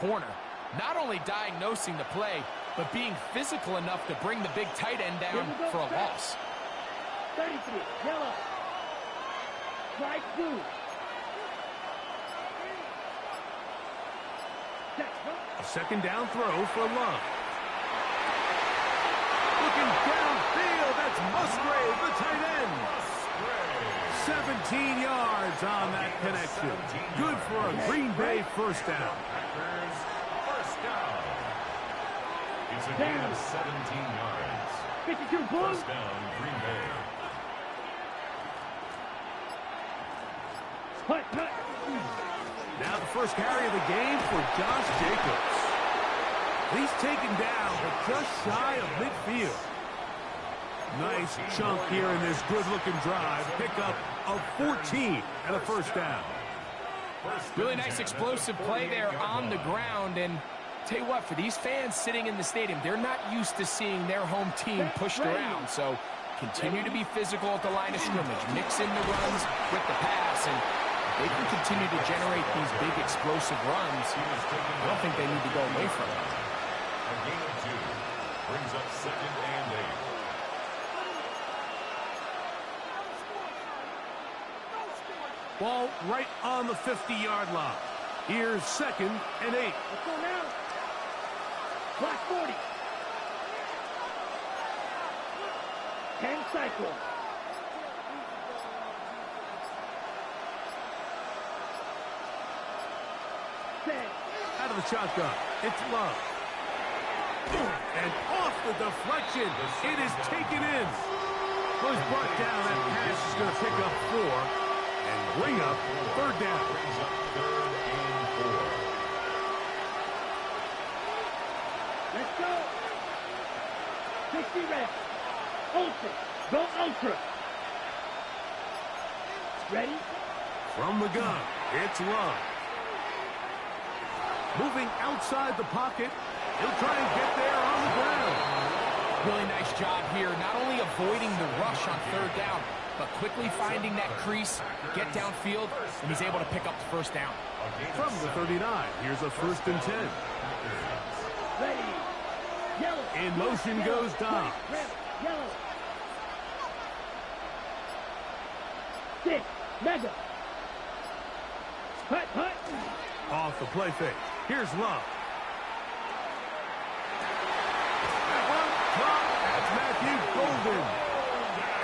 corner, not only diagnosing the play, but being physical enough to bring the big tight end down for a loss. 33, yellow. Strike blue. A second down throw for Love. Looking downfield, that's Musgrave, the tight end. 17 yards on that connection. Good for a Green Bay first down. First down. It's a gain of 17 yards. 52 blue. First down, Green Bay. Now the first carry of the game for Josh Jacobs. He's taken down, but just shy of midfield. Nice chunk here in this good-looking drive. Pick up of 14 and a first down. Really nice explosive play there on the ground. And tell you what, for these fans sitting in the stadium, they're not used to seeing their home team pushed around. So continue to be physical at the line of scrimmage. Mix in the runs with the pass. And they can continue to generate these big explosive runs. I don't think they need to go away from it. A gain of 2 brings up 2nd and 8. Ball right on the 50-yard line. Here's 2nd and 8. Let's go now. Clock 40. 10 cycle. Out of the shotgun, it's Love. And off the deflection, it is taken in. Was brought down, that pass is going to pick up 4 and bring up 3rd down. Brings up 3rd and 4. Let's go. 60 reps. Ultra. Go ultra. Ready? From the gun, it's Love. Moving outside the pocket. He'll try and get there on the ground. Really nice job here, not only avoiding the rush on 3rd down, but quickly finding that crease, get downfield, and he's able to pick up the first down. From the 39, here's a 1st and 10. Ready. Yellow. In motion Yellow. goes Dom. Yellow. 6. Mega. Hut, hut. Off the play fake. Here's Love. That one, that's Matthew Golden.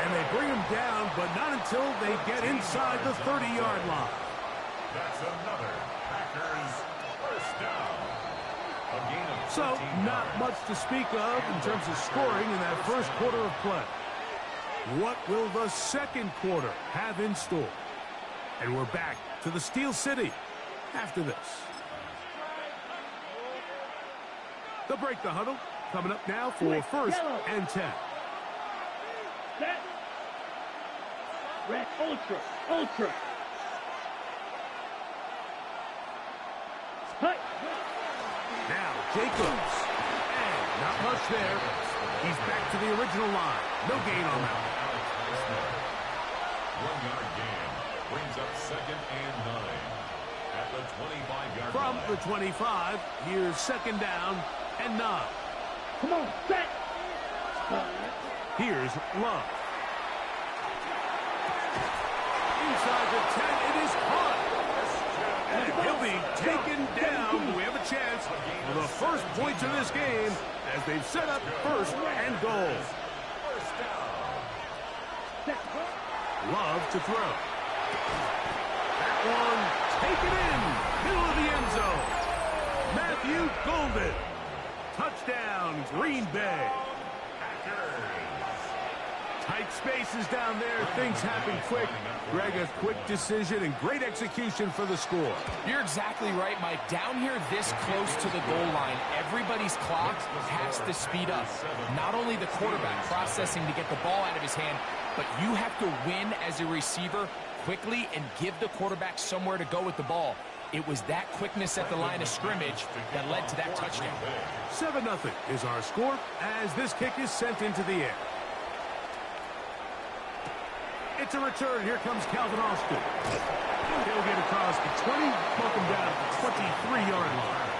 And they bring him down, but not until they get inside the 30-yard line. That's another Packers first down. A gain of 13 So, not yards. much to speak of in terms of scoring in that first quarter of play. What will the second quarter have in store? And we're back to the Steel City after this. They'll break the huddle. Coming up now for 1st and 10. Set. Red ultra. Ultra. Hut. Now Jacobs. And not much there. He's back to the original line. No gain on that. 1-yard gain brings up 2nd and 9 at the 25-yard From line. the 25, here's 2nd down and 9. Come on. Set. Here's Love. Inside the 10, it is caught. And he'll be taken down. We have a chance for the first points of this game as they've set up 1st and goal. First down. Love to throw. That one taken in. Middle of the end zone. Matthew Golden. Touchdown, Green Bay. Tight spaces down there. Things happen quick. Greg, a quick decision and great execution for the score. You're exactly right, Mike. Down here this close to the goal line, everybody's clock has to speed up. Not only the quarterback processing to get the ball out of his hand, but you have to win as a receiver quickly and give the quarterback somewhere to go with the ball. It was that quickness at the line of scrimmage that led to that touchdown. 7-0 is our score as this kick is sent into the air. It's a return. Here comes Calvin Austin. He'll get across the 20, welcome down to the 23-yard line.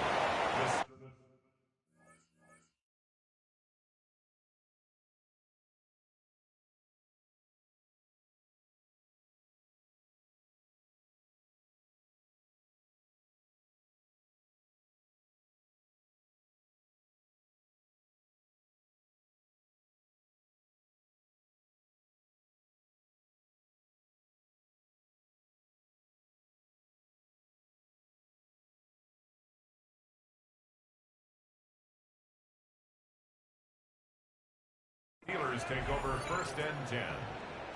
Packers take over 1st and 10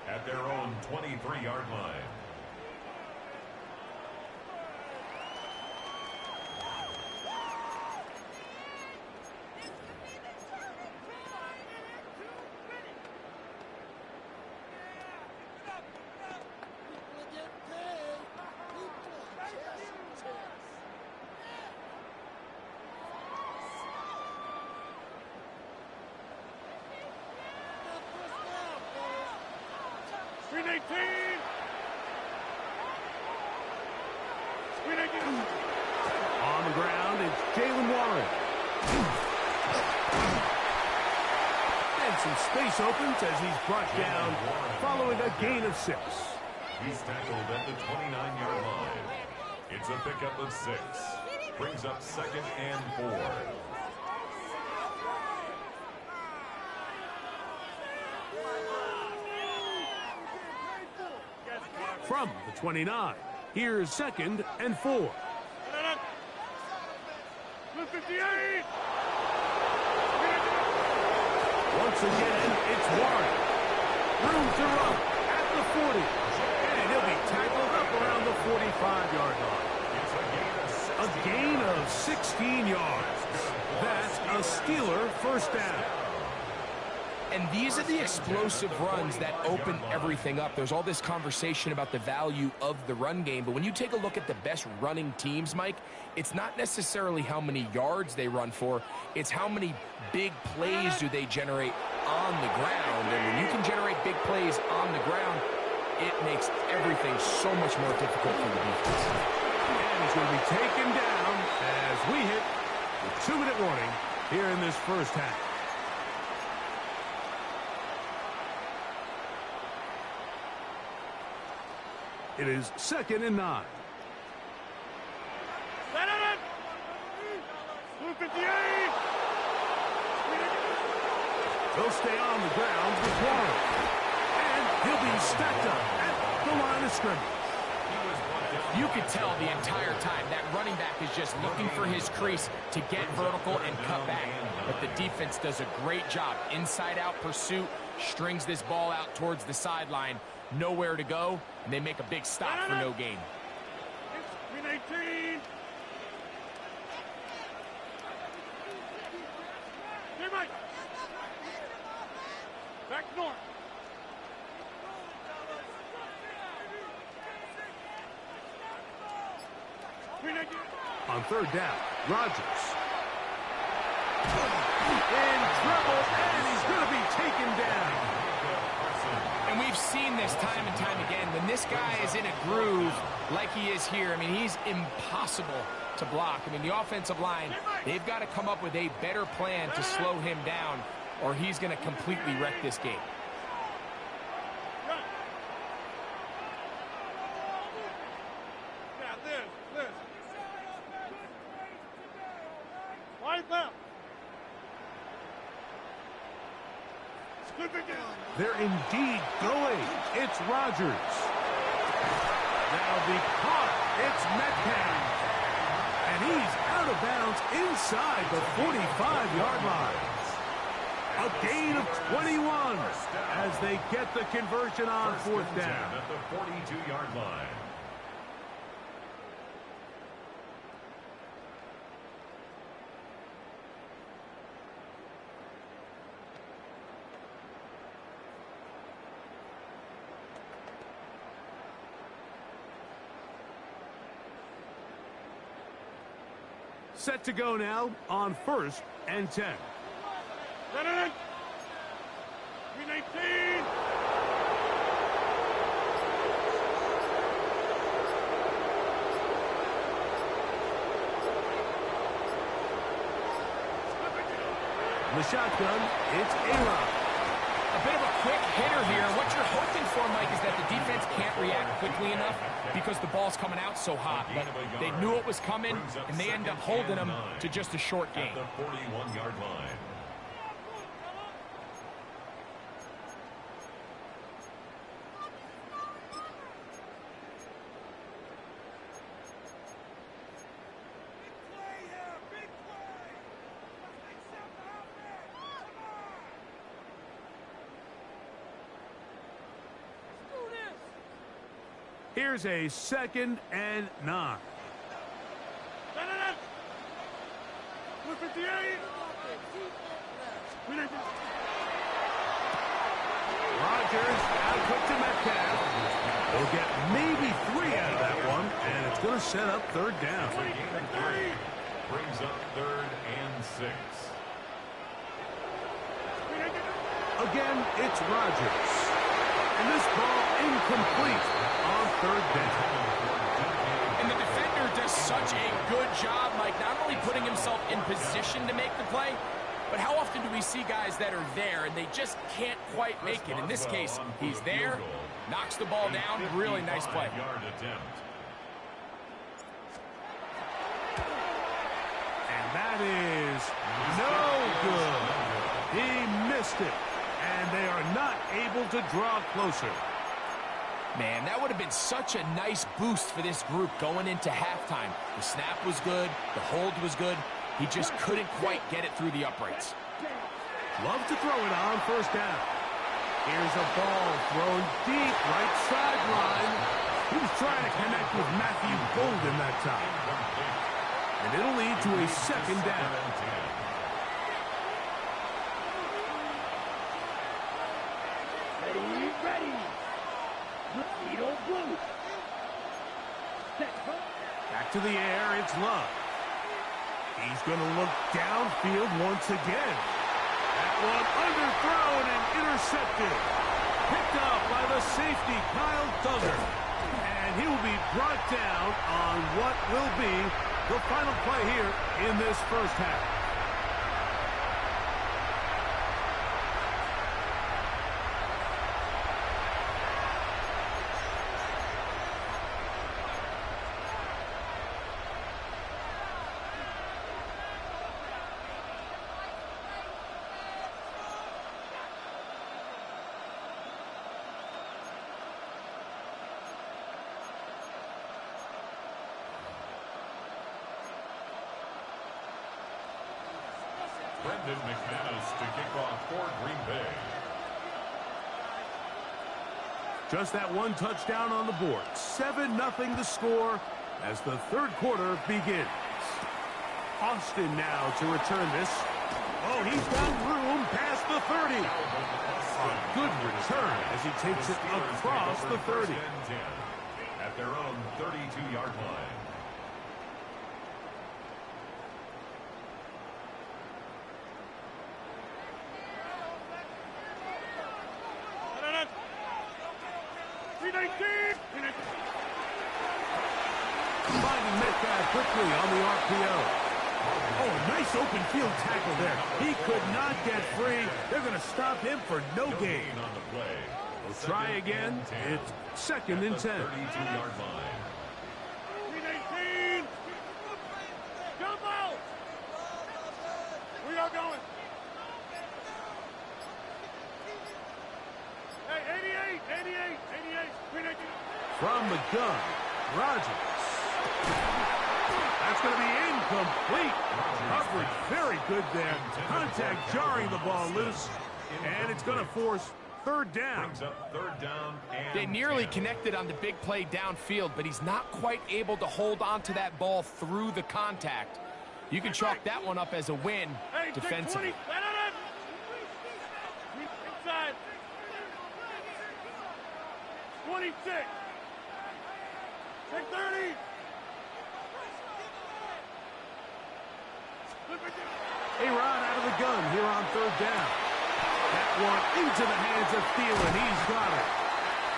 at their own 23-yard line. On the ground, it's Jalen Warren. And some space opens as he's brought down following a gain of 6. He's tackled at the 29-yard line. It's a pickup of 6. Brings up 2nd and 4. From the 29, here's 2nd and 4. Once again, it's Warren. Room to run at the 40. And he'll be tackled up around the 45-yard line. A gain of 16 yards. That's a Steeler first down. And these are the explosive runs that open everything up. There's all this conversation about the value of the run game, but when you take a look at the best running teams, Mike, it's not necessarily how many yards they run for, it's how many big plays do they generate on the ground. And when you can generate big plays on the ground, it makes everything so much more difficult for the defense. And he's going to be taken down as we hit the 2-minute warning here in this first half. It is 2nd and 9. He'll stay on the ground with Warren. And he'll be stacked up at the line of scrimmage. You could tell the entire time that running back is just looking for his crease to get vertical and cut back. But the defense does a great job. Inside-out pursuit, strings this ball out towards the sideline. Nowhere to go, and they make a big stop for no gain. Green 18. Hey, Mike. Back north. On 3rd down, Rodgers. In trouble, and he's going to be taken down. And we've seen this time and time again. When this guy is in a groove like he is here, I mean, he's impossible to block. I mean, the offensive line, they've got to come up with a better plan to slow him down, or he's going to completely wreck this game. They're indeed going. It's Rodgers. That'll be caught. It's Metcalf. And he's out of bounds inside the 45-yard line. A gain of 21 as they get the conversion on 4th down. At the 42-yard line. Set to go now on 1st and 10. Green 18. The shotgun, it's A-Rod. A bit of a quick hitter here. What you're hoping for, Mike, is that the defense can't react quickly enough because the ball's coming out so hot. But they knew it was coming, and they end up holding them to just a short gain. At the 41-yard line. Here's a 2nd and 9. Rodgers out quick to Metcalf. They'll get maybe 3 out of that one, and it's going to set up 3rd down. Brings up 3rd and 6. Again, it's Rodgers. And this ball incomplete on 3rd down. And the defender does such a good job, Mike, not only putting himself in position to make the play, but how often do we see guys that are there and they just can't quite make it? In this case, he's there, knocks the ball down. Really nice play. And that is no good. He missed it. And they are not able to draw closer. Man, that would have been such a nice boost for this group going into halftime. The snap was good. The hold was good. He just couldn't quite get it through the uprights. Love to throw it on 1st down. Here's a ball thrown deep right sideline. He was trying to connect with Matthew Golden that time. And it'll lead to a 2nd down. Ready. Blue. Back to the air, it's Love. He's going to look downfield once again. That one underthrown and intercepted. Picked up by the safety, Kyle Duggar. And he will be brought down on what will be the final play here in this 1st half. Brendan McManus to kick off for Green Bay. Just that one touchdown on the board. 7-0 the score as the 3rd quarter begins. Austin now to return this. Oh, he's got room past the 30. A good return as he takes it across the 30. At their own 32-yard line. Finding Metcalf quickly on the RPO. Oh, a nice open field tackle there. He could not get free. They're going to stop him for no gain. We'll try again. It's 2nd and 10. 32-yard line. 319. Jump out. We are going. Hey, 88. 319. From the gun, Rodgers. That's going to be incomplete. Coverage very good there. Contact jarring the ball loose. And it's going to force 3rd down. Brings up 3rd down and They nearly connected on the big play downfield, but he's not quite able to hold on to that ball through the contact. You can chalk that one up as a win defensively. Inside. 26. Take 30. A-Rod out of the gun here on 3rd down. That one into the hands of Thielen. He's got it.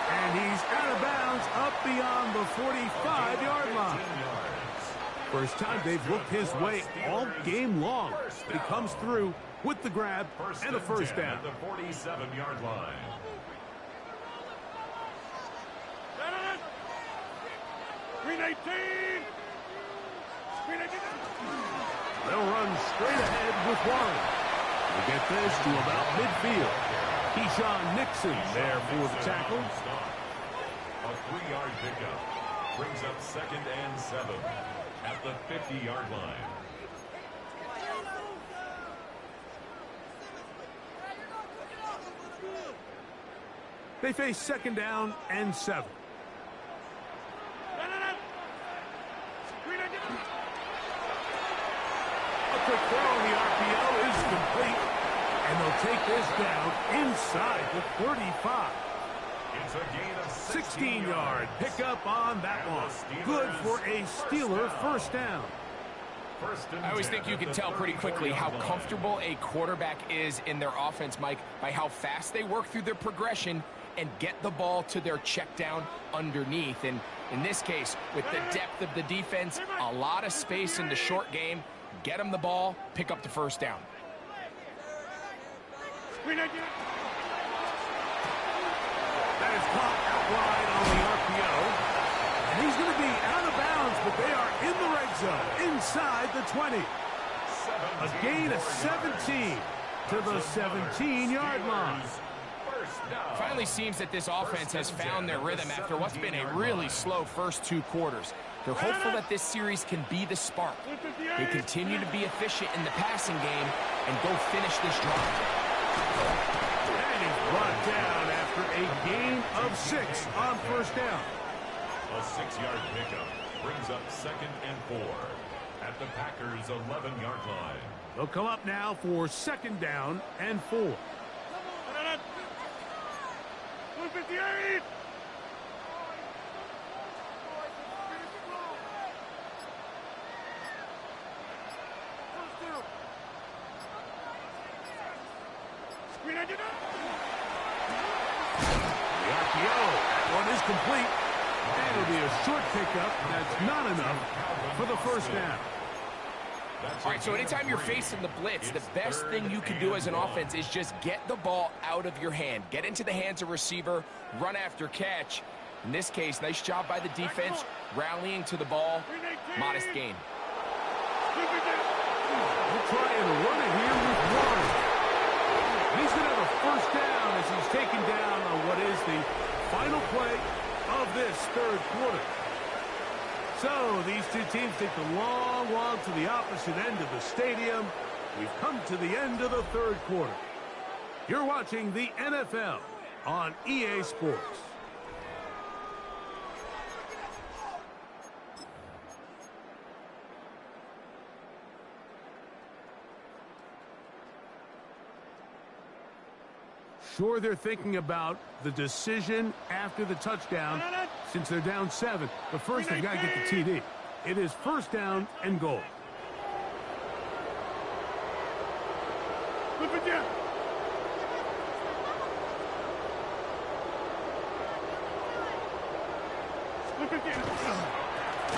And he's out of bounds up beyond the 45-yard line. First time they've looked his way all game long. He comes through with the grab and a 1st down. At the 47-yard line. They'll run straight ahead with one. They get this to about midfield. Keyshawn Nixon there for the tackle. A 3-yard pickup brings up 2nd and 7 at the 50-yard line. They face 2nd down and 7. quick throw on the RPO is complete. And they'll take this down inside the 35. It's a gain of 16-yard pickup on that one. Good for a Steeler first down. I always think you can tell pretty quickly how comfortable a quarterback is in their offense, Mike, by how fast they work through their progression and get the ball to their check down underneath. And in this case, with the depth of the defense, a lot of space in the short game, get them the ball, pick up the first down. That is caught out wide on the RPO. And he's going to be out of bounds, but they are in the red zone, inside the 20. A gain of 17 to the 17-yard line. Finally seems that this offense has found their rhythm after what's been a really slow first 2 quarters. They're hopeful that this series can be the spark. They continue to be efficient in the passing game and go finish this drive. And he's brought down after a gain of 6 on first down. A 6-yard pickup brings up 2nd and 4 at the Packers' 11-yard line. They'll come up now for 2nd down and 4. 158! The RPO, that one is complete. And it'll be a short pickup. That's not enough for the first down. All right, so anytime you're facing the blitz, the best thing you can do as an offense is just get the ball out of your hand. Get into the hands of receiver, run after catch. In this case, nice job by the defense, rallying to the ball. Modest gain. We'll try and run it here with Warren. He's going to have a first down as he's taken down on what is the final play of this 3rd quarter. So these two teams take the long walk to the opposite end of the stadium. We've come to the end of the 3rd quarter. You're watching the NFL on EA Sports. Sure, they're thinking about the decision after the touchdown since they're down 7. But first, they've got to get the TD. It is first down and goal.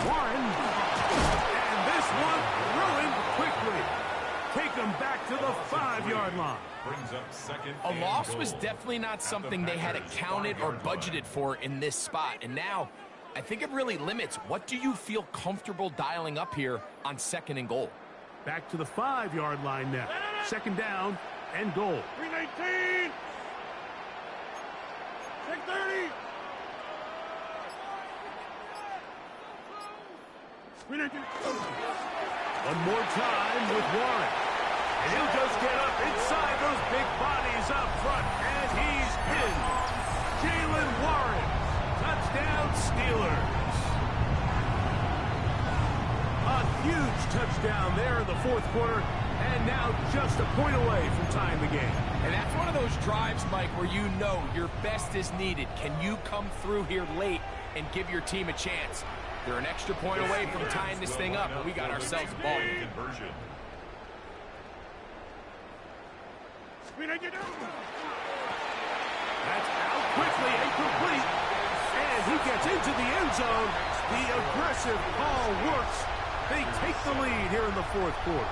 Warren. And this one ruined quickly. Take them back to the 5-yard line. Brings up 2nd A and loss goal was definitely not something they had accounted or budgeted for in this spot. And now, I think it really limits. What do you feel comfortable dialing up here on 2nd and goal? Back to the 5-yard line now. 2nd down and goal. 319! 630! 319! One more time with Warren. And he'll just get up inside those big bodies up front. And he's in. Jalen Warren. Touchdown Steelers. A huge touchdown there in the 4th quarter. And now just a point away from tying the game. And that's one of those drives, Mike, where you know your best is needed. Can you come through here late and give your team a chance? They're an extra point away from tying this thing up, and we got ourselves a ball game. conversion. That's out quickly and complete. And he gets into the end zone. The aggressive call works. They take the lead here in the 4th quarter.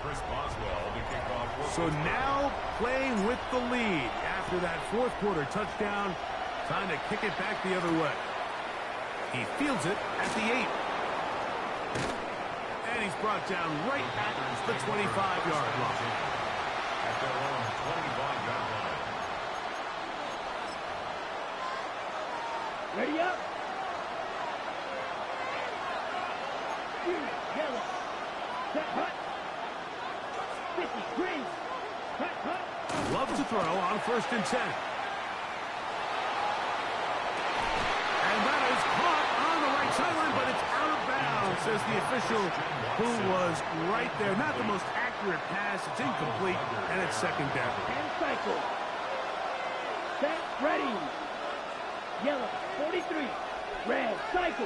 Chris Boswell to kick off. So now playing with the lead after that 4th quarter touchdown. Trying to kick it back the other way. He fields it at the 8. And he's brought down right at the 25-yard line. At their own 25-yard line. Ready up! Yellow. Set, hut. 50, green. Hut, hut. Love to throw on 1st and 10. was the official who was right there. Not the most accurate pass. It's incomplete, and it's second down. And cycle. Set, ready. Yellow, 43. Red, cycle.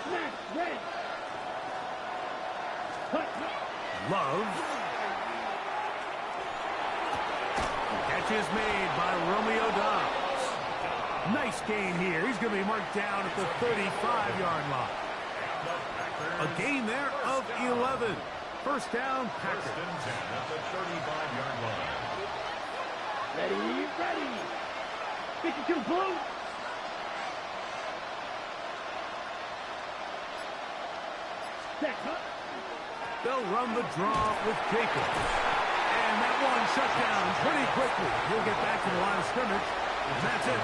Snap, red. Cut. Love. Catch is made by Romeo Dobbs. Nice gain here. He's going to be marked down at the 35-yard line. A gain there of 11. First down, Packers. First and 10 at the 35-yard line. Ready, ready. 52 blue. Set, cut. They'll run the draw with Jacobs. And that one shut down pretty quickly. He'll get back to the line of scrimmage. And that's it.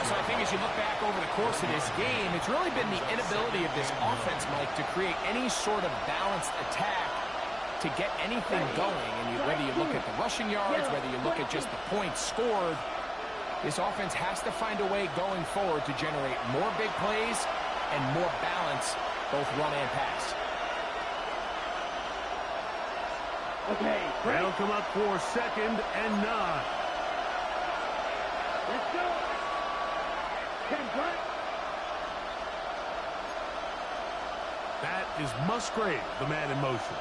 So I think as you look back over the course of this game, it's really been the inability of this offense, Mike, to create any sort of balanced attack to get anything going. And whether you look at the rushing yards, whether you look at just the points scored, this offense has to find a way going forward to generate more big plays and more balance, both run and pass. Okay, They'll come up for second and 9. let's go. 10 cut. That is Musgrave, the man in motion.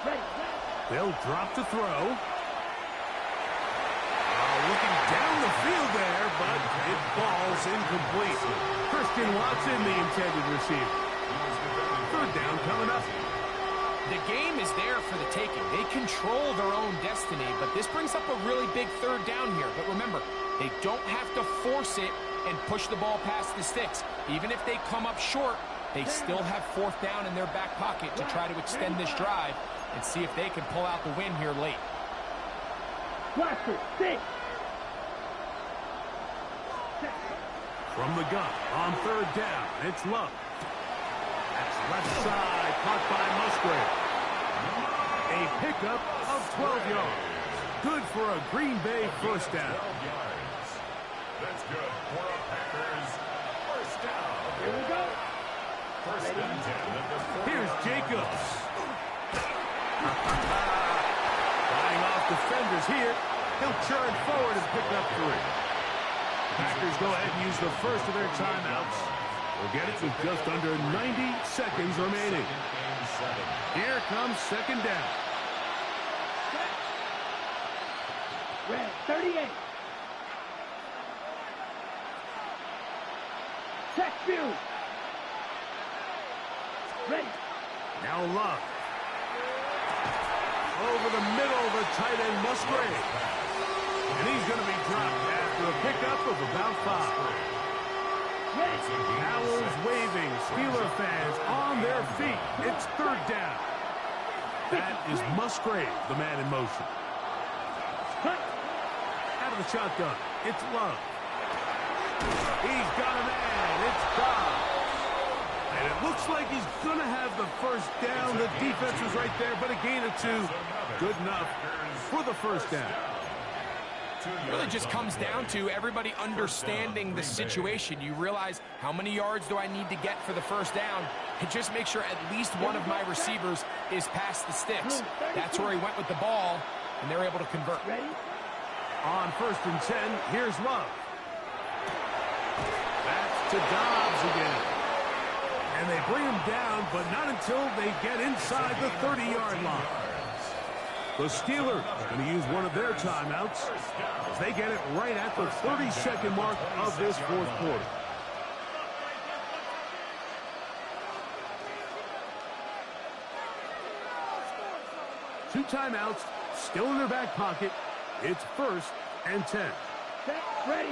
Ready, set. They'll drop to throw. Looking down the field there, but it falls incomplete. Christian Watson, the intended receiver. Third down coming up. The game is there for the taking. They control their own destiny, but this brings up a really big third down here. But remember, they don't have to force it and push the ball past the sticks. Even if they come up short, they still have fourth down in their back pocket to try to extend this drive and see if they can pull out the win here late. Blaster, 6. From the gun on third down, it's Love. That's left side, caught by Musgrave. A pickup of 12 yards. Good for a Green Bay first down. 12 yards. That's good for a Packers first down. Here we go. First and 10 at the 40. Here's Jacobs. Fighting off defenders here. He'll turn forward and pick up 3. Packers go ahead and use the first of their timeouts. We'll get it with just under 90 seconds remaining. Here comes second down. Red, 38. Check view. Ready. Now Love. Over the middle of the tight end Musgrave. And he's going to be dropped after a pickup of about 5. Towels waving, Steeler fans on their feet. It's third down. That is Musgrave, the man in motion. Out of the shotgun, it's Love. He's got a man, it's Dobbs. And it looks like he's going to have the first down. The defense was right there, but a gain of 2. Good enough for the first down. It really just comes down to everybody understanding the situation. You realize, how many yards do I need to get for the first down? And just make sure at least one of my receivers is past the sticks. That's where he went with the ball, and they're able to convert. Ready. On first and 10, here's Love. That's to Dobbs again. And they bring him down, but not until they get inside the 30-yard line. The Steelers are going to use one of their timeouts as they get it right at the 30-second mark of this fourth quarter. Two timeouts still in their back pocket. It's first and 10. Set, ready.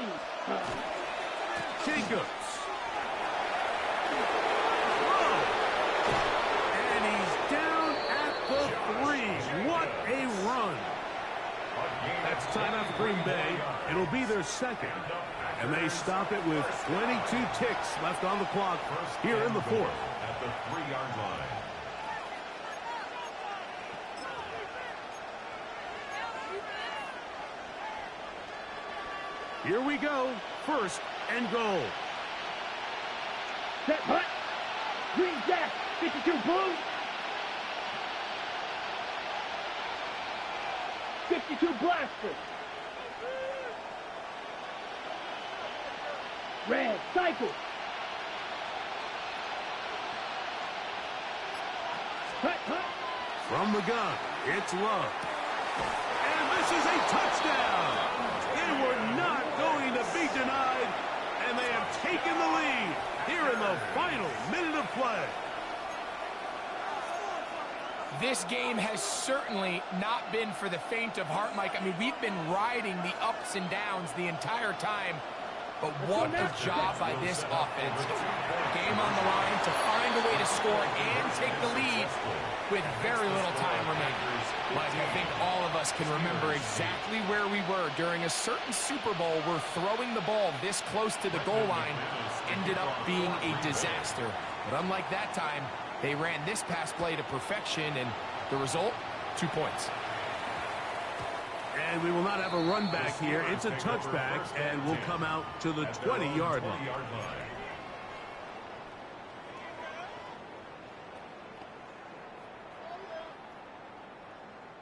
Jacobs. And he's down at the 3. What a run. That's timeout for Green Bay. It'll be their second. And they stop it with 22 ticks left on the clock here in the fourth. At the 3-yard line. Here we go. First and goal. Set, hut. Green Jack, 52 blue. 52 blaster. Red cycle. Cut, cut. From the gun, it's Love. And this is a touchdown. They were not going to be denied, and they have taken the lead here in the final minute of play. This game has certainly not been for the faint of heart, Mike. I mean, we've been riding the ups and downs the entire time, but what a job by this offense. Game on the line to find a way to score and take the lead with very little time remaining. Mike, I think all of us can remember exactly where we were during a certain Super Bowl where throwing the ball this close to the goal line ended up being a disaster. But unlike that time, they ran this pass play to perfection, and the result, 2 points. And we will not have a run back here. It's a touchback, and we'll come out to the 20-yard line.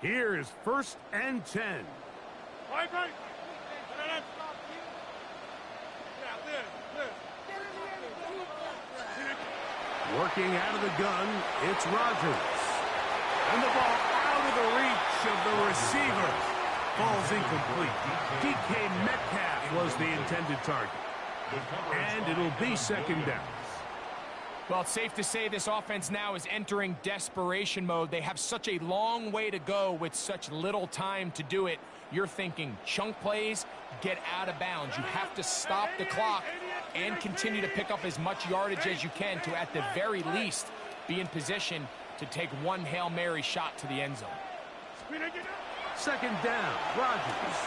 Here is 1st and 10. Working out of the gun, it's Rogers. And the ball out of the reach of the receiver. Ball's incomplete. DK Metcalf was the intended target. And it'll be 2nd down. Well, it's safe to say this offense now is entering desperation mode. They have such a long way to go with such little time to do it. You're thinking chunk plays, get out of bounds. You have to stop the clock and continue to pick up as much yardage as you can to, at the very least, be in position to take one Hail Mary shot to the end zone. 2nd down, Rogers.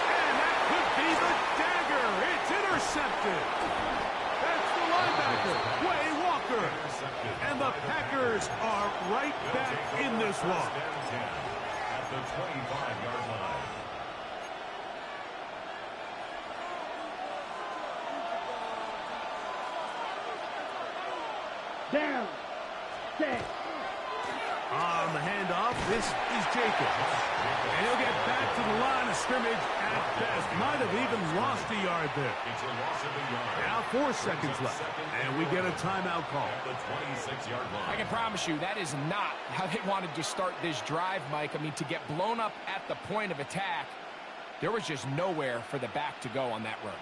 And that could be the dagger. It's intercepted. That's the linebacker, Way Walker. And the Packers are right back in this one. At the 25-yard line. Down. Set. On the handoff, this is Jacobs. And he'll get back to the line of scrimmage at best. Might have even lost a yard there. It's a loss of a yard. Now 4 seconds left. And we get a timeout call. At the 26-yard line. I can promise you that is not how they wanted to start this drive, Mike. I mean, to get blown up at the point of attack, there was just nowhere for the back to go on that run.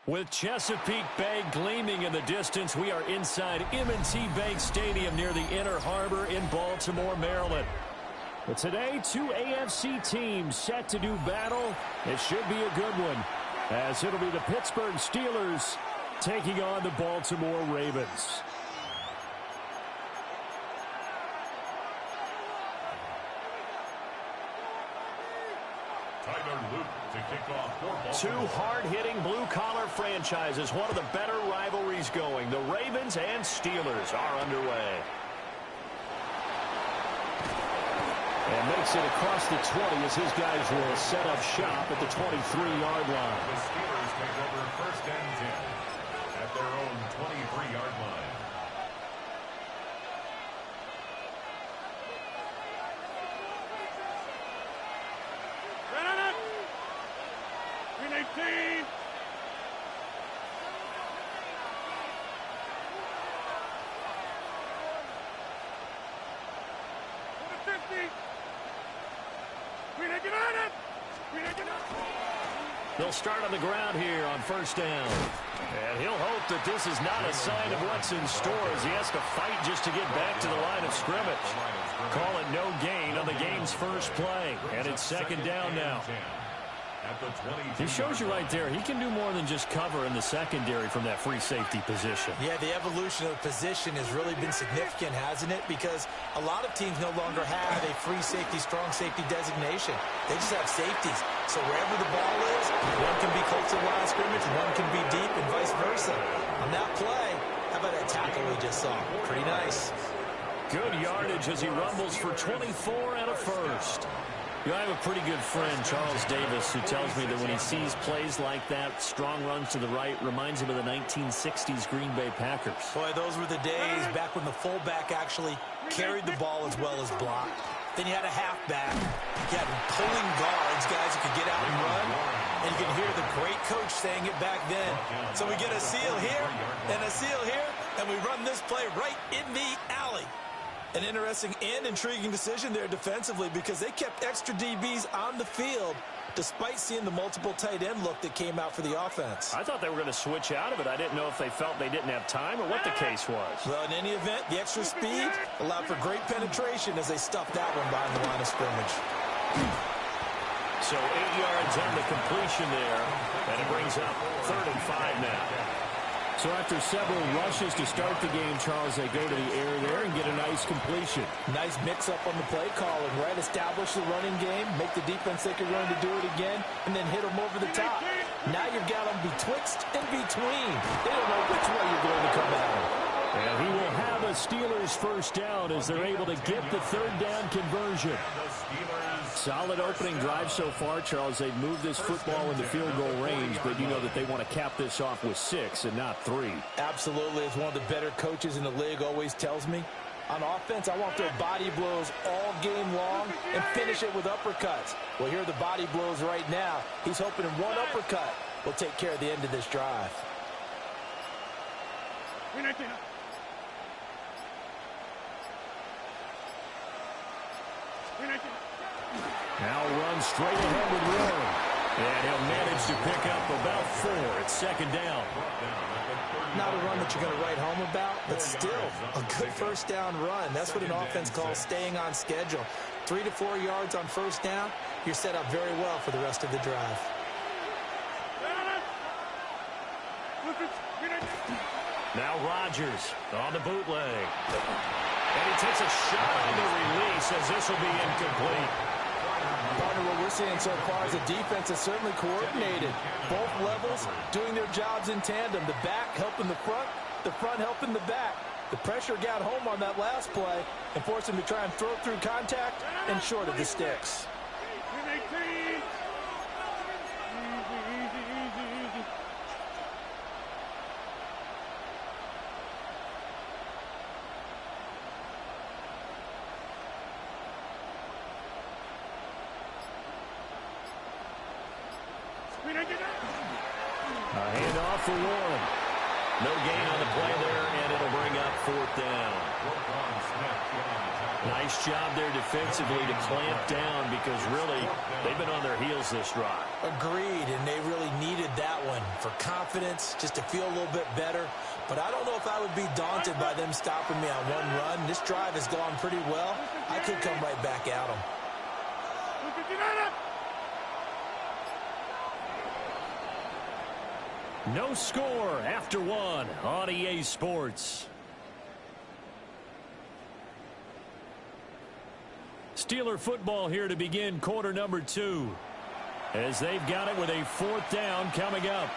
With Chesapeake Bay gleaming in the distance, we are inside M&T Bank Stadium near the Inner Harbor in Baltimore, Maryland. But today, 2 AFC teams set to do battle. It should be a good one, as it'll be the Pittsburgh Steelers taking on the Baltimore Ravens. Two hard-hitting blue-collar franchises, one of the better rivalries going. The Ravens and Steelers are underway. And makes it across the 20 as his guys will set up shop at the 23-yard line. The Steelers take over 1st and 10 at their own 23-yard line. They'll start on the ground here on first down. And he'll hope that this is not a sign of what's in store as he has to fight just to get back to the line of scrimmage. Call it no gain on the game's first play. And it's second down now. He shows you right there, he can do more than just cover in the secondary from that free safety position. Yeah, the evolution of the position has really been significant, hasn't it? Because a lot of teams no longer have a free safety, strong safety designation. They just have safeties. So wherever the ball is, one can be close to the line of scrimmage, one can be deep, and vice versa. On that play, how about that tackle we just saw? Pretty nice. Good yardage as he rumbles for 24 and a first. You know, I have a pretty good friend, Charles Davis, who tells me that when he sees plays like that, strong runs to the right, reminds him of the 1960s Green Bay Packers. Boy, those were the days back when the fullback actually carried the ball as well as blocked. Then you had a halfback. You had pulling guards, guys who could get out and run. And you can hear the great coach saying it back then. So we get a seal here and a seal here, and we run this play right in the alley. An interesting and intriguing decision there defensively because they kept extra DBs on the field despite seeing the multiple tight end look that came out for the offense. I thought they were going to switch out of it. I didn't know if they felt they didn't have time or what the case was. Well, in any event, the extra speed allowed for great penetration as they stuffed that one behind the line of scrimmage. So 8 yards on the completion there, and it brings up 3rd and 5 now. So after several rushes to start the game, Charles, they go to the air there and get a nice completion. Nice mix-up on the play calling, right? Establish the running game, make the defense think you're going to do it again, and then hit them over the top. Now you've got them betwixt and between. They don't know which way you're going to come at them. And he will have a Steelers first down as they're able to get the 3rd down conversion. Solid opening drive so far, Charles. They've moved this football into field goal range, but you know that they want to cap this off with 6 and not 3. Absolutely. As one of the better coaches in the league always tells me, on offense, I want their body blows all game long and finish it with uppercuts. Well, here are the body blows right now. He's hoping in one uppercut will take care of the end of this drive. Now run straight ahead with Warren. And he'll manage to pick up about 4. It's 2nd down. Not a run that you're going to write home about, but still a good first down run. That's what an offense calls staying on schedule. 3 to 4 yards on first down. You're set up very well for the rest of the drive. Now Rodgers on the bootleg. And he takes a shot on the release as this will be incomplete. Partner, what we're seeing so far is the defense is certainly coordinated. Both levels doing their jobs in tandem. The back helping the front helping the back. The pressure got home on that last play and forced him to try and throw through contact and short of the sticks. A handoff for Warren. No gain on the play there, and it'll bring up 4th down. Nice job there defensively to clamp down because really they've been on their heels this drive. Agreed, and they really needed that one for confidence, just to feel a little bit better. But I don't know if I would be daunted by them stopping me on one run. This drive has gone pretty well. I could come right back at them. No score after 1 on EA Sports. Steeler football here to begin quarter number 2. As they've got it with a 4th down coming up.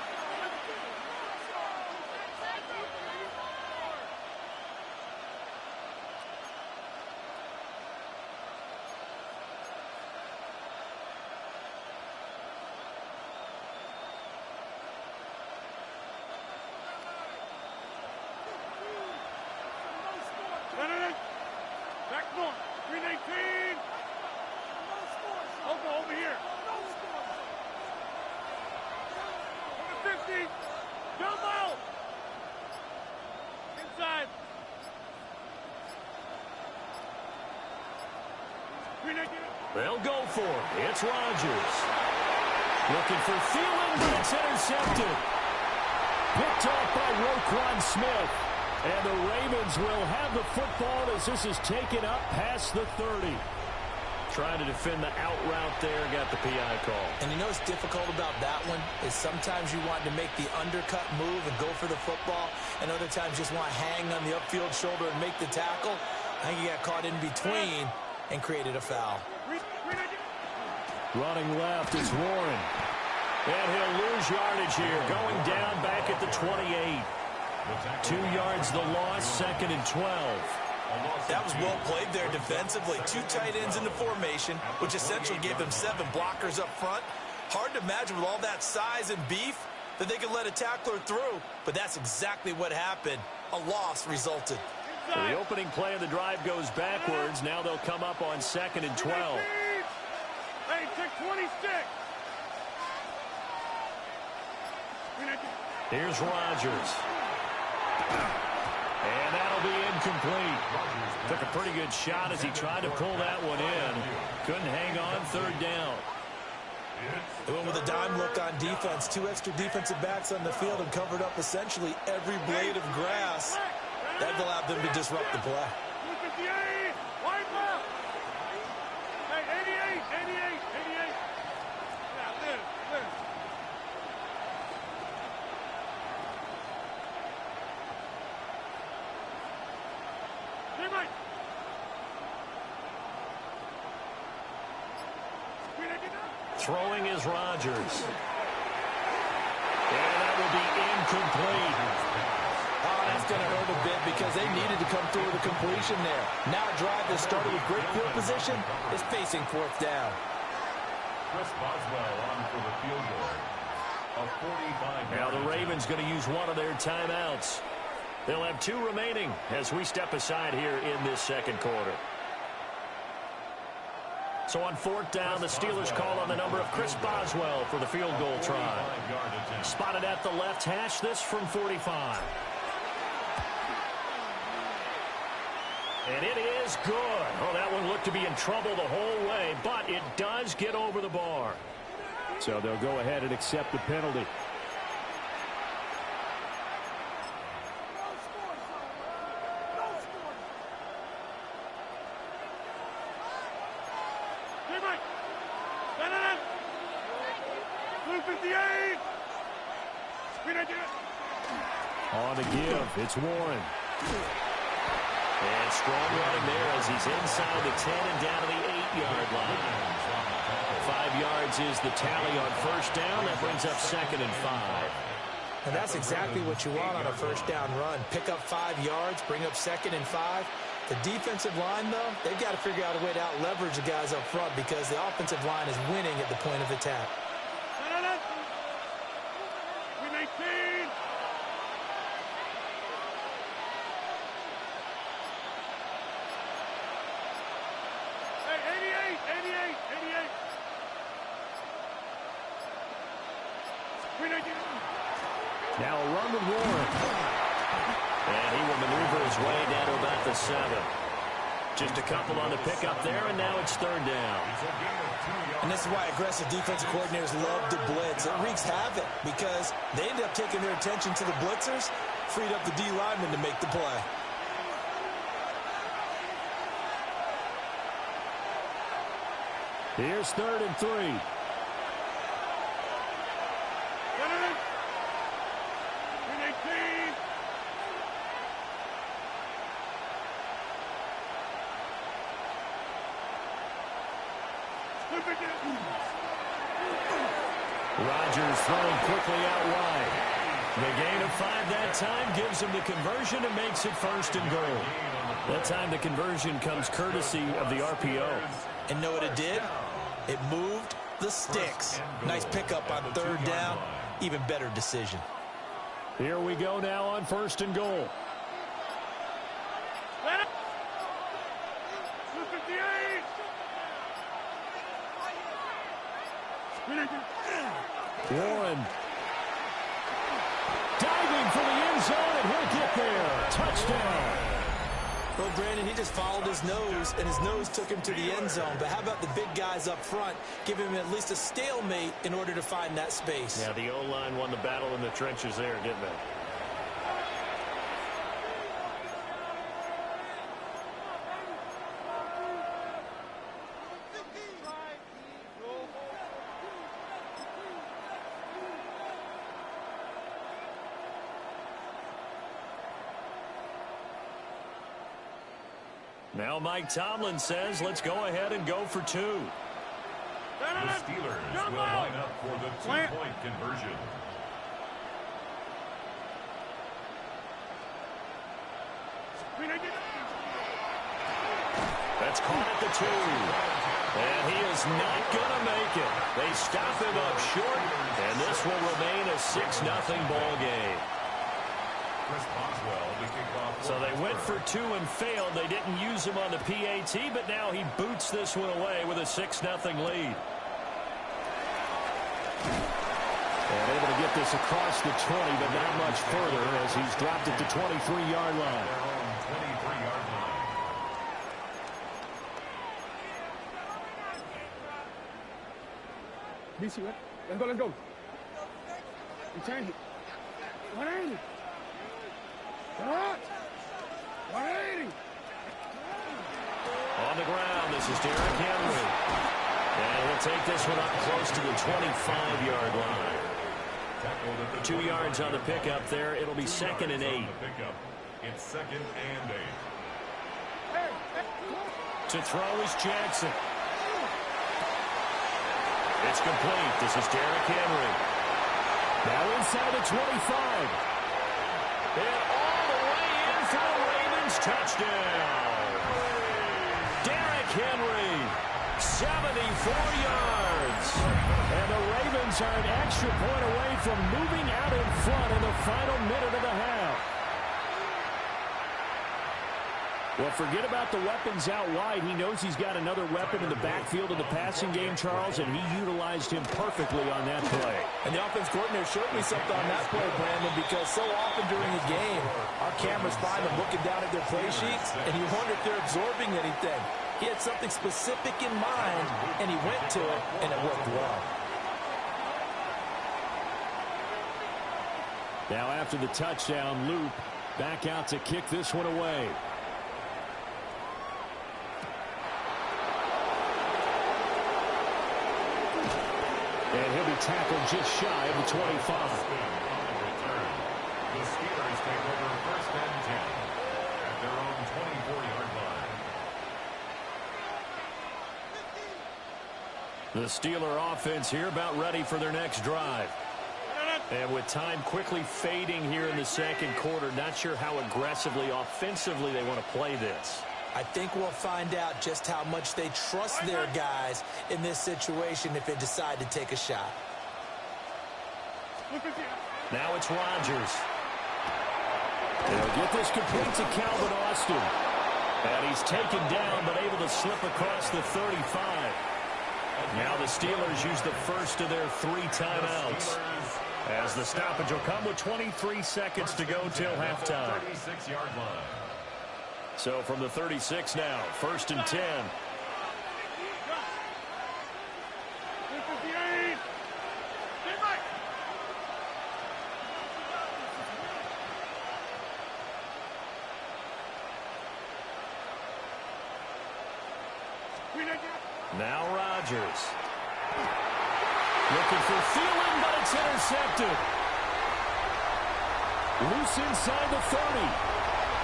They'll go for it. It's Rodgers. Looking for Thielen, but it's intercepted. Picked off by Roquan Smith. And the Ravens will have the football as this is taken up past the 30. Trying to defend the out route there, got the PI call. And you know what's difficult about that one is sometimes you want to make the undercut move and go for the football, and other times just want to hang on the upfield shoulder and make the tackle. I think he got caught in between and created a foul. Running left is Warren. And he'll lose yardage here, going down back at the 28. 2 yards the loss, 2nd and 12. That was well played there defensively. 2 tight ends in the formation, which essentially gave them 7 blockers up front. Hard to imagine with all that size and beef that they could let a tackler through, but that's exactly what happened. A loss resulted. So the opening play of the drive goes backwards. Now they'll come up on 2nd and 12. Hey, check 26. Here's Rodgers. And that'll be incomplete. Took a pretty good shot as he tried to pull that one in. Couldn't hang on, 3rd down. They went with a dime look on defense. 2 extra defensive backs on the field and covered up essentially every blade of grass. That allowed them to disrupt the play. 258, wide left. Hey, 88. Yeah, Liz. Throwing is Rodgers. And that will be incomplete. Oh, that's going to hurt a bit because they needed to come through with a completion there. Now a drive that started with great field position is facing 4th down. Chris Boswell on for the field goal. A 45. Now the Ravens going to use one of their timeouts. They'll have 2 remaining as we step aside here in this 2nd quarter. So on 4th down, the Steelers call on the number of Chris Boswell for the field goal try. Spotted at the left hash, this from 45. And it is good. Oh, that one looked to be in trouble the whole way, but it does get over the bar. So they'll go ahead and accept the penalty. On the give, it's Warren. And strong running there as he's inside the 10 and down to the 8-yard line. 5 yards is the tally on 1st down. That brings up 2nd and 5. And that's exactly what you want on a 1st down run. Pick up 5 yards, bring up 2nd and 5. The defensive line, though, they've got to figure out a way to out-leverage the guys up front because the offensive line is winning at the point of attack. Now a run with Warren. And he will maneuver his way down to about the 7. Just a couple on the pickup there, and now it's 3rd down. And this is why aggressive defensive coordinators love to blitz. It wreaks havoc because they end up taking their attention to the blitzers, freed up the D lineman to make the play. Here's 3rd and 3. Rodgers throwing quickly out wide. The gain of 5 that time gives him the conversion and makes it 1st and goal. That time the conversion comes courtesy of the RPO. And know what it did? It moved the sticks. Nice pickup on 3rd down. Even better decision. Here we go now on 1st and goal. Warren diving for the end zone, and he'll get there. Touchdown. Well, Brandon, he just followed his nose, and his nose took him to the end zone. But how about the big guys up front, giving him at least a stalemate in order to find that space? Yeah, the O-line won the battle in the trenches there, didn't they? Now Mike Tomlin says, let's go ahead and go for 2. The Steelers will line up for the two-point conversion. That's caught at the 2. And he is not going to make it. They stop him up short, and this will remain a 6-0 ball game. So they went for 2 and failed. They didn't use him on the PAT, but now he boots this one away with a 6-0 lead. And able to get this across the 20, but not much further as he's dropped it to 23-yard line. BC, right? Let's go, let's go. Return it. 180. What? 180. On the ground, this is Derrick Henry. And he'll take this one up close to the 25-yard line. 2 yards on the pickup there. It'll be 2nd and 8. It's 2nd and 8. To throw is Jackson. It's complete. This is Derrick Henry. Now inside the 25. And all the way in for the Ravens touchdown. Derrick Henry, 74 yards. And the Ravens are an extra point away from moving out in front in the final minute of the half. Well, forget about the weapons out wide. He knows he's got another weapon in the backfield of the passing game, Charles, and he utilized him perfectly on that play. And the offense coordinator showed me something on that play, Brandon, because so often during the game, our cameras find them looking down at their play sheets, and you wonder if they're absorbing anything. He had something specific in mind, and he went to it, and it worked well. Now after the touchdown, Loop back out to kick this one away. And he'll be tackled just shy of the 25. The Steelers take over 1st and 10 at their own 24-yard line. The Steeler offense here about ready for their next drive. And with time quickly fading here in the second quarter, not sure how aggressively, offensively they want to play this. I think we'll find out just how much they trust their guys in this situation if they decide to take a shot. Now it's Rodgers. They'll get this complete to Calvin Austin. And he's taken down but able to slip across the 35. Now the Steelers use the first of their 3 timeouts. As the stoppage will come with 23 seconds to go till halftime. 36-yard line. So from the 36 now, 1st and 10. Now Rodgers. Looking for Thielen, but it's intercepted. Loose inside the 30.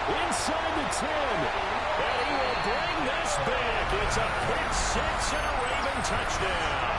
Inside the 10. And he will bring this back. It's a pick 6 and a Raven touchdown.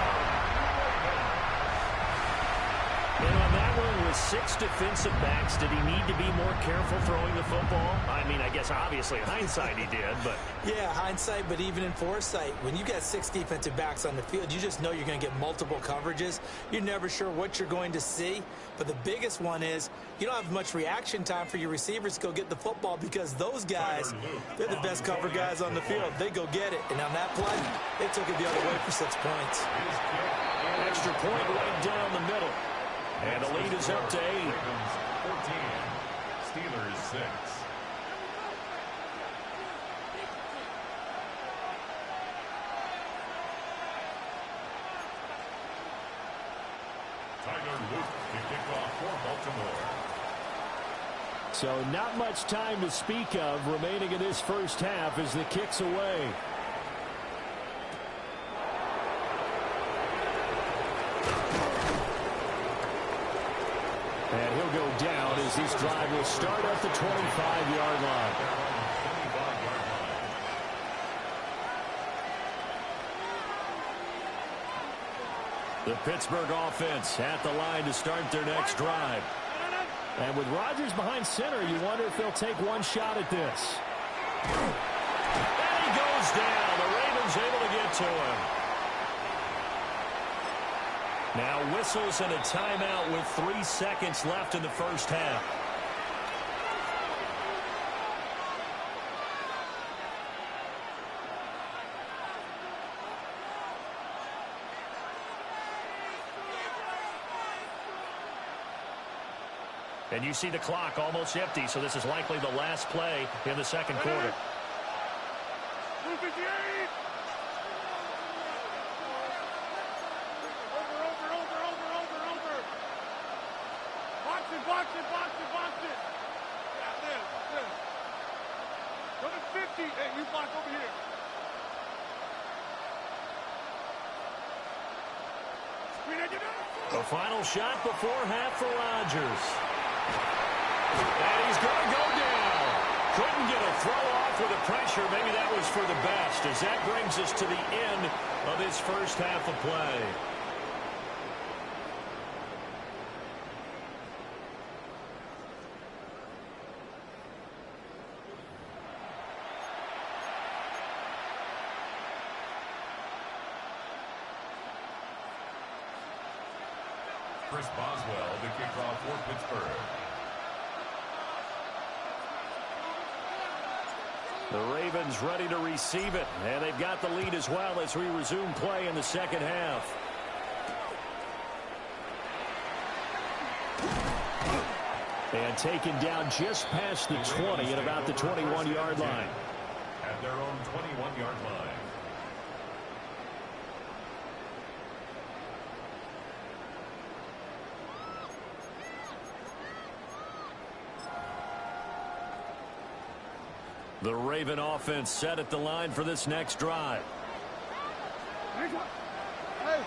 And on that one, with 6 defensive backs, did he need to be more careful throwing the football? I mean, I guess obviously in hindsight he did, but... Yeah, hindsight, but even in foresight, when you got 6 defensive backs on the field, you just know you're going to get multiple coverages. You're never sure what you're going to see. But the biggest one is you don't have much reaction time for your receivers to go get the football because those guys, they're the best cover guys on the field. They go get it. And on that play, they took it the other way for 6 points. Extra point right down the middle. And the lead is up to 8. 14, Steelers 6. Tyler Luke to kick off for Baltimore. So not much time to speak of remaining in this first half as the kick's away. And he'll go down as this drive will start at the 25-yard line. The Pittsburgh offense at the line to start their next drive. And with Rodgers behind center, you wonder if they'll take one shot at this. And he goes down. The Ravens able to get to him. Now whistles and a timeout with 3 seconds left in the first half. And you see the clock almost empty, so this is likely the last play in the second quarter. Box it. Yeah, this. Go to 50. Hey, you block over here. The final shot before half for Rodgers. And he's going to go down. Couldn't get a throw off with the pressure. Maybe that was for the best, as that brings us to the end of this first half of play. Chris Boswell to kick off for Pittsburgh. The Ravens ready to receive it, and they've got the lead as well as we resume play in the second half. And taken down just past the 20 at about the 21-yard line. At their own 21-yard line. The Raven offense set at the line for this next drive. Hey.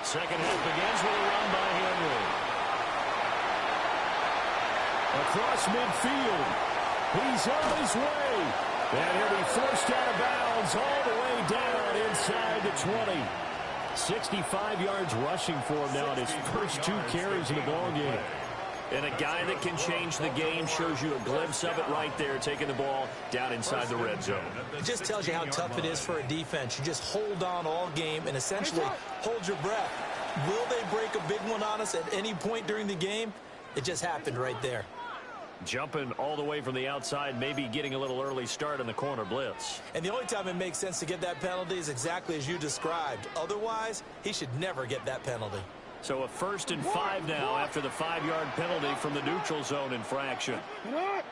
Second half begins with a run by Henry. Across midfield. He's on his way. And he'll be forced out of bounds all the way down inside the 20. 65 yards rushing for him now in his first 2 carries in the ballgame. And a guy that can change the game, shows you a glimpse of it right there, taking the ball down inside the red zone. It just tells you how tough it is for a defense. You just hold on all game and essentially hold your breath. Will they break a big one on us at any point during the game? It just happened right there. Jumping all the way from the outside, maybe getting a little early start on the corner blitz. And the only time it makes sense to get that penalty is exactly as you described. Otherwise, he should never get that penalty. So a 1st and 5 now after the 5-yard penalty from the neutral zone infraction. Off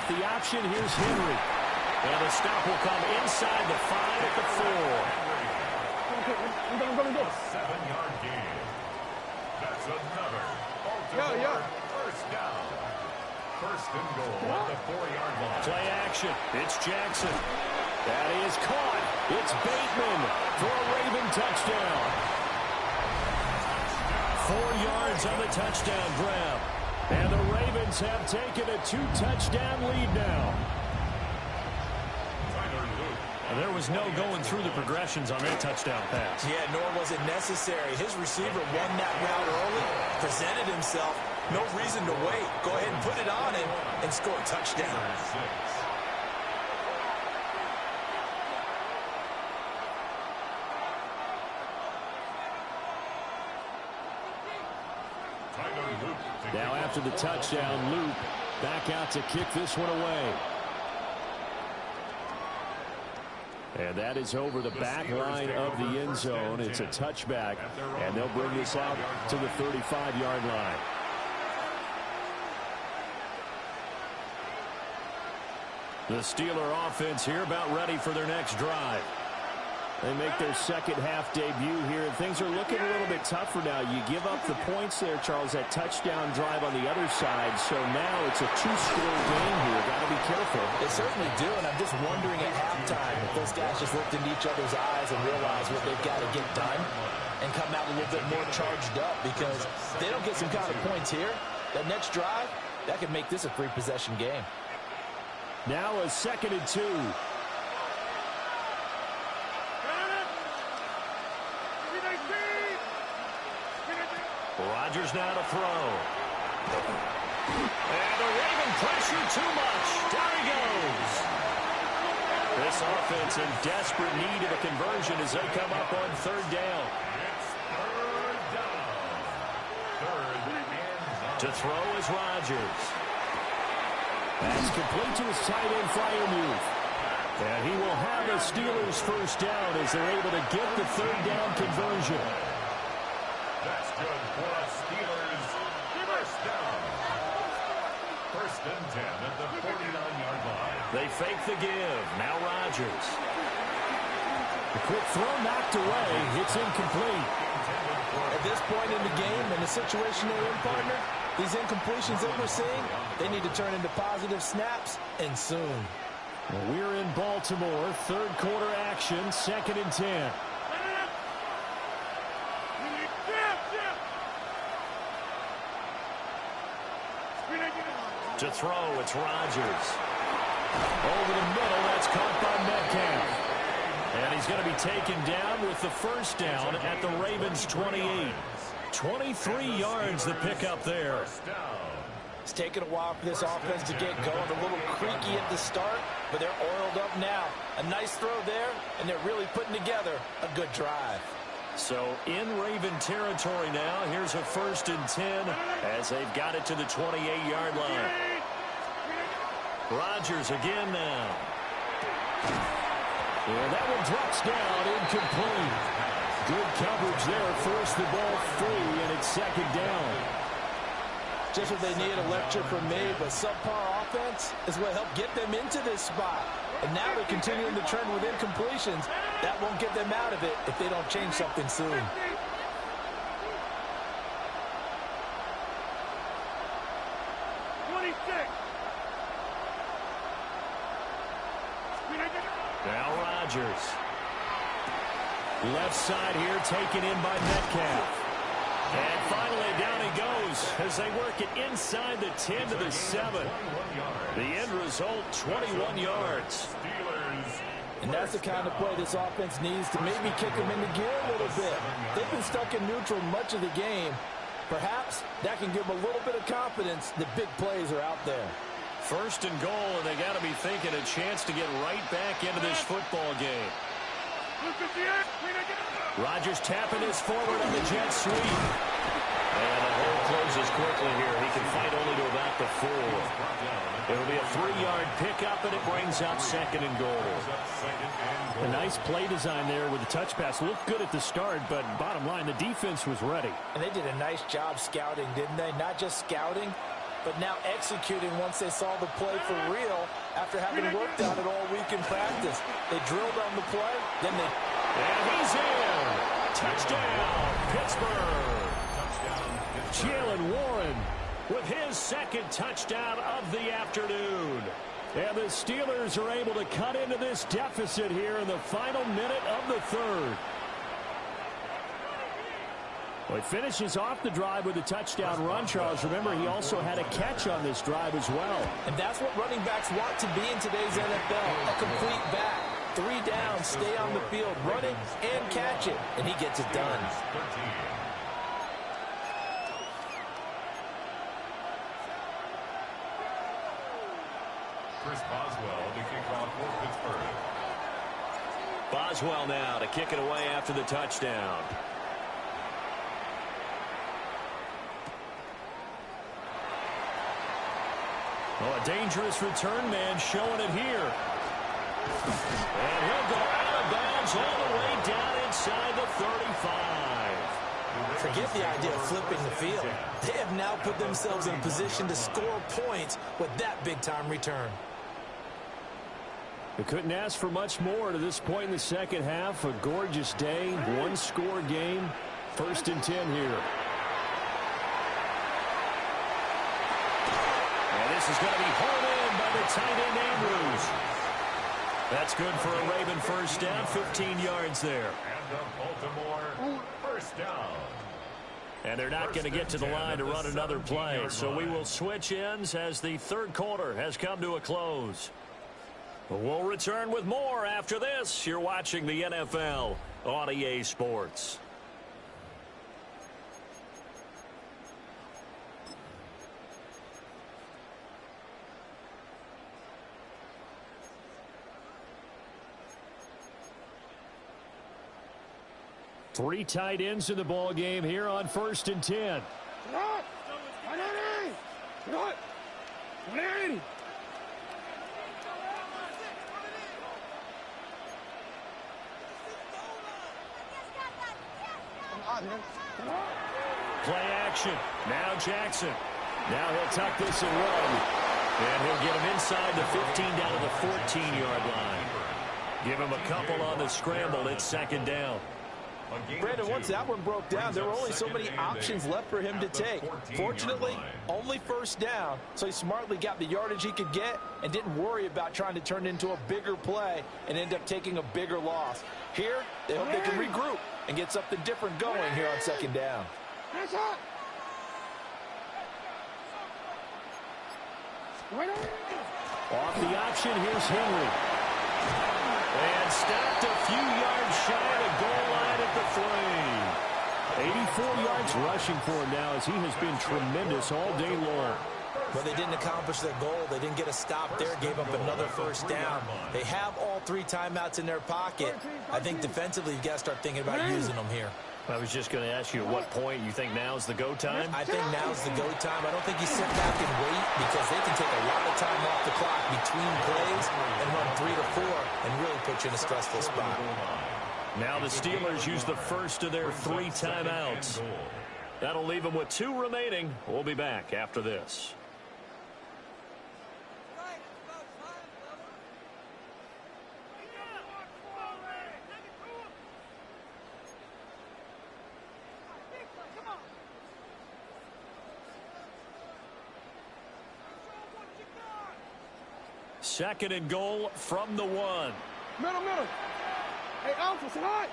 the option, here's Henry. And the stop will come inside the 5 at the 4. 7-yard gain. That's another Baltimore first down. First and goal at the 4-yard line. Play action. It's Jackson. That is caught. It's Bateman for a Raven touchdown. 4 yards on the touchdown grab. And the Ravens have taken a 2-touchdown lead now. There was no going through the progressions on that touchdown pass. Yeah, nor was it necessary. His receiver won that route early, presented himself. No reason to wait. Go ahead and put it on him and score a touchdown. Now after the touchdown, Luke back out to kick this one away. And that is over the back line of the end zone. It's a touchback, and they'll bring this out to the 35-yard line. The Steeler offense here about ready for their next drive. They make their second half debut here, and things are looking a little bit tougher now. You give up the points there, Charles, that touchdown drive on the other side. So now it's a two-score game here. Got to be careful. They certainly do, and I'm just wondering at halftime if those guys just looked into each other's eyes and realized what they've got to get done and come out a little bit more charged up, because if they don't get some kind of points here, that next drive, that could make this a three-possession game. Now a 2nd and 2. Rodgers now to throw. And the Raven pressure too much. Down he goes. This offense in desperate need of a conversion as they come up on 3rd down. To throw is Rodgers. That's complete to his tight end Freiermuth. And he will have a Steelers first down as they're able to get the 3rd down conversion. That's good for a Steelers first down. 1st and 10 at the 49-yard line. They fake the give. Now Rodgers. The quick throw knocked away. It's incomplete. At this point in the game, in the situation they're in, partner, these incompletions that we're seeing, they need to turn into positive snaps, and soon. Well, we're in Baltimore. 3rd quarter action. 2nd and 10. To throw, it's Rodgers. Over the middle, that's caught by Metcalf. And he's going to be taken down with the first down at the Ravens' 28. 23 yards the pickup there. It's taken a while for this offense to get going. A little creaky at the start, but they're oiled up now. A nice throw there, and they're really putting together a good drive. So in Raven territory now, here's a 1st and 10 as they've got it to the 28-yard line. Rodgers again now. And that one drops down, incomplete. Good coverage there, forced the ball free, and it's 2nd down. Just what they need, a lecture from me, but subpar offense is what helped get them into this spot. And now they're continuing the trend with incompletions. That won't get them out of it if they don't change something soon. Now Rodgers. Left side here taken in by Metcalf. And finally down he goes as they work it inside the 10 to the 7. The end result, 21 yards. And that's the kind of play this offense needs to maybe kick them into gear a little bit. They've been stuck in neutral much of the game. Perhaps that can give them a little bit of confidence that big plays are out there. 1st and goal, and they got to be thinking a chance to get right back into this football game. Rodgers tapping his forward on the jet sweep. And the hole closes quickly here. He can fight only to about the 4. It'll be a 3-yard pickup, and it brings out 2nd and goal. A nice play design there with the touch pass. Looked good at the start, but bottom line, the defense was ready. And they did a nice job scouting, didn't they? Not just scouting, but now executing once they saw the play for real after having worked on it all week in practice. They drilled on the play, then they... And he's in! Touchdown, Pittsburgh! Jalen Warren with his 2nd touchdown of the afternoon. And the Steelers are able to cut into this deficit here in the final minute of the 3rd. Well, he finishes off the drive with a touchdown run, Charles. Remember, he also had a catch on this drive as well. And that's what running backs want to be in today's NFL, a complete back. 3 downs, stay on the field, run it and catch it, and he gets it done. Chris Boswell to kick off for Pittsburgh. Boswell now to kick it away after the touchdown. Oh, a dangerous return man showing it here. And he'll go out of bounds all the way down inside the 35. Forget the idea of flipping the field. They have now put themselves in a position to score points with that big-time return. They couldn't ask for much more to this point in the second half. A gorgeous day, one-score game, 1st and 10 here. And this is going to be hauled in by the tight end Andrews. That's good for a Raven first down, 15 yards there. And the Baltimore first down. And they're not going to get to the line to run another play, so we will switch ends as the third quarter has come to a close. We'll return with more after this. You're watching the NFL on EA Sports. Three tight ends in the ball game here on 1st and 10. Play action. Now Jackson. Now he'll tuck this and run. And he'll get him inside the 15 down to the 14-yard line. Give him a couple on the scramble. It's 2nd down. Brandon, once that one broke down, there were only so many options left for him to take. Fortunately, only 1st down, so he smartly got the yardage he could get and didn't worry about trying to turn it into a bigger play and end up taking a bigger loss. Here, they hope they can regroup and get something different going here on 2nd down. Off the option, here's Henry. And stopped a few yards shy of the goal line at the 3. 84 yards rushing for him now as he has been tremendous all day long. But they didn't accomplish their goal. They didn't get a stop there, gave up another 1st down. They have all 3 timeouts in their pocket. I think defensively you've got to start thinking about using them here. I was just going to ask you at what point you think now's the go time? I think now's the go time. I don't think you sit back and wait because they can take a lot of time off the clock between plays and run 3 to 4 and really put you in a stressful spot. Now the Steelers use the first of their 3 timeouts. That'll leave them with 2 remaining. We'll be back after this. Second and goal from the 1. Middle. Hey, Alpha, sit high.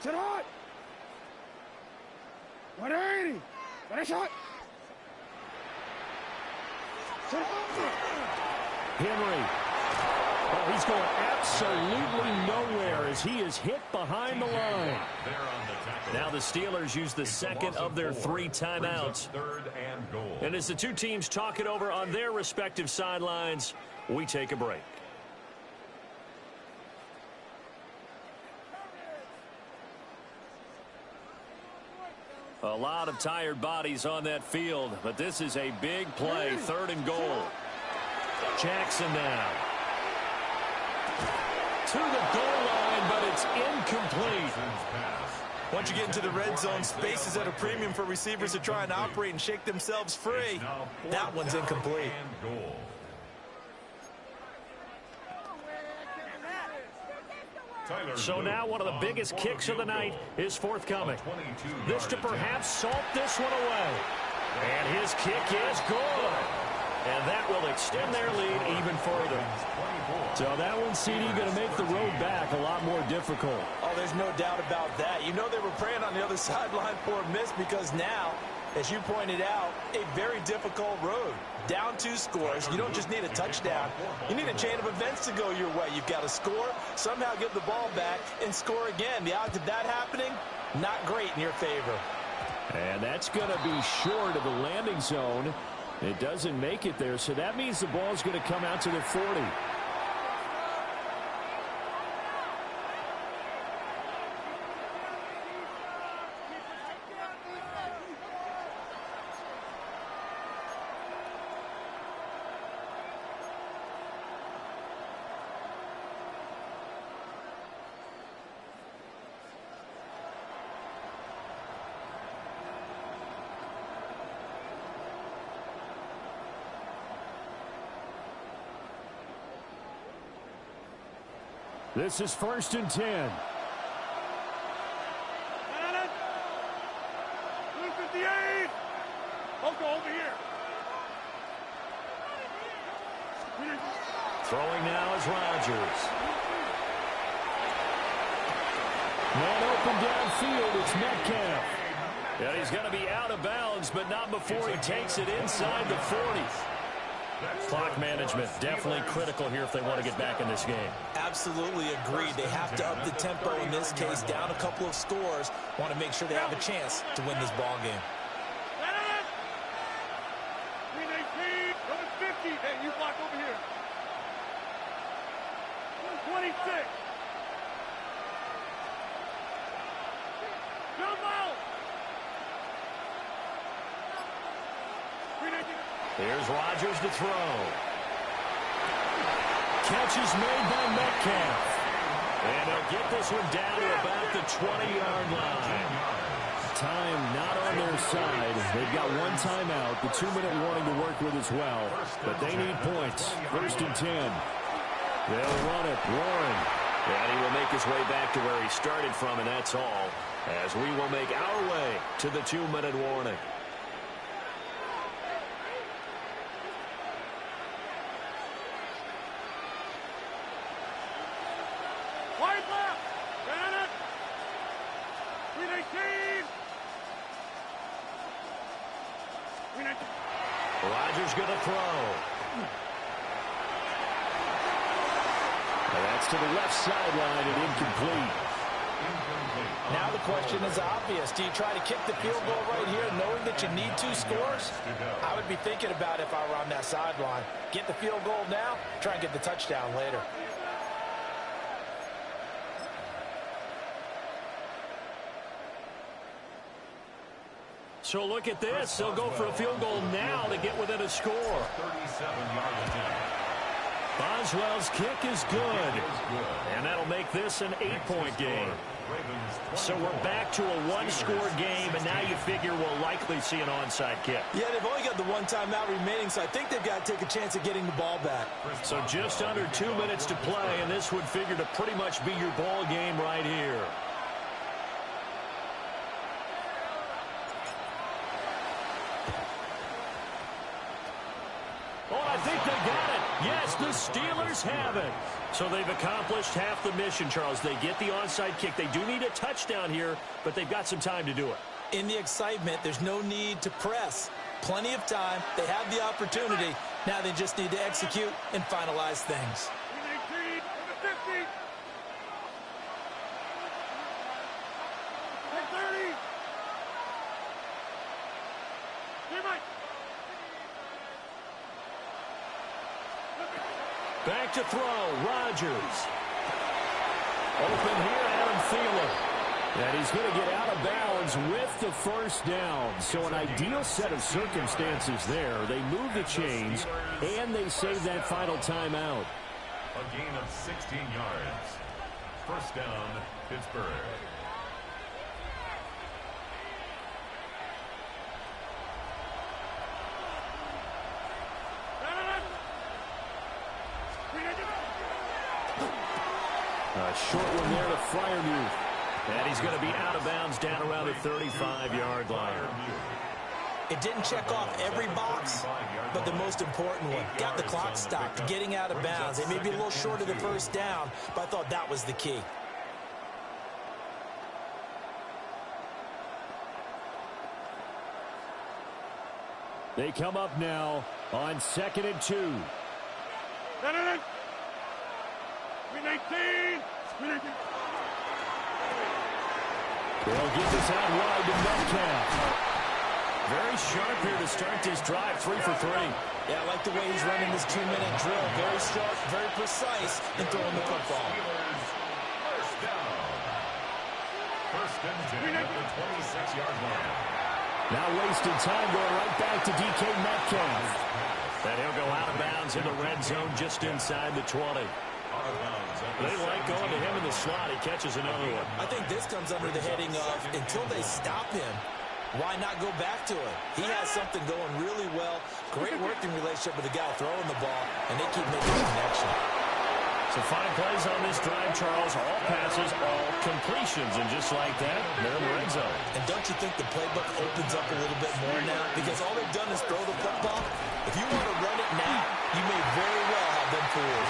Sit high. 180. Finish shot. Sit high. Henry. Oh, he's going absolutely nowhere as he is hit behind the line. Now the Steelers use the second of their 3 timeouts. And as the 2 teams talk it over on their respective sidelines, we take a break. A lot of tired bodies on that field, but this is a big play, 3rd and goal. Jackson now. To the goal line, but it's incomplete. Once you get into the red zone, space is at a premium for receivers to try and operate and shake themselves free. That one's incomplete. So now one of the biggest kicks of the night is forthcoming. This to perhaps salt this one away. And his kick is good. And that will extend their lead even further. So that one, CD, going to make the road back a lot more difficult. Oh, there's no doubt about that. You know they were praying on the other sideline for a miss because now, as you pointed out, a very difficult road. Down 2 scores. You don't just need a touchdown. You need a chain of events to go your way. You've got to score, somehow get the ball back, and score again. The odds of that happening, not great in your favor. And that's going to be short of the landing zone. It doesn't make it there, so that means the ball's going to come out to the 40. This is 1st and 10. 58. Go over here. Throwing now is Rodgers. Man open downfield, it's Metcalf. And he's going to be out of bounds, but not before he takes it inside the 40. Clock management, definitely critical here if they want to get back in this game. Absolutely agreed. They have to up the tempo in this case, down a couple of scores. Want to make sure they have a chance to win this ball game. 50. Hey, you block over here. 26. Jump out. Here's Rodgers to throw. Catch is made by Metcalf. And they'll get this one down to about the 20-yard line. Time not on their side. They've got one timeout, the 2-minute warning to work with as well. But they need points. 1st and 10. They'll run it. Warren. And he will make his way back to where he started from, and that's all. As we will make our way to the 2-minute warning. Wide left. Ran it. 319. Rodgers going to throw. And that's to the left sideline and incomplete. Now the question is obvious. Do you try to kick the field goal right here knowing that you need 2 scores? I would be thinking about if I were on that sideline. Get the field goal now, try and get the touchdown later. So look at this. They'll go for a field goal now to get within a score. 37-yard attempt. Boswell's kick is good. And that'll make this an 8-point game. So we're back to a 1-score game, and now you figure we'll likely see an onside kick. Yeah, they've only got the 1 timeout remaining, so I think they've got to take a chance at getting the ball back. So just under 2 minutes to play, and this would figure to pretty much be your ball game right here. Oh, I think they got it. Yes, the Steelers have it. So they've accomplished half the mission, Charles. They get the onside kick. They do need a touchdown here, but they've got some time to do it. In the excitement, there's no need to press. Plenty of time. They have the opportunity. Now they just need to execute and finalize things. 319. 50. 30. Back to throw. Rodgers. Open here, Adam Thielen. And he's going to get out of bounds with the first down. So an ideal set of circumstances there. They move the chains, and they save that final timeout. A gain of 16 yards. First down, Pittsburgh. A short one there to Freiermuth. And he's going to be out of bounds down around the 35-yard line. It didn't check off every box, but the most important one. Got the clock stopped, getting out of bounds. They may be a little short of the first down, but I thought that was the key. They come up now on 2nd and 2. 319. They'll get this out wide to Metcalf. Very sharp here to start this drive, 3 for 3. Yeah, I like the way he's running this 2-minute drill. Very sharp, very precise in throwing the football. First down. First and 10 at the 26-yard line. Now wasting time going right back to DK Metcalf. And he'll go out of bounds in the red zone just inside the 20. They like going to him in the slot. He catches another one. I think this comes under the heading of until they stop him, why not go back to it? He has something going really well. Great working relationship with the guy throwing the ball, and they keep making a connection. So 5 plays on this drive, Charles. All passes, all completions. And just like that, they're in the red zone. And don't you think the playbook opens up a little bit more now? Because all they've done is throw the football. If you want to run it now, you may very well have them fooled.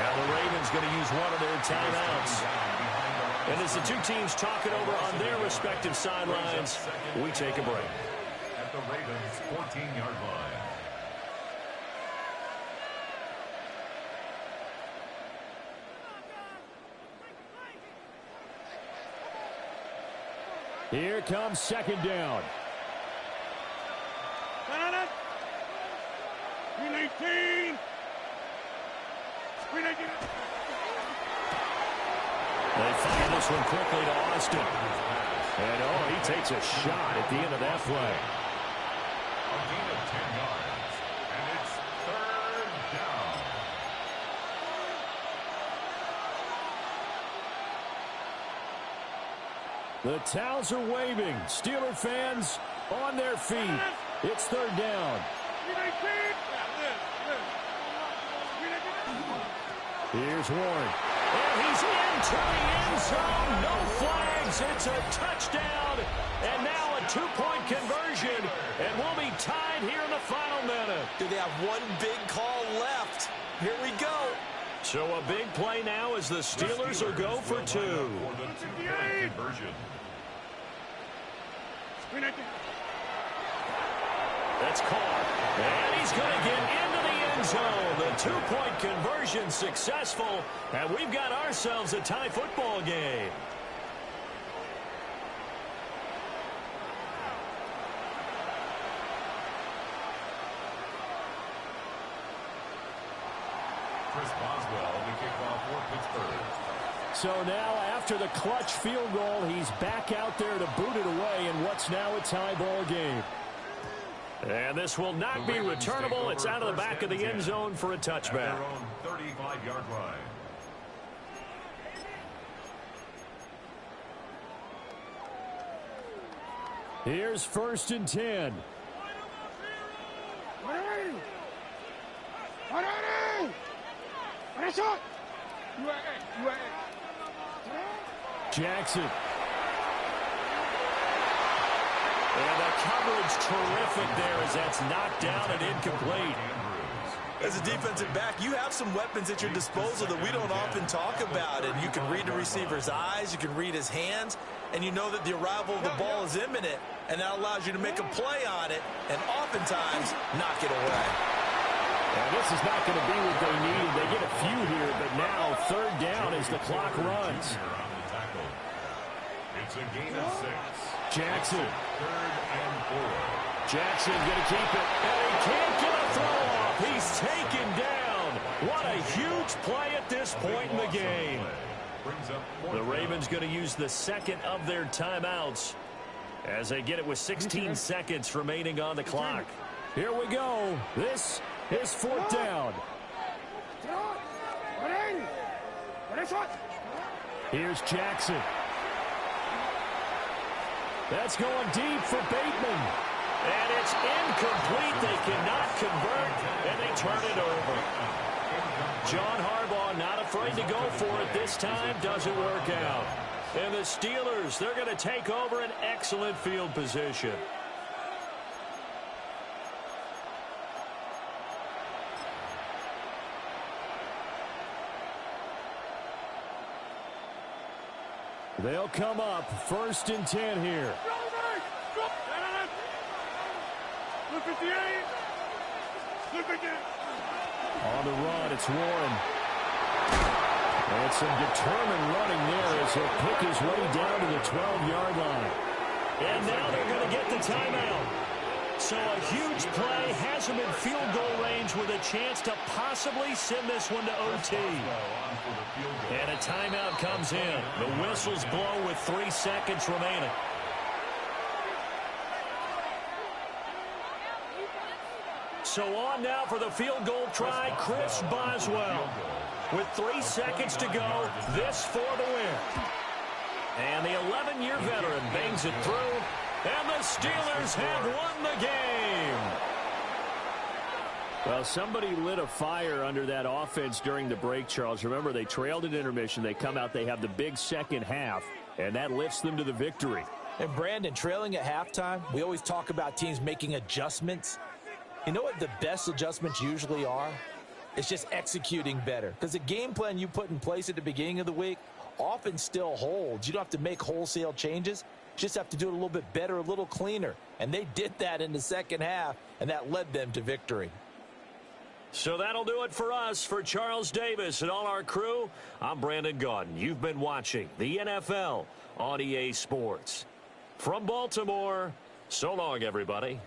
Now the Ravens going to use one of their timeouts. And as the two teams talk it over on their respective sidelines, we take a break. At the Ravens' 14-yard line. Here comes second down. 319. They find this one quickly to Austin. And, oh, he takes a shot at the end of that play. A gain of 10 yards. And it's third down. The towels are waving. Steeler fans on their feet. It's third down. Here's Warren. And he's into the end zone. No flags. It's a touchdown. And now a 2-point conversion. And we'll be tied here in the final minute. Do they have one big call left? Here we go. So a big play now as the Steelers will go for 2. For the 2-point conversion. That's Carr. And he's going to get into the end zone. The 2-point conversion successful. And we've got ourselves a tie football game. Chris Boswell, the kickoff for Pittsburgh. So now after the clutch field goal, he's back out there to boot it away in what's now a tie ball game. And this will not be returnable. It's out of the back of the end zone for a touchback. At their own 35-yard line. Here's 1st and 10. Jackson. And the coverage terrific there as that's knocked down and incomplete. As a defensive back, you have some weapons at your disposal that we don't often talk about. And you can read the receiver's eyes, you can read his hands, and you know that the arrival of the ball is imminent, and that allows you to make a play on it and oftentimes knock it away. Now, this is not going to be what they needed. They get a few here, but now third down as the clock runs. It's a gain of 6. Jackson. 3rd and 4. Jackson going to keep it, and he can't get a throw off. He's taken down. What a huge play at this point in the game. The Ravens going to use the second of their timeouts as they get it with 16 seconds remaining on the clock. Here we go. This is 4th down. Here's Jackson. That's going deep for Bateman. And it's incomplete. They cannot convert, and they turn it over. John Harbaugh not afraid to go for it this time. Doesn't work out. And the Steelers, they're going to take over an excellent field position. They'll come up 1st and 10 here. On the run, it's Warren. And some determined running there as he'll pick his way down to the 12-yard line. And now they're going to get the timeout. So a huge play has him in field goal range with a chance to possibly send this one to OT. And a timeout comes in. The whistles blow with 3 seconds remaining. So on now for the field goal try, Chris Boswell. With 3 seconds to go, this for the win. And the 11-year veteran bangs it through, and the Steelers have won the game. Well, somebody lit a fire under that offense during the break, Charles. Remember, they trailed at intermission. They come out, they have the big second half, and that lifts them to the victory. And Brandon, trailing at halftime, we always talk about teams making adjustments. You know what the best adjustments usually are? It's just executing better. Because the game plan you put in place at the beginning of the week often still holds. You don't have to make wholesale changes. You just have to do it a little bit better, a little cleaner. And they did that in the second half, and that led them to victory. So that'll do it for us. For Charles Davis and all our crew, I'm Brandon Gaudin. You've been watching the NFL on EA Sports. From Baltimore, so long, everybody.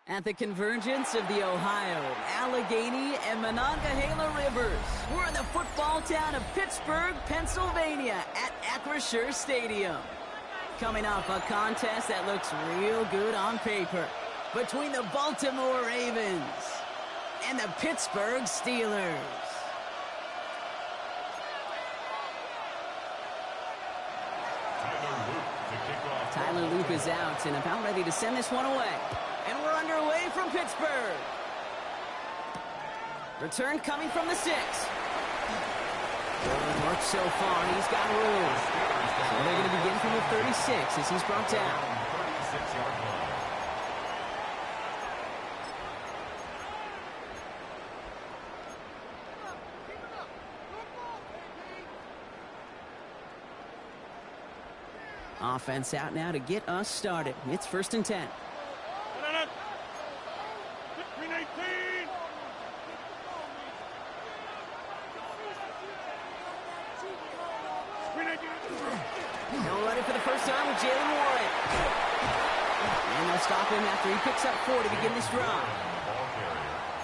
At the convergence of the Ohio, Allegheny, and Monongahela Rivers, we're in the football town of Pittsburgh, Pennsylvania at Acrisure Stadium. Coming up, a contest that looks real good on paper between the Baltimore Ravens and the Pittsburgh Steelers. Tyler Loop is out and about ready to send this one away. And we're underway from Pittsburgh. Return coming from the 6. Good work so far. He's got room. So they're going to begin from the 36 as he's brought down. 36-yard line. Offense out now to get us started. It's 1st and 10. He'll run it for the first time with Jalen Warren. And they'll stop him after he picks up 4 to begin this drive.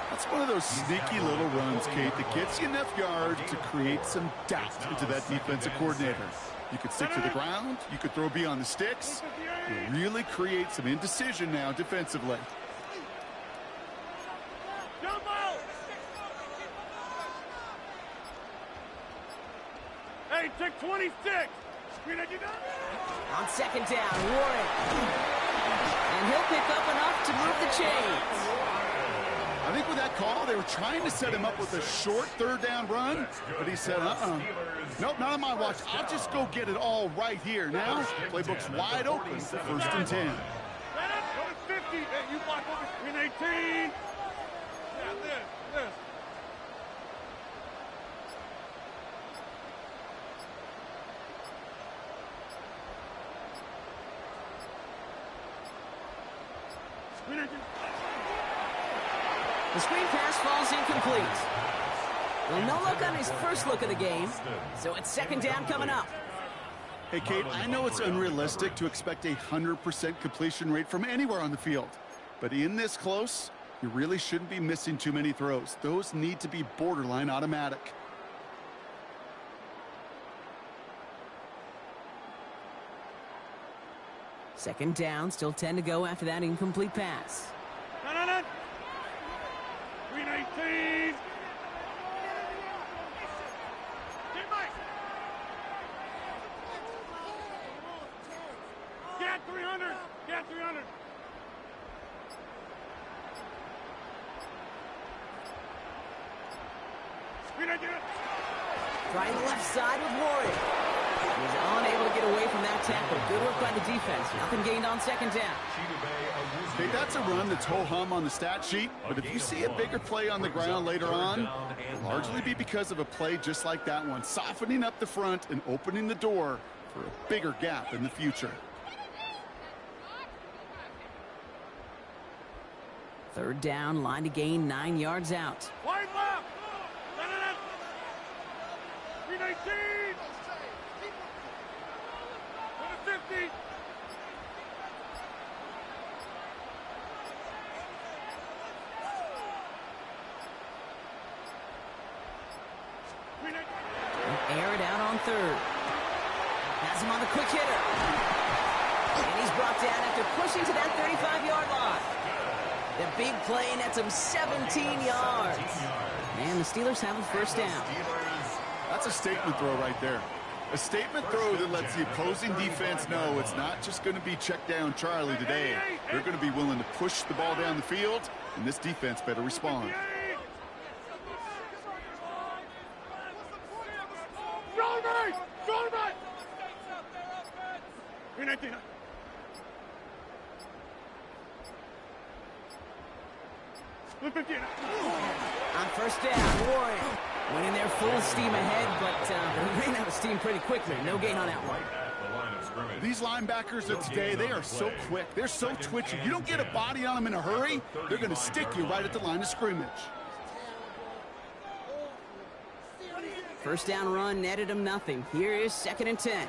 That's one of those sneaky little runs, Kate, that gets you enough yards to create some doubt into that defensive coordinator. You could stick to the ground. You could throw beyond the sticks. You really create some indecision now defensively. Hey, take 26. On 2nd down, Warren. And he'll pick up enough to move the chains. I think with that call, they were trying to set him up with a short 3rd down run, but he said, nope, not on my watch. I'll just go get it all right here. Now, playbook's wide open for 1st and 10. 50. Hey, you block over screen 18. Yeah, this. The screen pass falls incomplete. Well, no look on his first look of the game, so it's 2nd down coming up. Hey, Kate, I know it's unrealistic to expect a 100% completion rate from anywhere on the field, but in this close, you really shouldn't be missing too many throws. Those need to be borderline automatic. Second down, still 10 to go after that incomplete pass. No. Green 18. Get 300. Get 300. Green 18. Trying the left side with Warren. He's unable to get away from that tackle. Good work by the defense. Nothing gained on 2nd down. Okay, that's a run that's ho-hum on the stat sheet, but if you see a bigger play on the ground later on, it'll largely be because of a play just like that one, softening up the front and opening the door for a bigger gap in the future. 3rd down, line to gain 9 yards out. Wide left. Green 18. 50. Air it out on 3rd. Has him on the quick hitter. And he's brought down after pushing to that 35-yard line. The big play nets him 17 yards. And the Steelers have a 1st down. That's a statement throw right there. A statement throw that lets the opposing defense know it's not just going to be check down Charlie today. They're going to be willing to push the ball down the field, and this defense better respond. Green 18. On 1st down, Warren went in there full steam ahead, but he ran out of steam pretty quickly. No gain on that one. These linebackers of today, they are so quick. They're so twitchy. You don't get a body on them in a hurry, they're going to stick you right at the line of scrimmage. 1st down run netted him nothing. Here is 2nd and 10.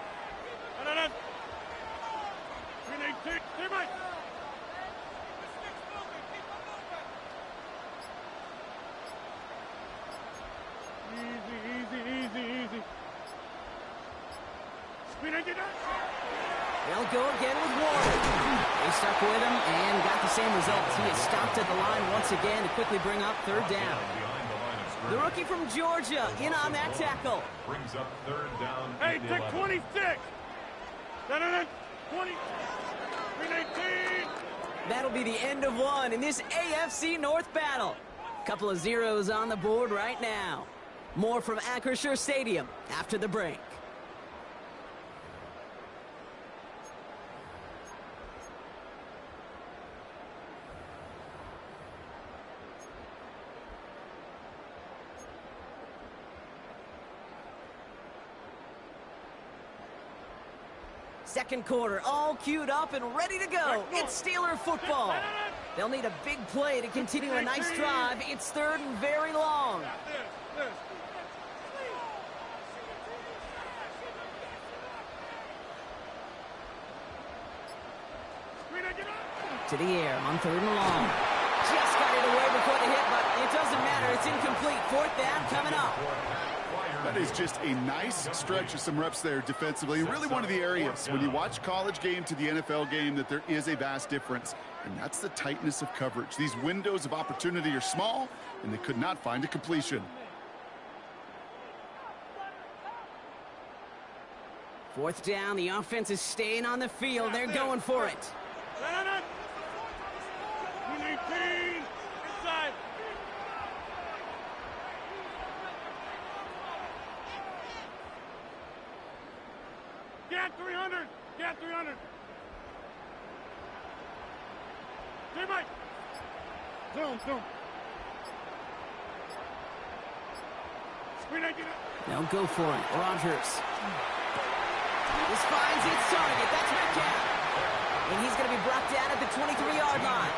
They'll go again with Warren. They stuck with him and got the same results. He is stopped at the line once again to quickly bring up third down. The rookie from Georgia in on that tackle. Brings up third down. Hey, take 26. 20. 319. That'll be the end of one in this AFC North battle. Couple of zeros on the board right now. More from Acrisure Stadium after the break. Second quarter, all queued up and ready to go. It's Steeler football. They'll need a big play to continue a nice drive. It's third and very long. To the air on third and long. Just got it away before the hit, but it doesn't matter. It's incomplete. Fourth down coming up. That is just a nice stretch of some reps there defensively. Really one of the areas when you watch college game to the NFL game that there is a vast difference. And that's the tightness of coverage. These windows of opportunity are small, and they could not find a completion. Fourth down, the offense is staying on the field. They're going for it. 18. Inside. Get 300. Get 300. Teammate. Zoom. They'll go for it. Rodgers. This finds its target. That's Metcalf. And he's going to be brought down at the 23-yard line.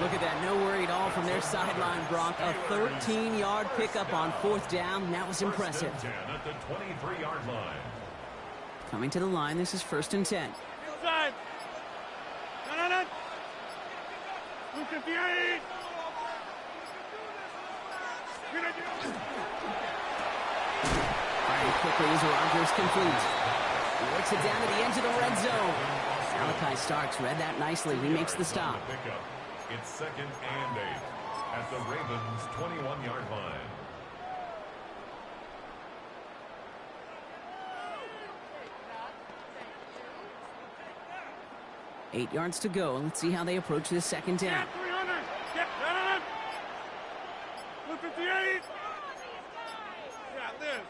Look at that. No worry at all from their sideline, Brock. A 13-yard pickup on fourth down. That was impressive. At the 23-yard line. Coming to the line, this is 1st and 10. Inside. 258. Firing quickly as Rodgers complete. He works it down to the edge of the red zone. Malachi Starks read that nicely. He makes the stop. It's 2nd and 8 at the Ravens' 21-yard line. Eight yards to go. Let's see how they approach this second down. Get 300. Get 258. Yeah, this.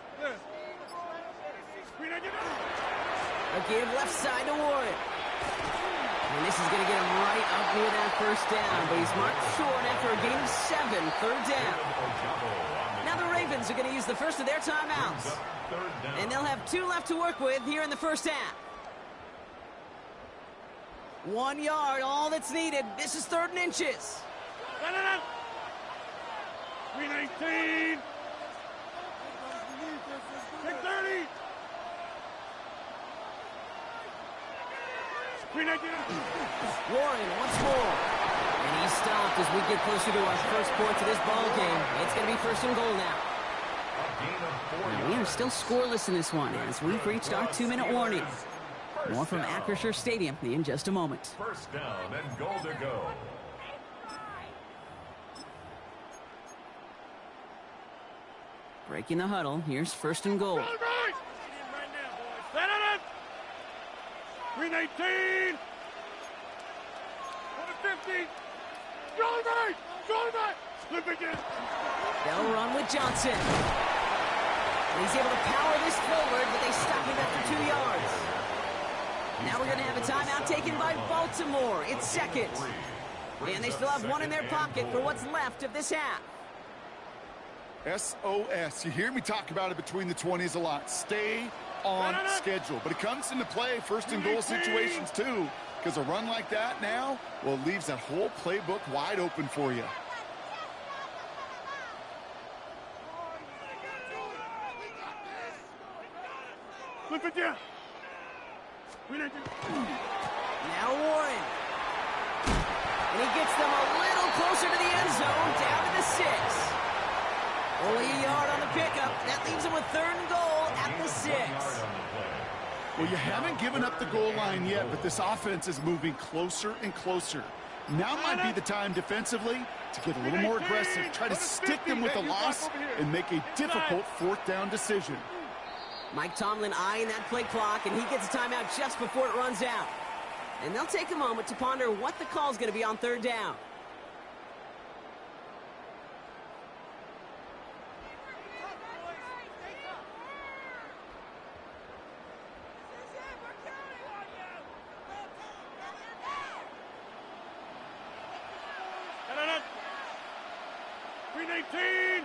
A give left side to Warren. And this is going to get him right up near that first down. But he's marked short after a gain of 7. Third down. Now the Ravens are going to use the first of their timeouts. And they'll have 2 left to work with here in the first half. 1 yard, all that's needed. This is 3rd and inches. 319. 630. Warren once more. And he's stopped as we get closer to our first points of this ball game. It's going to be 1st and goal now. And we are still scoreless in this one as we've reached our 2-minute warning. More from Acrisure Stadium in just a moment. First down and goal to go. Breaking the huddle. Here's 1st and goal. 319. 150. Going right. Slip again. They'll run with Johnson. He's able to power this forward, but they stop him after 2 yards. Now we're going to have a timeout taken by Baltimore. It's 2nd. And they still have 1 in their pocket for what's left of this half. SOS. You hear me talk about it between the 20s a lot. Stay on schedule. But it comes into play 1st and goal situations too. Because a run like that now, well, leaves that whole playbook wide open for you. Look at you. Now Warren. And he gets them a little closer to the end zone, down to the 6. Only a yard on the pickup. That leaves him with 3rd and goal at the 6. Well, you haven't given up the goal line yet, but this offense is moving closer and closer. Now might be the time defensively to get a little more aggressive, try to stick them with the loss, and make a difficult fourth down decision. Mike Tomlin eyeing that play clock, and he gets a timeout just before it runs out. And they'll take a moment to ponder what the call is going to be on third down. Green 18.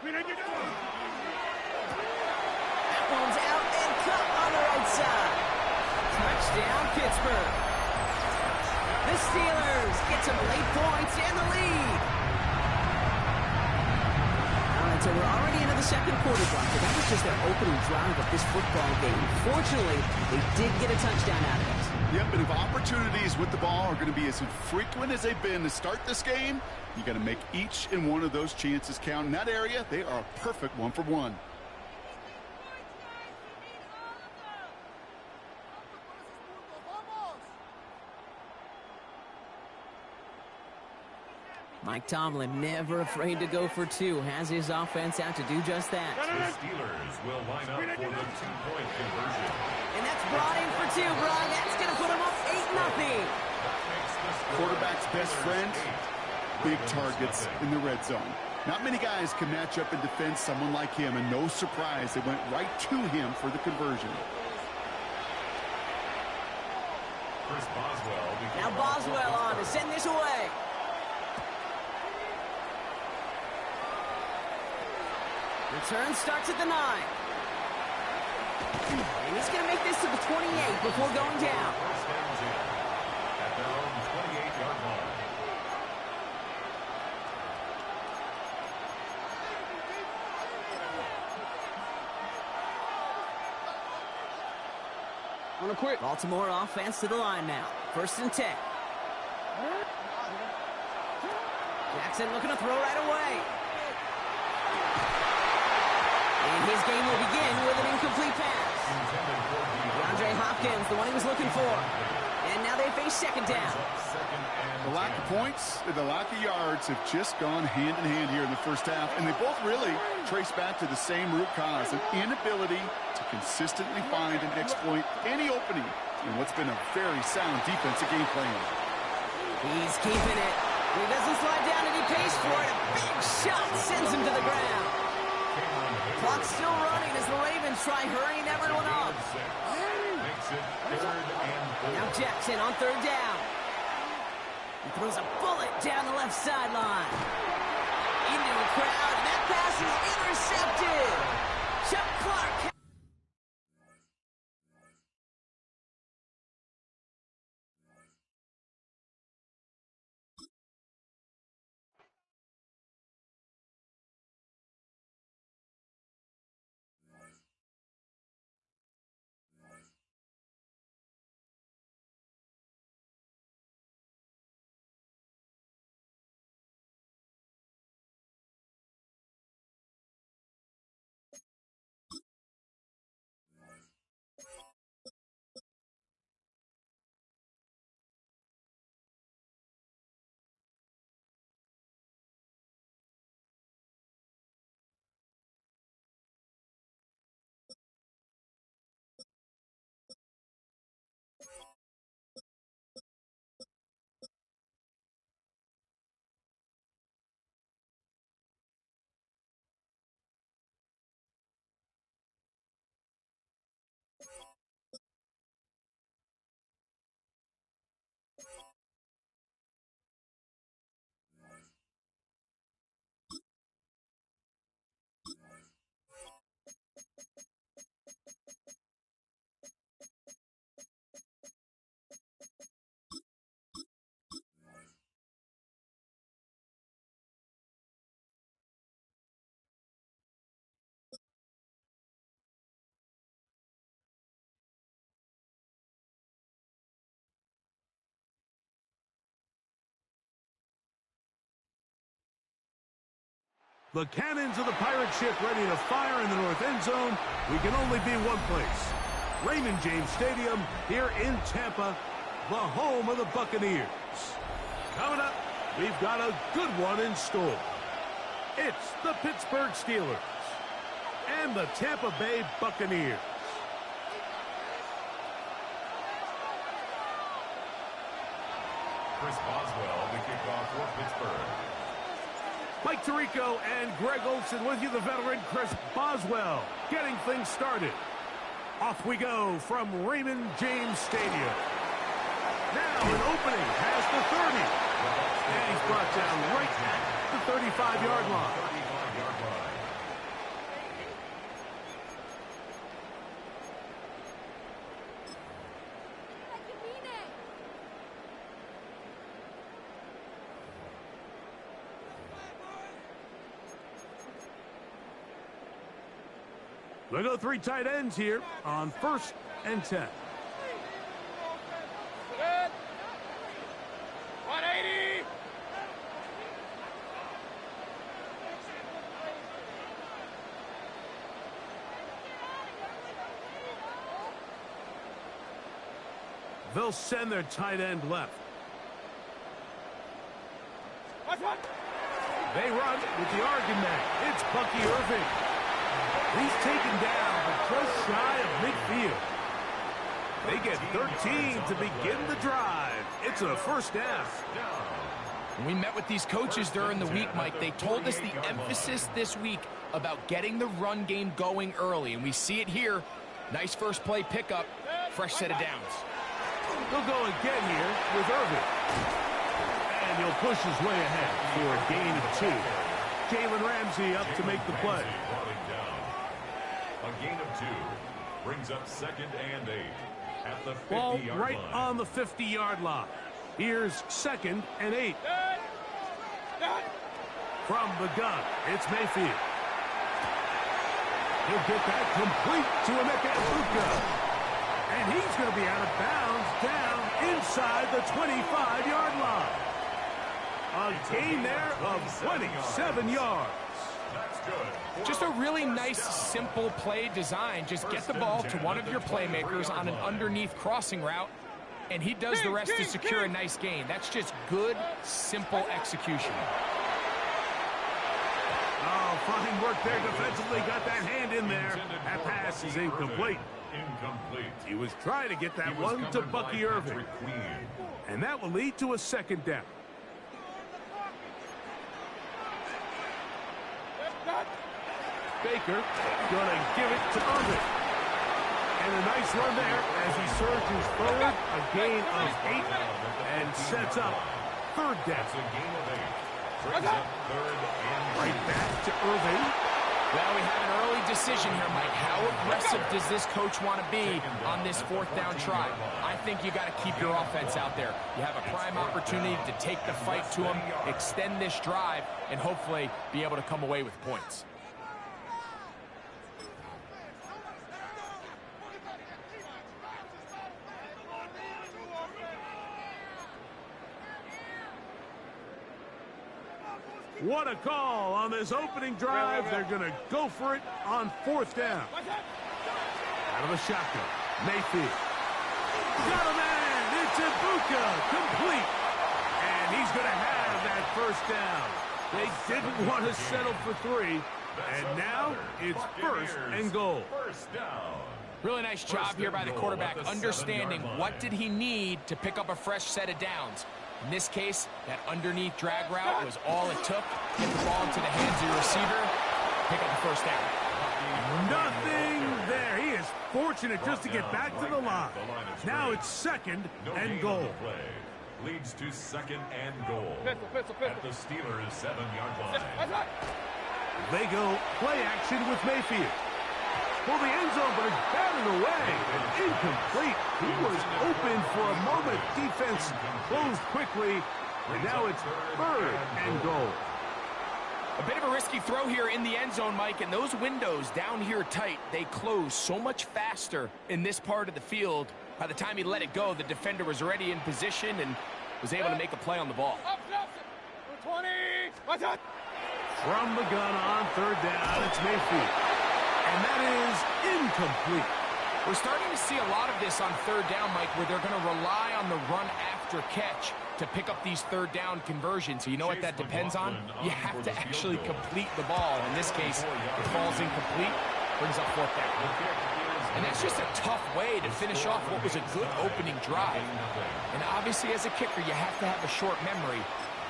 Green 18. That one's out and cut on the right side. Touchdown, Pittsburgh. The Steelers get some late points and the lead. All right, so we're already into the second quarter block, but that was just their opening drive of this football game. Fortunately, they did get a touchdown out of it. Yep, but if opportunities with the ball are going to be as infrequent as they've been to start this game, you got to make each and one of those chances count. In that area, they are a perfect 1-for-1. Mike Tomlin never afraid to go for two. Has his offense out to do just that. The Steelers will line up for the two-point conversion. And that's brought in for two, Brian. That's going to put him up 8-0. Quarterback's best friend, big targets in the red zone. Not many guys can match up and defend someone like him, and no surprise, they went right to him for the conversion. Chris Boswell. Now Boswell on to send this away. Return starts at the 9. And he's going to make this to the 28 before going down. First downs in at their own 28-yard line. Wanna quit? Baltimore offense to the line now. 1st and 10. Jackson looking to throw right away. And his game will begin with an incomplete pass. DeAndre Hopkins, the one he was looking for. And now they face second down. The lack of points and the lack of yards have just gone hand in hand here in the first half, and they both really trace back to the same root cause, an inability to consistently find and exploit any opening in what's been a very sound defensive game plan. He's keeping it. He doesn't slide down and he pays for it. A big shot sends him to the ground. Clock's still running as the Ravens try hurrying everyone up. Now Jackson on third down. He throws a bullet down the left sideline. Into the crowd. That pass is intercepted. Chuck Clark. The cannons of the pirate ship ready to fire in the north end zone. We can only be one place. Raymond James Stadium here in Tampa, the home of the Buccaneers. Coming up, we've got a good one in store. It's the Pittsburgh Steelers and the Tampa Bay Buccaneers. Chris Boswell, the kickoff for Pittsburgh. Mike Tirico and Greg Olsen with you, the veteran Chris Boswell, getting things started. Off we go from Raymond James Stadium. Now an opening past the 30. And he's brought down right at the 35-yard line. 35-yard line. We'll go 3 tight ends here on 1st and 10. 180. They'll send their tight end left. They run with the argument. It's Bucky Irving. He's taken down, but just shy of midfield. They get 13 to begin the drive. It's a first down. When we met with these coaches during the week, Mike, they told us the emphasis this week about getting the run game going early, and we see it here. Nice first play pickup, fresh set of downs. They'll go again here with Irving. And he'll push his way ahead for a gain of 2. Jalen Ramsey up to make the play. A gain of 2 brings up 2nd and 8 at the 50-yard Ball line. right on the 50-yard line. Here's 2nd and 8. From the gun, it's Mayfield. He'll get that complete to Emeka Egbuka. And he's going to be out of bounds down inside the 25-yard line. A gain there of 27 yards. That's good. Just a really nice, simple play design. Just get the ball to one of your playmakers on an underneath crossing route, and he does the rest to secure a nice gain. That's just good, simple execution. Oh, fine work there defensively. Got that hand in there. That pass is incomplete. Incomplete. He was trying to get that one to Bucky Irving. And that will lead to a 2nd down. Baker gonna give it to Irving. And a nice run there as he surges forward. A gain of 8 and sets up 3rd down. That's a gain of 8. Brings up 3rd and Right back to Irving. Well, we have an early decision here, Mike. How aggressive does this coach want to be on this 4th down try? I think you got to keep your offense out there. You have a prime opportunity to take the fight to them, extend this drive, and hopefully be able to come away with points. What a call on this opening drive. They're going to go for it on 4th down. Out of the shotgun. Mayfield. Got a man. It's Egbuka. Complete. And he's going to have that 1st down. They didn't want to settle for 3. And now it's 1st and goal. First down. Really nice job here by the quarterback, understanding what did he need to pick up a fresh set of downs. In this case, that underneath drag route was all it took. Get the ball into the hands of your receiver, pick up the 1st down. Nothing there. He is fortunate just to get back to the line. Now it's 2nd and goal. Leads to 2nd and goal. At the Steelers' 7-yard line. They go play action with Mayfield. For the end zone, but it's batted away and incomplete. He was open for a moment. Defense closed quickly, and now it's 3rd and goal. A bit of a risky throw here in the end zone, Mike, and those windows down here tight, they close so much faster in this part of the field. By the time he let it go, the defender was already in position and was able to make a play on the ball. 20. Watch out. From the gun on third down, it's Mayfield. And that is incomplete. We're starting to see a lot of this on third down, Mike, where they're going to rely on the run after catch to pick up these third down conversions. So you know what that depends on? You have to actually complete the ball. In this case, it falls incomplete, brings up fourth down. And that's just a tough way to finish off what was a good opening drive. And obviously, as a kicker, you have to have a short memory.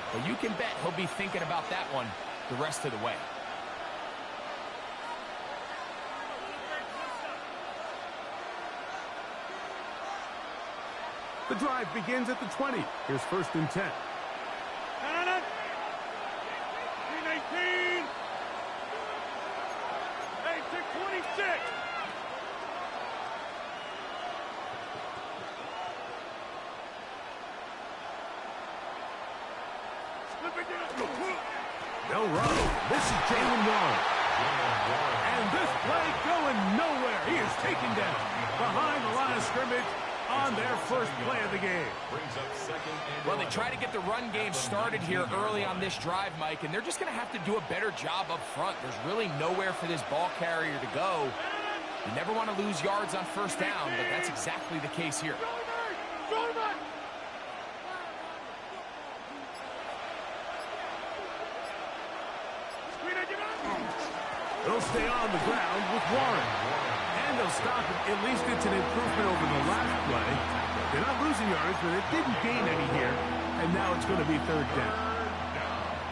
But you can bet he'll be thinking about that one the rest of the way. The drive begins at the 20. Here's first and 10. 18. Hey, 26. They'll run. This is Jalen Warren. And this play going nowhere. He is taken down behind the line of scrimmage on their first play of the game. Well, they try to get the run game started here early on this drive, Mike, and they're just going to have to do a better job up front. There's really nowhere for this ball carrier to go. You never want to lose yards on first down, but that's exactly the case here. They'll stay on the ground with Warren. And they'll stop it. At least it's an improvement over the last play. They're not losing yards, but it didn't gain any here. And now it's going to be third down.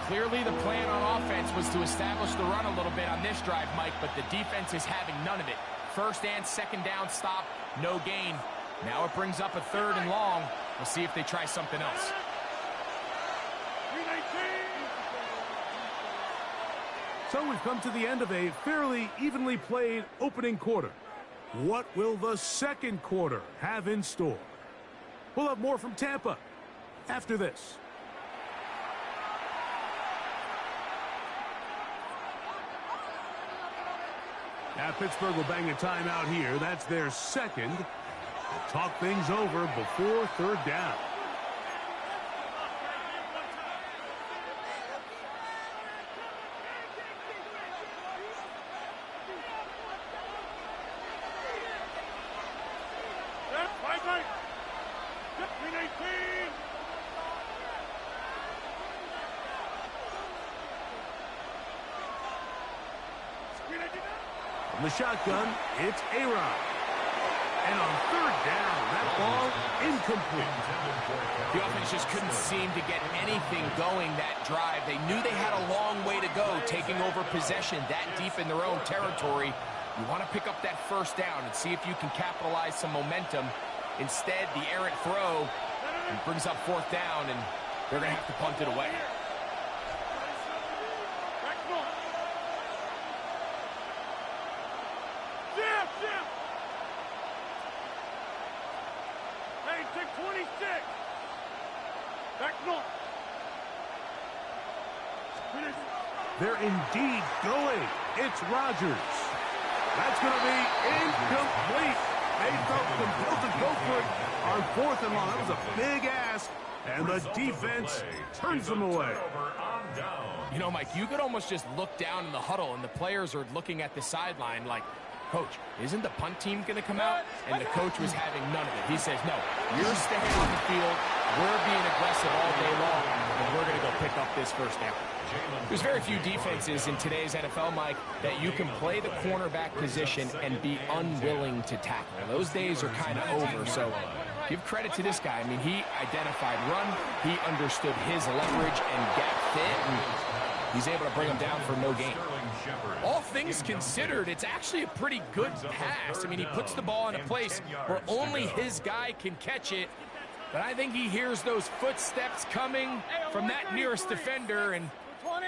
Clearly the plan on offense was to establish the run a little bit on this drive, Mike, but the defense is having none of it. First and second down stop, no gain. Now it brings up a third and long. We'll see if they try something else. So we've come to the end of a fairly evenly played opening quarter. What will the second quarter have in store? We'll have more from Tampa after this. Now Pittsburgh will bang a timeout here. That's their second. They'll talk things over before third down. From the shotgun, it's A-Rod. And on third down, that ball incomplete. The offense just couldn't seem to get anything going that drive. They knew they had a long way to go taking over possession that deep in their own territory. You want to pick up that first down and see if you can capitalize some momentum. Instead, the errant throw brings up fourth down, and they're going to have to punt it away. Hey, 26. Back north. They're indeed going. It's Rodgers. That's going to be incomplete. They felt compelled to go for it on fourth and long. That was a big ask, and the defense turns them away. You know, Mike, you could almost just look down in the huddle, and the players are looking at the sideline like, Coach, isn't the punt team going to come out? And the coach was having none of it. He says, no, you're staying on the field. We're being aggressive all day long, and we're going to go pick up this first down. There's very few defenses in today's NFL, Mike, that you can play the cornerback position and be unwilling to tackle. Those days are kind of over, so give credit to this guy. I mean, he identified run, he understood his leverage and gap fit, and he's able to bring him down for no gain. All things considered, it's actually a pretty good pass. I mean, he puts the ball in a place where only his guy can catch it, but I think he hears those footsteps coming from that nearest defender, and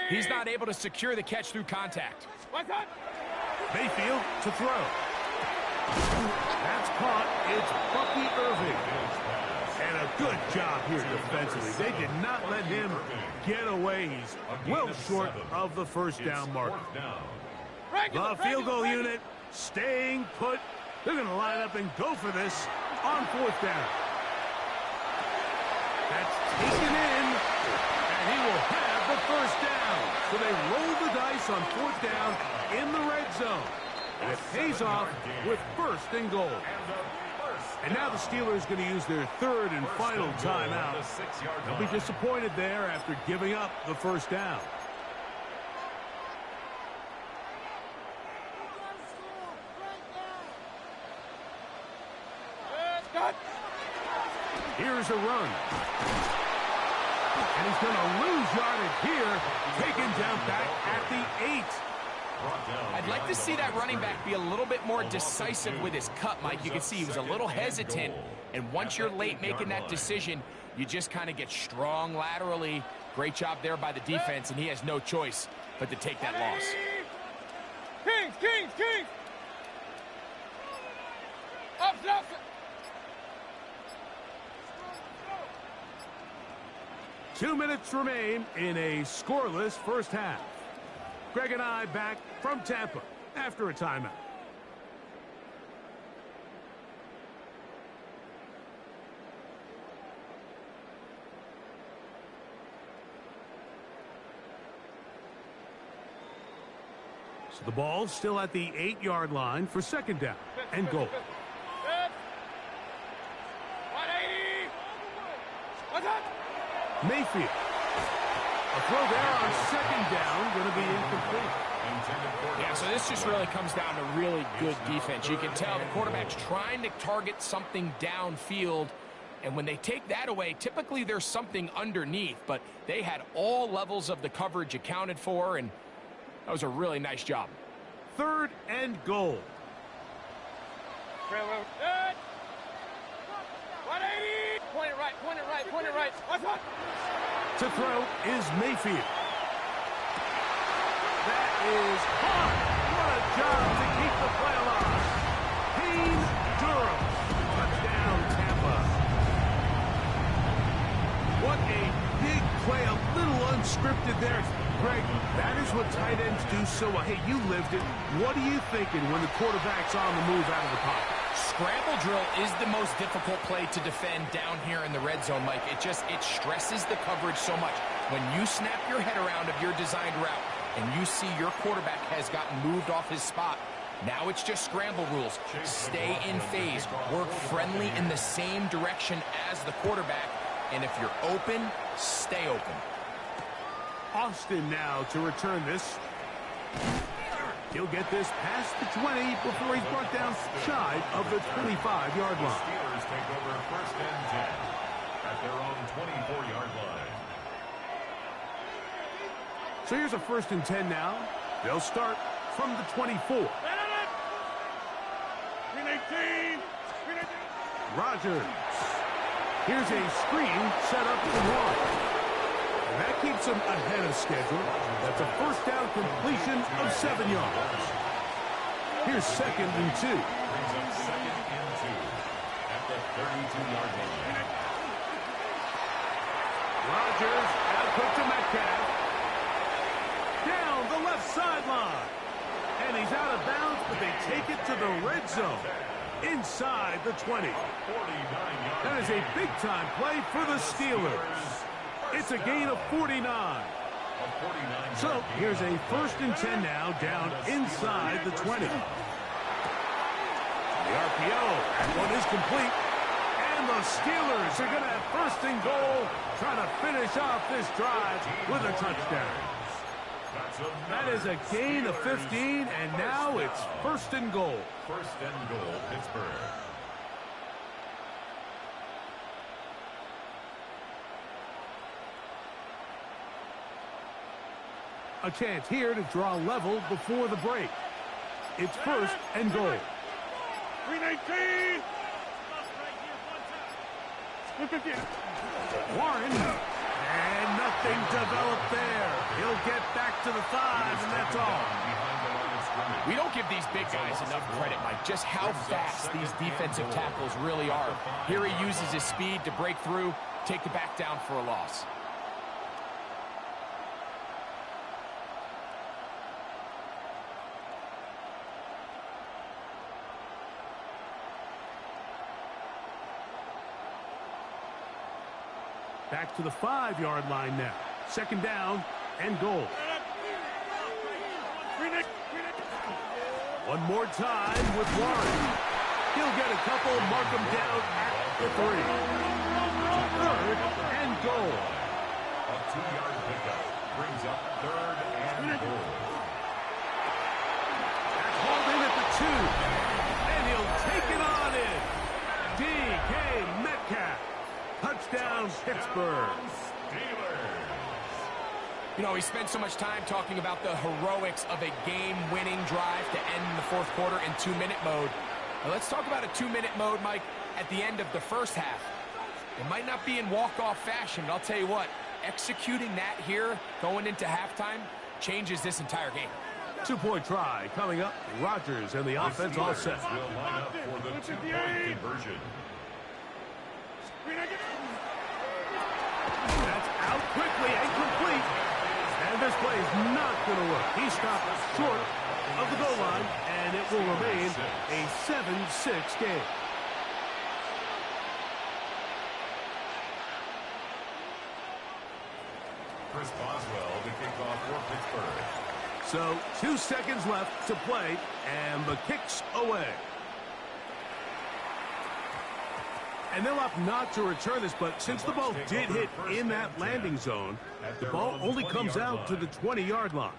he's not able to secure the catch through contact. Mayfield to throw. That's caught. It's Bucky Irving. And a good job here defensively. They did not let him get away. He's well short of the first down mark. The field goal unit staying put. They're going to line up and go for this on fourth down. That's taken in, and he will have the first down. So they roll the dice on 4th down in the red zone. And it pays off with 1st and goal. And now the Steelers going to use their 3rd and final timeout. They'll be disappointed there after giving up the 1st down. Here's a run. And he's going to lose yardage here, taken down back at the 8. I'd like to see that running back be a little bit more decisive with his cut, Mike. You can see he was a little hesitant, and once you're late making that decision, you just kind of get strong laterally. Great job there by the defense, and he has no choice but to take that loss. Kings, Kings, Kings! Up, up! 2 minutes remain in a scoreless first half. Greg and I back from Tampa after a timeout. So the ball still at the 8-yard line for 2nd down and goal. 180! What's up? Mayfield. A throw there on 2nd down, going to be incomplete. Yeah, so this just really comes down to really good defense. You can tell the quarterback's trying to target something downfield, and when they take that away, typically there's something underneath, but they had all levels of the coverage accounted for, and that was a really nice job. 3rd and goal. 180! Point it right, point it right, point it right. What's up? To throw is Mayfield. That is hard. What a job to keep the play alive. Payne Durham. Touchdown, Tampa. What a big play. A little unscripted there. Greg, that is what tight ends do so well. Hey, you lived it. What are you thinking when the quarterback's on the move out of the pocket? Scramble drill is the most difficult play to defend down here in the red zone, Mike. It stresses the coverage so much. When you snap your head around of your designed route and you see your quarterback has gotten moved off his spot, now it's just scramble rules. Stay in phase. Work friendly in the same direction as the quarterback. And if you're open, stay open. Austin now to return this. He'll get this past the 20 before he's brought down shy of the 25-yard line. Steelers take over 1st and 10 at their own 24-yard line. So here's a 1st and 10 now. They'll start from the 24. 318! Rodgers. Here's a screen set up for 1. And that keeps him ahead of schedule. That's a 1st down completion of 7 yards. Here's 2nd and 2. Brings up 2nd and 2 at the 32-yard line. Rodgers out quick to Metcalf. Down the left sideline. And he's out of bounds, but they take it to the red zone. Inside the 20. That is a big-time play for the Steelers. It's a gain of 49. So here's a 1st and 10 now down inside the 20. The RPO, that one is complete. And the Steelers are going to have 1st and goal, trying to finish off this drive with a touchdown. That is a gain of 15, and now it's 1st and goal. 1st and goal, Pittsburgh. A chance here to draw level before the break. It's 1st and goal. 319! Warren, and nothing developed there. He'll get back to the 5, and that's all. We don't give these big guys enough credit, Mike, just how fast these defensive tackles really are. Here he uses his speed to break through, take the back down for a loss. Back to the 5-yard line now. 2nd down and goal. One more time with Warren. He'll get a couple, mark him down at the 3. 3rd and goal. A 2-yard pickup brings up 3rd and goal. Called in at the 2. And he'll take it on in. DK Metcalf. Touchdown, Pittsburgh. You know, we spent so much time talking about the heroics of a game-winning drive to end the 4th quarter in 2-minute mode. Now let's talk about a 2-minute mode, Mike, at the end of the 1st half. It might not be in walk-off fashion, but I'll tell you what, executing that here, going into halftime, changes this entire game. 2-point try coming up. Rodgers and the offense all set. Will line up for the 2-point conversion. That's out quickly and complete. And this play is not going to work. He stopped short of the goal line, and it will remain a 7-6 game. Chris Boswell to kick off for Pittsburgh. So 2 seconds left to play, and the kick's away. And they'll opt not to return this, but since the ball did hit in that landing zone, the ball only comes out to the 20-yard line.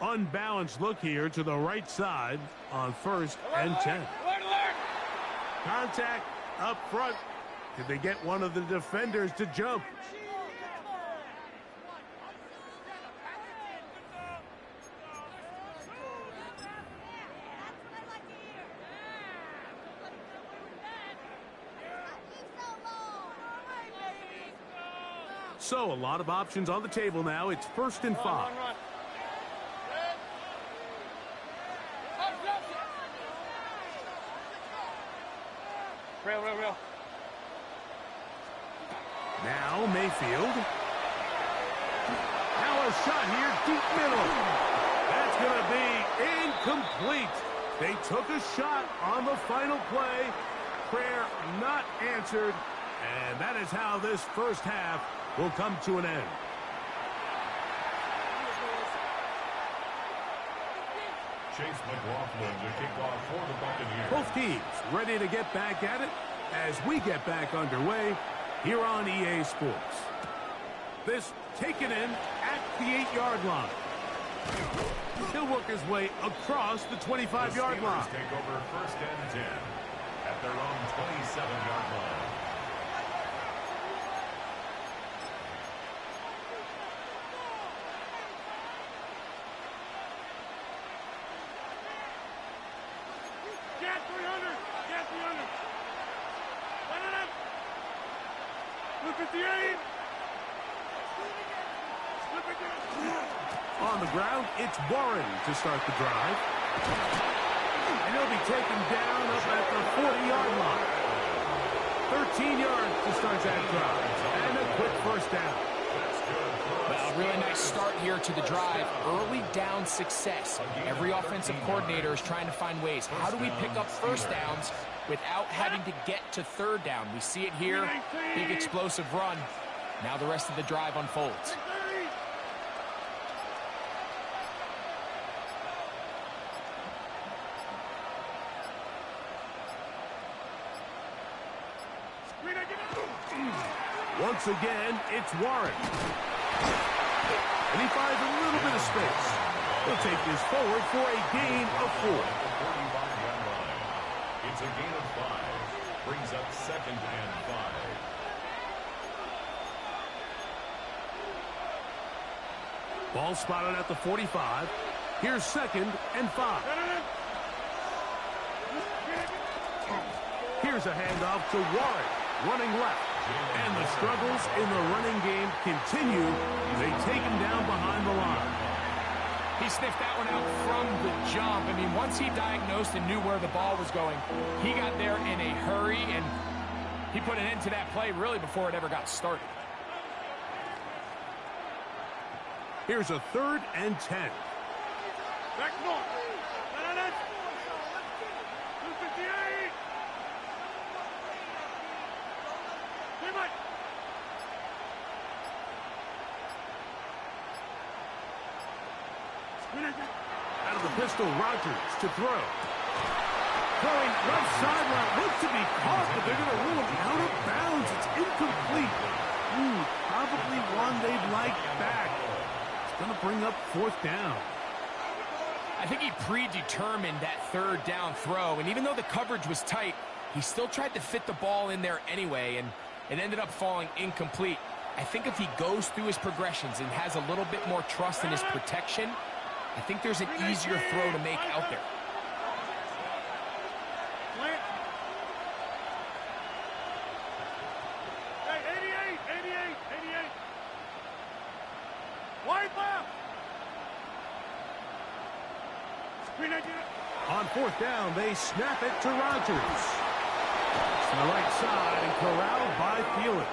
Unbalanced look here to the right side on 1st and 10. Contact up front. Did they get one of the defenders to jump? So a lot of options on the table now. It's 1st and 5. Real. Now Mayfield. Now a shot here, deep middle. That's going to be incomplete. They took a shot on the final play. Prayer not answered. And that is how this 1st half will come to an end. Chase McLaughlin to kick off for the Buccaneers. Both teams ready to get back at it as we get back underway here on EA Sports. This taken in at the 8-yard line. He'll work his way across the 25-yard line. Take over 1st and 10 at their own 27-yard line. Get 300! Get 300! Run it up! 58! On the ground, it's Warren to start the drive. And he'll be taken down up at the 40-yard line. 13 yards to start that drive. And a quick 1st down. Well, a really nice start here to the drive. Early down success. Every offensive coordinator is trying to find ways. How do we pick up 1st downs without having to get to 3rd down? We see it here. Big explosive run. Now the rest of the drive unfolds. Once again, it's Warren. And he finds a little bit of space. He'll take this forward for a gain of 4. It's a gain of 5. Brings up 2nd and 5. Ball spotted at the 45. Here's 2nd and 5. Here's a handoff to Warren, running left. And the struggles in the running game continue. They take him down behind the line. He sniffed that one out from the jump. I mean, once he diagnosed and knew where the ball was going, he got there in a hurry, and he put an end to that play really before it ever got started. Here's a 3rd and 10. Back north. 258. Out of the pistol, Rodgers to throw. Throwing left sideline. Looks to be caught, but they're going to rule him out of bounds. It's incomplete. Probably one they'd like back. It's going to bring up 4th down. I think he predetermined that 3rd down throw, and even though the coverage was tight, he still tried to fit the ball in there anyway, and it ended up falling incomplete. I think if he goes through his progressions and has a little bit more trust in his protection, I think there's an easier throw to make out there. Hey, 88. Wide left. On 4th down, they snap it to Rodgers. To the right side and corralled by Thielen.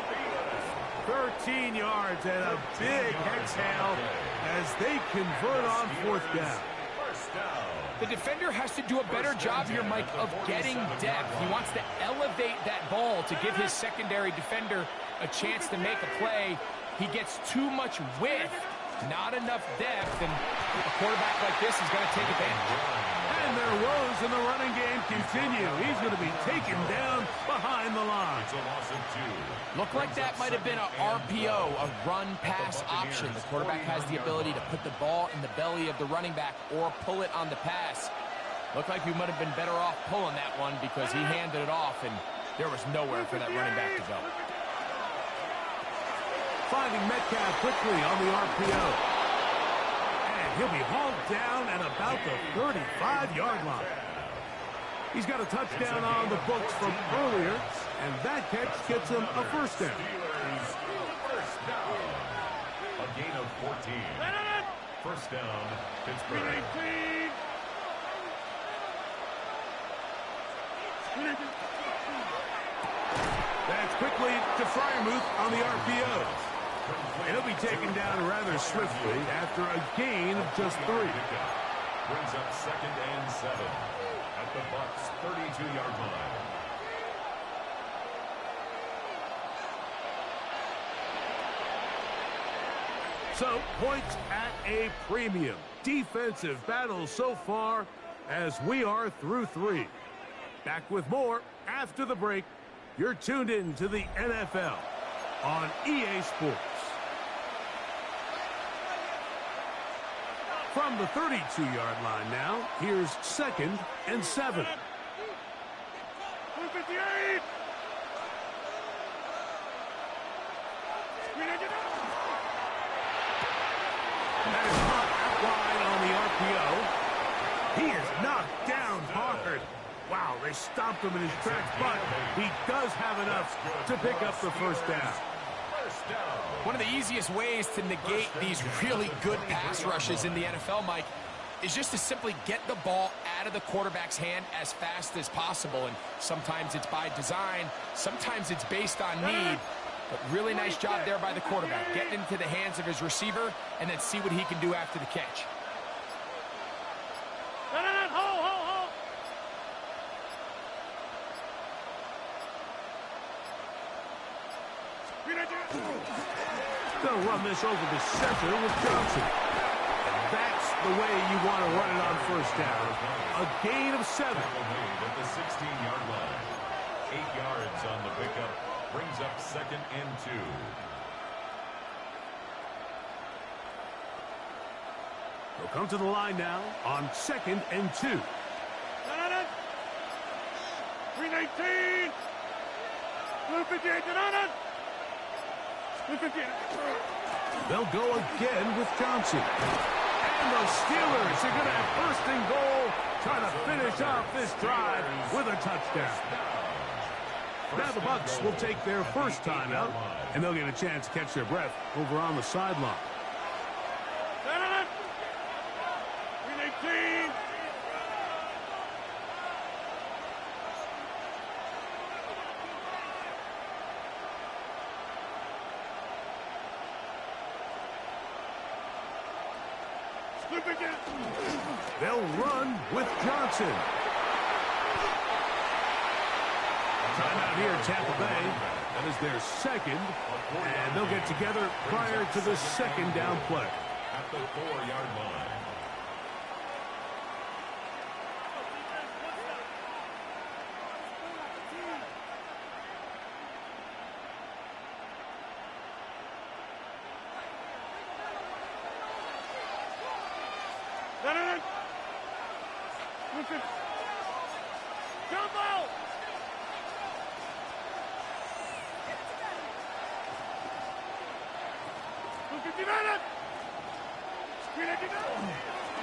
13 yards and a big exhale as they convert on 4th down. The defender has to do a better job here, Mike, of getting depth. He wants to elevate that ball to give his secondary defender a chance to make a play. He gets too much width, not enough depth, and a quarterback like this is going to take advantage. And their woes in the running game continue. He's going to be taken down behind the line. Looked like that might have been an RPO, a run-pass option. The quarterback has the ability to put the ball in the belly of the running back or pull it on the pass. Looked like we might have been better off pulling that one because he handed it off, and there was nowhere for that running back to go. Finding Metcalf quickly on the RPO. And he'll be hauled down at about the 35-yard line. He's got a touchdown on the books from earlier, and that catch gets him a 1st down. A gain of 14. 1st down, Pittsburgh. That's quickly to Freiermuth on the RPO. And he'll be taken down rather swiftly after a gain of just 3. Brings up 2nd and 7 at the Bucs' 32-yard line. So, points at a premium. Defensive battle so far as we are through 3. Back with more after the break. You're tuned in to the NFL on EA Sports. From the 32-yard line now, here's 2nd and 7. 258. That is not out wide on the RPO. He is knocked down hard. Wow, they stopped him in his tracks, but he does have enough to pick up the 1st down. One of the easiest ways to negate these really good pass rushes in the NFL, Mike, is just to simply get the ball out of the quarterback's hand as fast as possible. And sometimes it's by design, sometimes it's based on need. But really nice job there by the quarterback, getting into the hands of his receiver and then see what he can do after the catch. They'll run this over the center with Johnson. And that's the way you want to run it on 1st down. A gain of 7. At the 16-yard line. 8 yards on the pickup. Brings up 2nd and 2. They'll come to the line now on 2nd and 2. 319. 258. They'll go again with Johnson. And the Steelers are going to have 1st and goal, trying to finish off this drive with a touchdown. Now the Bucs will take their 1st timeout, and they'll get a chance to catch their breath over on the sideline. They'll run with Johnson. Timeout here, Tampa Bay. That is their second, and they'll get together prior to the second down play. At the 4-yard line.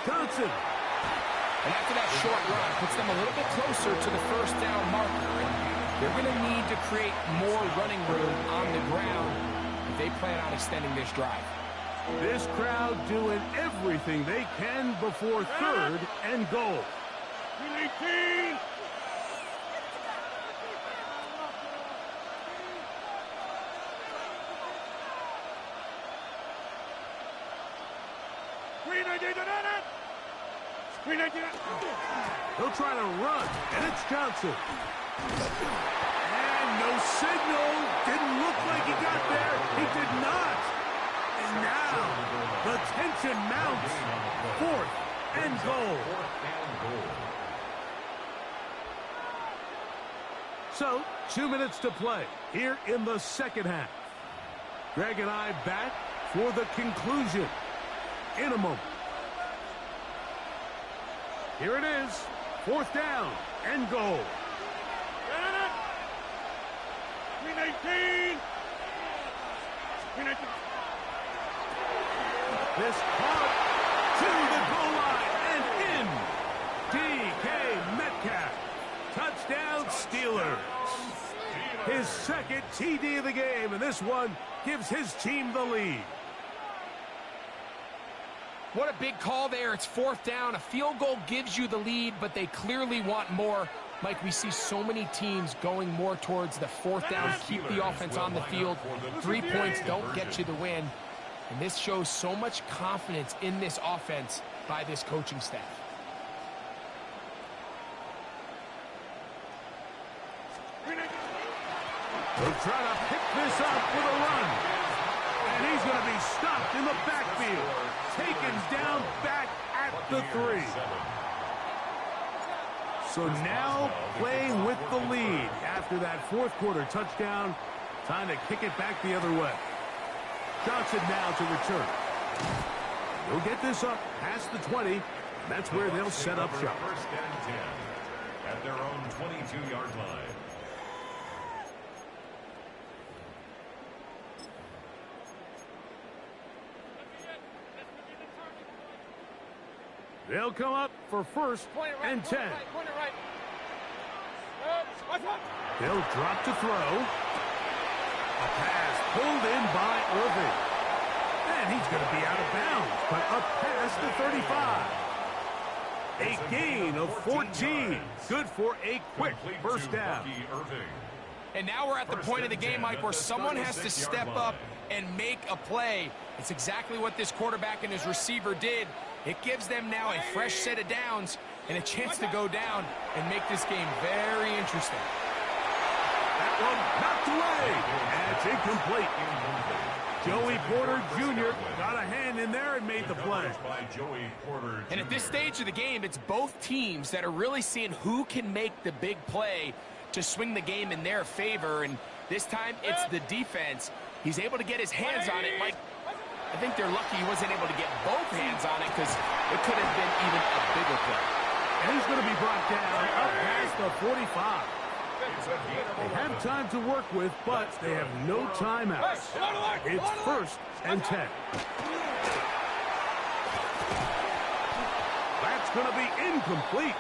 Johnson. And after that short run, puts them a little bit closer to the first down marker. And they're going to need to create more running room on the ground if they plan on extending this drive. This crowd doing everything they can before third and goal. 18. He'll try to run, and it's Johnson. And no signal. Didn't look like he got there. He did not. And now the tension mounts. 4th and goal. So, 2 minutes to play here in the second half. Greg and I back for the conclusion in a moment. Here it is, 4th down and goal. 18. This caught to the goal line and in. DK Metcalf. Touchdown Steelers. His second TD of the game, and this one gives his team the lead. What a big call there. It's 4th down. A field goal gives you the lead, but they clearly want more. Mike, we see so many teams going more towards the 4th down, keep the offense on the field. 3 points don't get you the win. And this shows so much confidence in this offense by this coaching staff. They'll try to pick this up with a run. And he's going to be stopped in the backfield. Taken down back at the 3. So now playing with the lead after that 4th quarter touchdown. Time to kick it back the other way. Johnson now to return. They'll get this up past the 20. And that's where they'll set up shop. 1st and 10 at their own 22-yard line. They'll come up for 1st and 10. They'll drop to throw. A pass pulled in by Irving. And he's going to be out of bounds, but up past the 35. A gain of 14. Good for a quick first down. And now we're at the point of the game, Mike, where someone has to step up and make a play. It's exactly what this quarterback and his receiver did. It gives them now a fresh set of downs and a chance to go down and make this game very interesting. That one knocked away, and it's incomplete. Joey Porter Jr. got a hand in there and made the play. And at this stage of the game, it's both teams that are really seeing who can make the big play to swing the game in their favor. And this time, it's the defense. He's able to get his hands on it. Mike, I think they're lucky he wasn't able to get both hands on it because it could have been even a bigger play. And he's going to be brought down up past the 45. They have time to work with, but they have no timeouts. It's 1st and 10. That's going to be incomplete.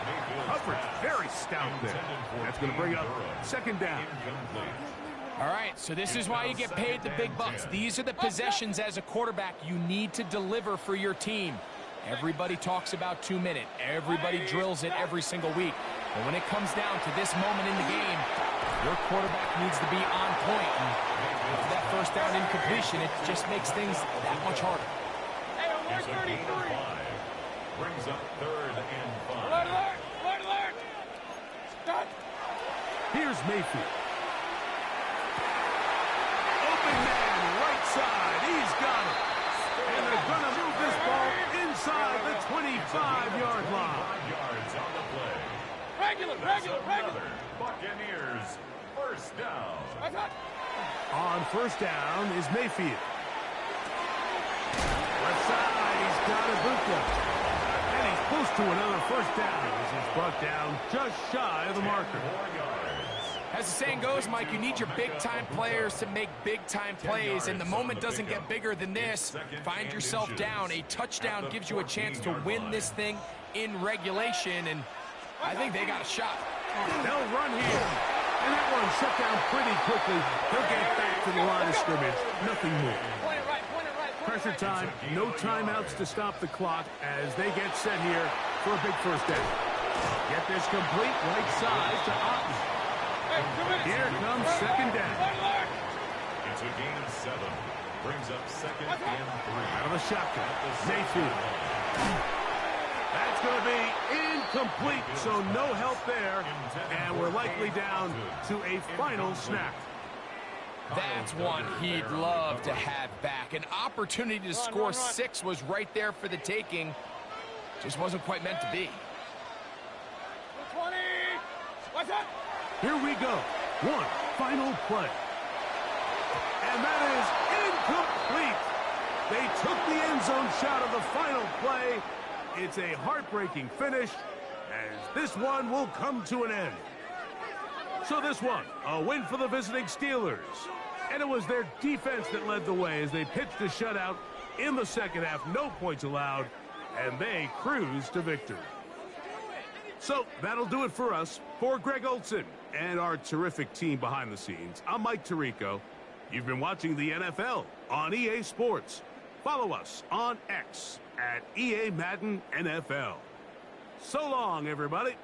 Coverage very stout there. That's going to bring up 2nd down. All right, so this is why you get paid the big bucks. These are the possessions as a quarterback you need to deliver for your team. Everybody talks about 2 minute. Everybody drills it every single week. But when it comes down to this moment in the game, your quarterback needs to be on point. And after that first down incompletion, it just makes things that much harder. It's a gain of 5 Brings up 3rd and 5. Alert, alert, alert, alert. Stop. Here's Mayfield. Open man, right side. He's got it. And they're going to move this ball inside the 25-yard line. 5 yards on the play. Regular, That's regular, regular. another Buccaneers first down. On first down is Mayfield. Left side, he's got Ibuka. And he's close to another first down as he's brought down just shy of the marker. 4 yards. As the saying goes, Mike, you need your big-time players to make big-time plays, and the moment doesn't get bigger than this. Find yourself down. A touchdown gives you a chance to win this thing in regulation, and I think they got a shot. They'll run here. And that one shut down pretty quickly. He'll get back to the line of scrimmage. Nothing more. Pressure time. No timeouts to stop the clock as they get set here for a big first down. Get this complete right side to Otten. Here comes second down. It's a gain of 7. Brings up 2nd and 3. Out of the shotgun. Mayfield. That's going to be incomplete, so no help there. And we're likely down to a final snap. That's one he'd love to have back. An opportunity to score 6 was right there for the taking. Just wasn't quite meant to be. 20. What's that? Here we go. One final play. And that is incomplete. They took the end zone shot of the final play. It's a heartbreaking finish as this one will come to an end. So this one, a win for the visiting Steelers. And it was their defense that led the way as they pitched a shutout in the second half. No points allowed, and they cruised to victory. So that'll do it for us. For Greg Olson and our terrific team behind the scenes, I'm Mike Tirico. You've been watching the NFL on EA Sports. Follow us on X at EA Madden NFL. So long, everybody.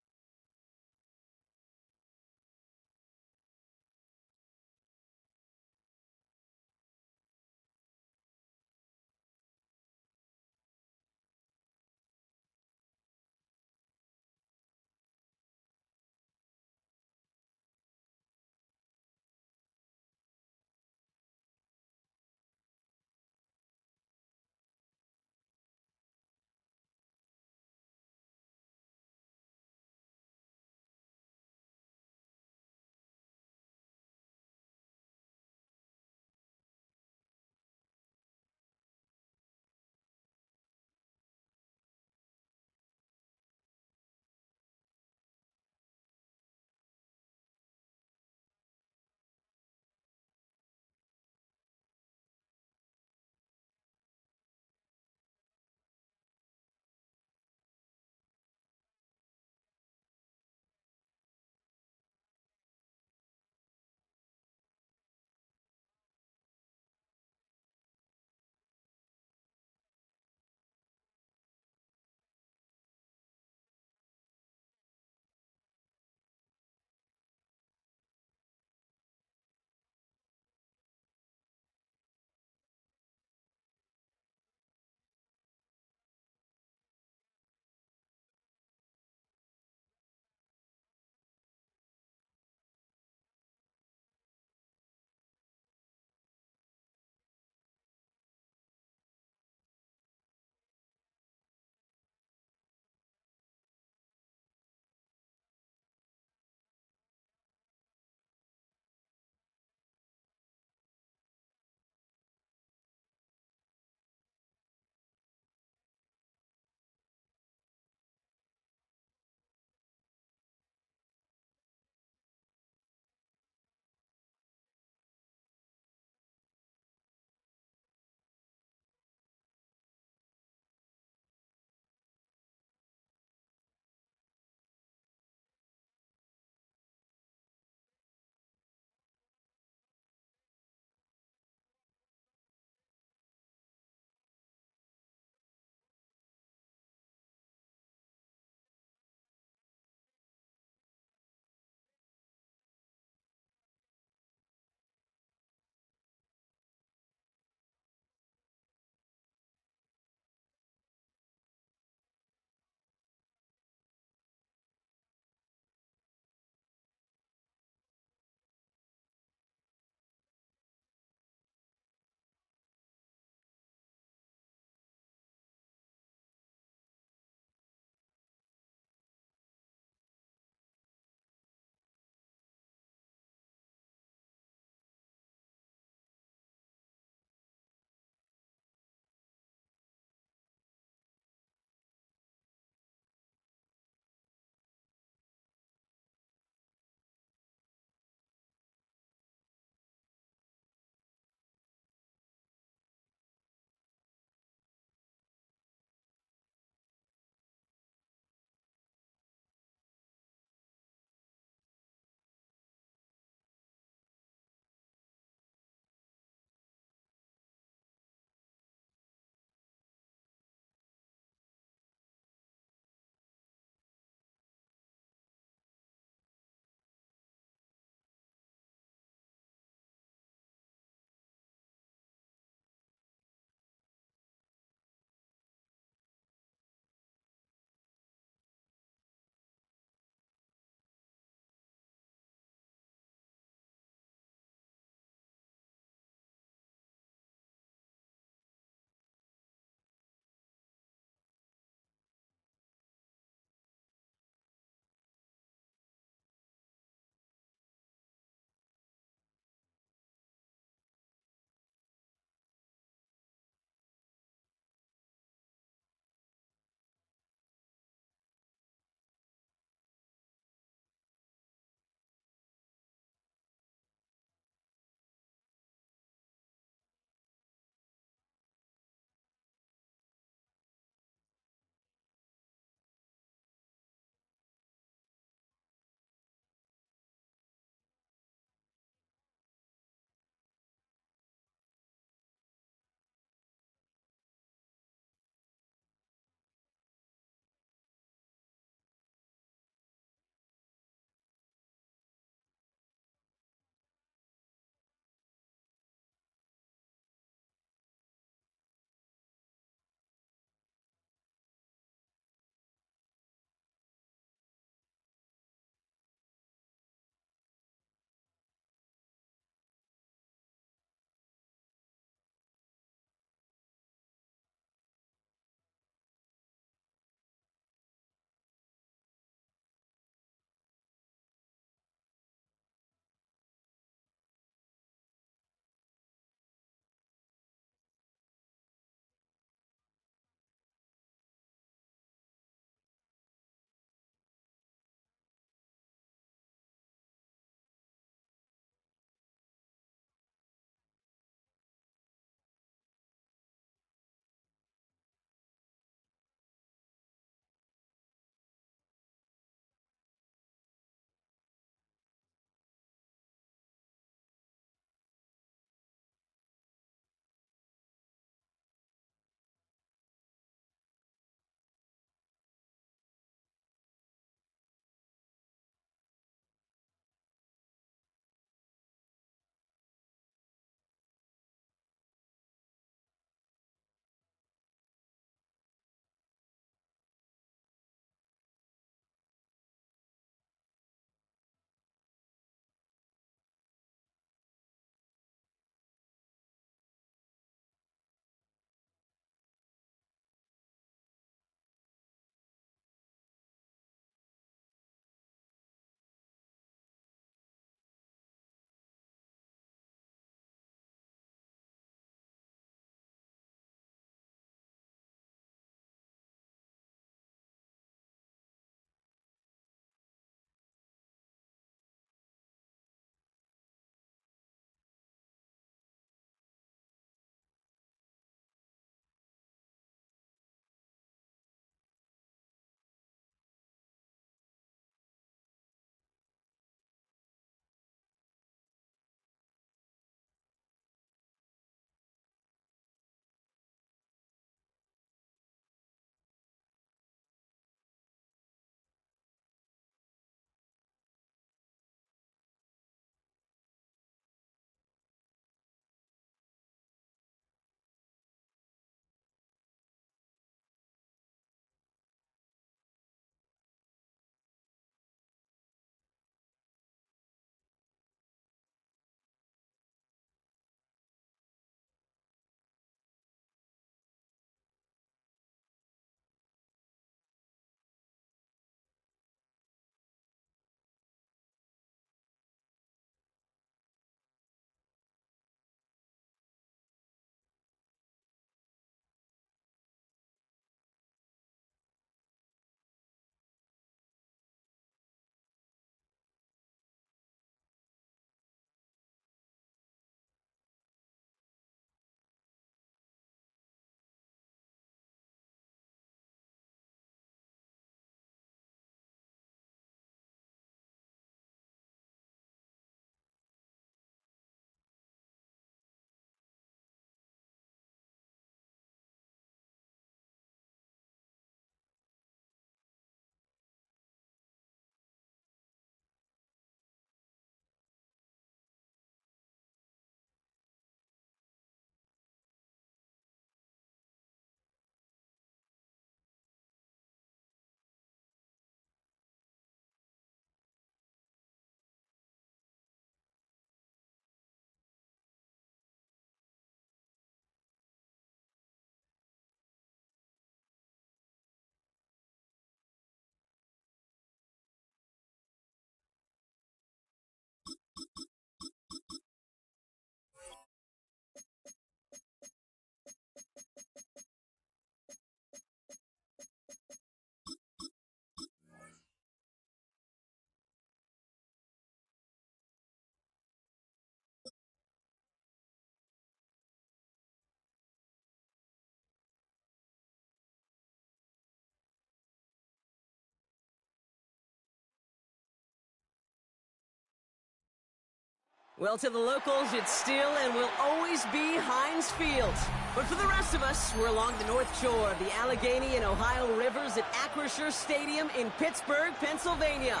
Well, to the locals, it's still and will always be Heinz Field. But for the rest of us, we're along the north shore of the Allegheny and Ohio Rivers at Acrisure Stadium in Pittsburgh, Pennsylvania.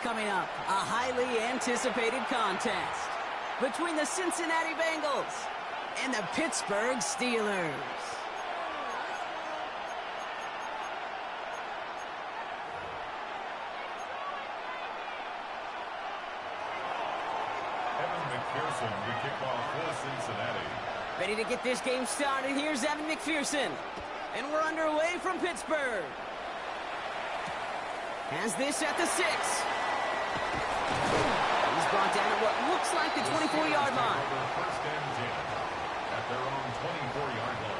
Coming up, a highly anticipated contest between the Cincinnati Bengals and the Pittsburgh Steelers. McPherson to kick off for Cincinnati. Ready to get this game started. Here's Evan McPherson. And we're underway from Pittsburgh. Has this at the 6. He's brought down at what looks like the 24-yard line. First and 10 at their own 24-yard line.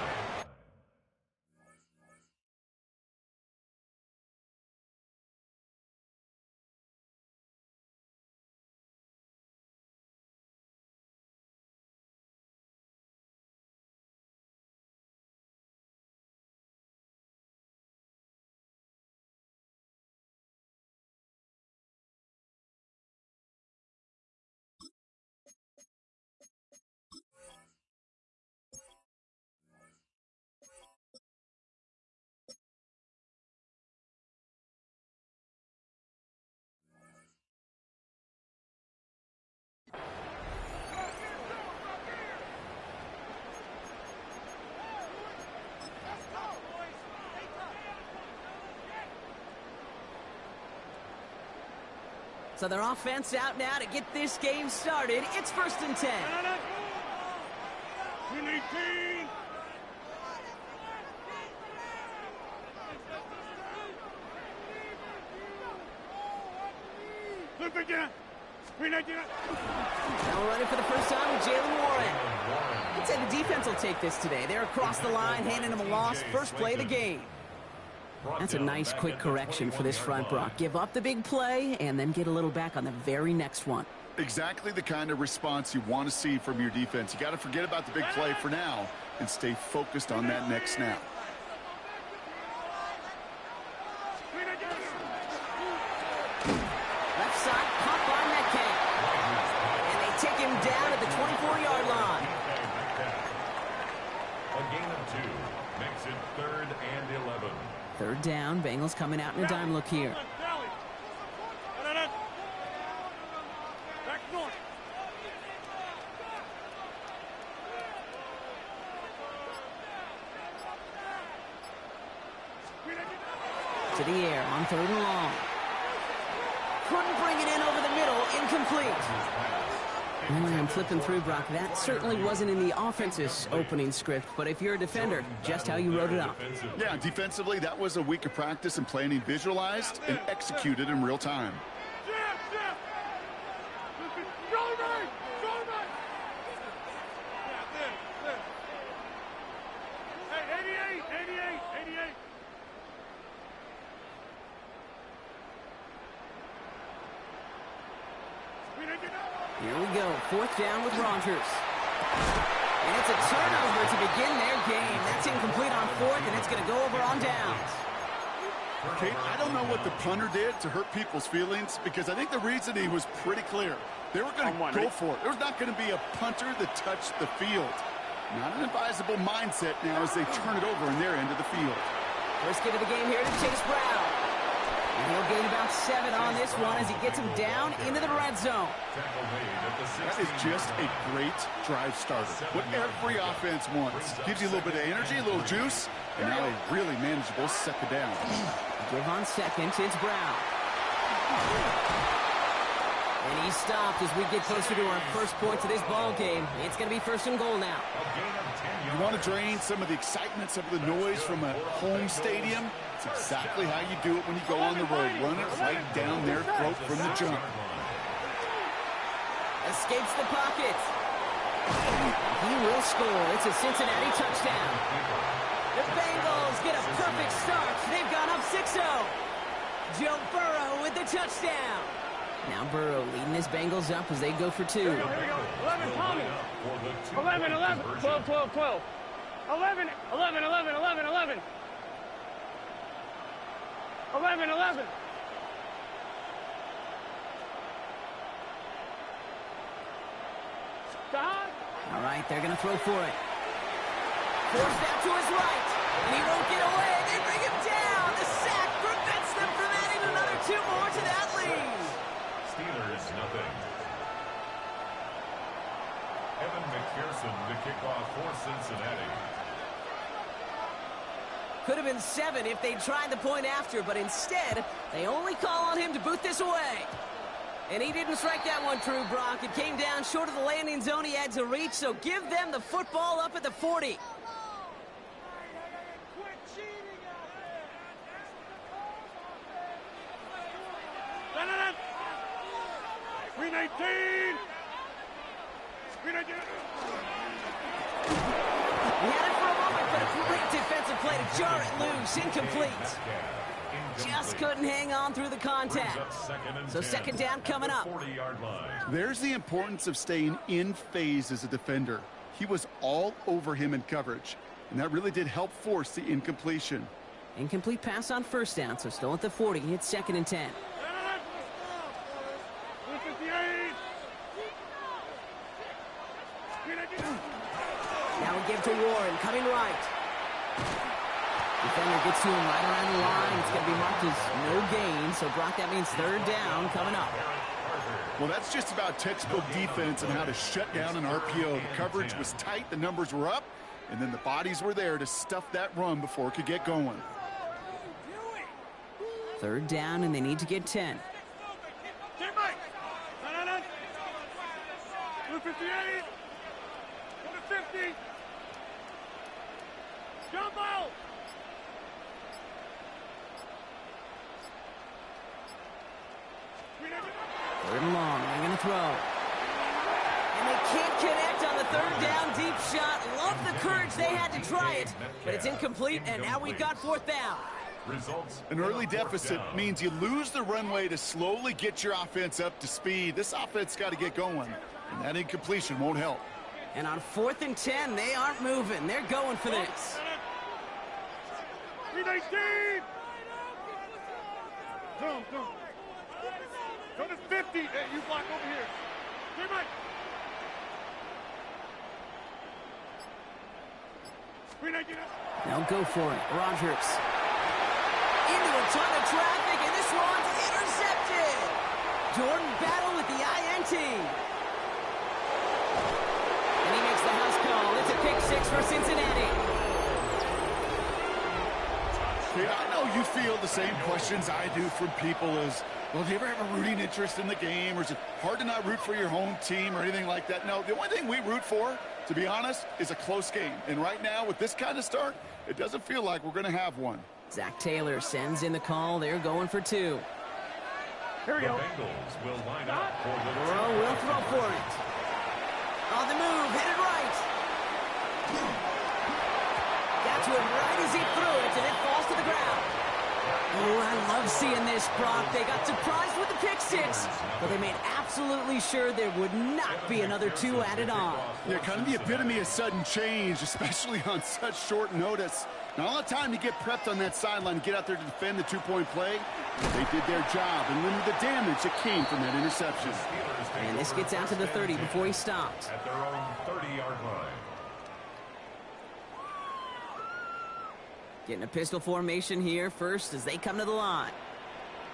So their offense out now to get this game started. It's 1st and 10. Win 18. Look again. Win 18. Now we're running for the first time with Jalen Warren. I'd say the defense will take this today. They're across the line, handing them a loss. First play of the game. That's a nice quick correction for this front, Brock. Give up the big play and then get a little back on the very next one. Exactly the kind of response you want to see from your defense. You got to forget about the big play for now and stay focused on that next snap. Left side, caught by Metcalf. And they take him down at the 24-yard line. A gain of 2 makes it 3rd and 11. 3rd down, Bengals coming out in a dime look here. Back north. To the air on 3rd and long. Couldn't bring it in over the middle, incomplete. I'm flipping through, Brock. That certainly wasn't in the offense's opening script, but if you're a defender, just how you wrote it up. Yeah, defensively, that was a week of practice and planning visualized and executed in real time. Hey, 88. Here we go, 4th down with Rodgers. And it's a turnover to begin their game. That's incomplete on 4th, and it's going to go over on downs. Kate, I don't know what the punter did to hurt people's feelings because I think the reasoning was pretty clear. They were going to go for it. There's not going to be a punter that touched the field. Not an advisable mindset now as they turn it over in their end of the field. First get of the game here to Chase Brown. And he'll gain about 7 on this one as he gets him down into the red zone. That is just a great drive starter. What every offense wants. Gives you a little bit of energy, a little juice, and now a really manageable 2nd down. Give on 2nd, it's Brown. And he's stopped as we get closer to our first points of this ball game. It's going to be 1st and goal now. You want to drain some of the excitement, some of the noise from a home stadium? It's exactly how you do it when you go on the road. Run it right down their throat from the jump. Escapes the pocket. He will score. It's a Cincinnati touchdown. The Bengals get a perfect start. They've gone up 6-0. Joe Burrow with the touchdown. Now Burrow leading his Bengals up as they go for 2. Here we go. 11, Tommy. 11, 12, 12, 12. 11, 11, 11, 11, 11. 11, 11. right. They're going to throw for it. Forced out to his right. And he won't get away. They bring him down. The sack prevents them from adding another 2 more to that lead. Steelers, nothing. Evan McPherson to kick off for Cincinnati. Could have been 7 if they tried the point after, but instead, they only call on him to boot this away. And he didn't strike that one true, Brock. It came down short of the landing zone he had to reach, so give them the football up at the 40. Quit cheating out there. 319. 319. He had it for a moment, but a great defensive play to jar it loose. Incomplete. Just couldn't hang on through the contact. So second down coming up. There's the importance of staying in phase as a defender. He was all over him in coverage, and that really did help force the incompletion. Incomplete pass on first down, so still at the 40. It's 2nd and 10. 258. Now we give to Warren, coming right. Defender gets to him right around the line. It's going to be marked as no gain, so Brock, that means 3rd down coming up. Well, that's just about textbook defense and how to shut down an RPO. The coverage was tight, the numbers were up, and then the bodies were there to stuff that run before it could get going. 3rd down, and they need to get 10. 258. 50. Jump out. Third and long. They're going to throw. And they can't connect on the 3rd down deep shot. Love the courage they had to try it, but it's incomplete, and now we've got 4th down. An early deficit means you lose the runway to slowly get your offense up to speed. This offense got to get going, and that incompletion won't help. And on 4th and 10, they aren't moving. They're going for this. 319. Zoom. Go to 50. Hey, you block over here. Stay right. 319. They'll go for it. Rodgers. Into a ton of traffic, and this one's intercepted. Jordan battle with the INT. And he makes the house call. It's a pick 6 for Cincinnati. Yeah, I know you feel the same questions I do from people as, well, do you ever have a rooting interest in the game, or is it hard to not root for your home team or anything like that? No, the only thing we root for, to be honest, is a close game. And right now, with this kind of start, it doesn't feel like we're going to have one. Zach Taylor sends in the call. They're going for 2. Here we go. Bengals will line up for the Burrow will throw for it. On the move, headed right. Got to him right as he threw it, and it falls to the ground. Oh, I love seeing this, Brock. They got surprised with the pick 6, but they made absolutely sure there would not be another 2 added on. Yeah, kind of the epitome of sudden change, especially on such short notice. Not a lot of time to get prepped on that sideline and get out there to defend the 2-point play. They did their job and limited the damage that came from that interception. And this gets out to the 30 before he stopped. at their own 30-yard line. Getting a pistol formation here first as they come to the line.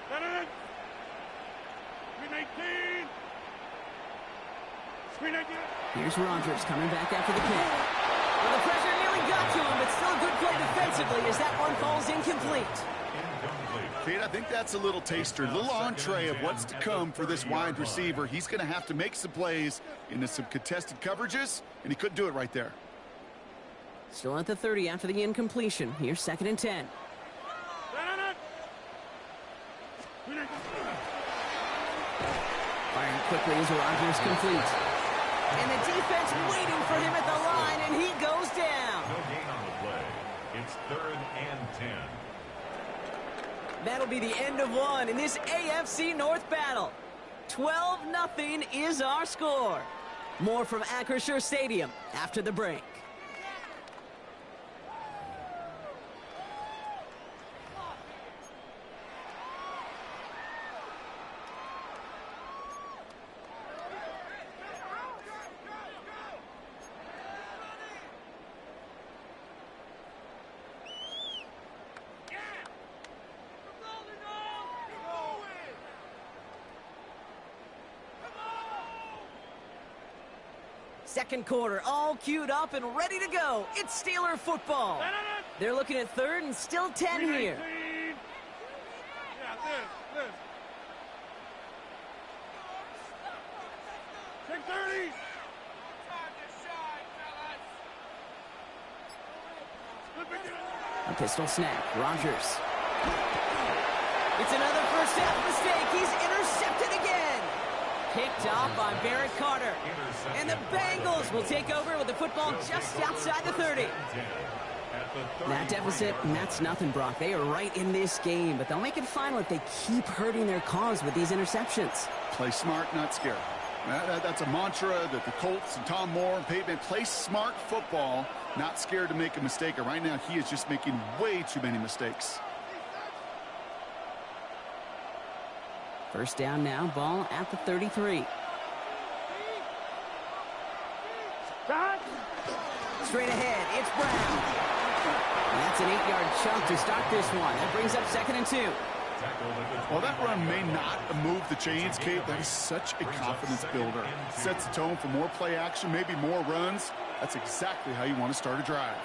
319. 319. Here's Rodgers coming back after the pick. Well, the pressure nearly got to him, but still a good play defensively as that one falls incomplete. Kate, I think that's a little taster, a little entree of what's to come for this wide receiver. He's going to have to make some plays into some contested coverages, and he couldn't do it right there. Still at the 30 after the incompletion. Here's 2nd and 10. Firing quickly as Rodgers complete. And the defense waiting for him at the line, and he goes down. No gain on the play. It's 3rd and 10. That'll be the end of one in this AFC North battle. 12-0 is our score. More from Acrisure Stadium after the break. second quarter, all queued up and ready to go. It's Steeler football. They're looking at third and still 10 here. Yeah, this. 6:30. A pistol snap. Rodgers. It's another first half mistake. He's intercepted again. Picked off by Barrett Carter. And the Bengals will take over with the football just outside the 30. That deficit, and that's nothing, Brock. They are right in this game, but they'll make it final if they keep hurting their cause with these interceptions. Play smart, not scared. That's a mantra that the Colts and Tom Moore and Peyton play smart football, not scared to make a mistake. And right now, he is just making way too many mistakes. First down now, ball at the 33. Straight ahead, it's Brown. And that's an 8-yard chunk to start this one. That brings up 2nd and 2. Well, that run may not move the chains, Kate. That is such a confidence builder. Sets the tone for more play action, maybe more runs. That's exactly how you want to start a drive.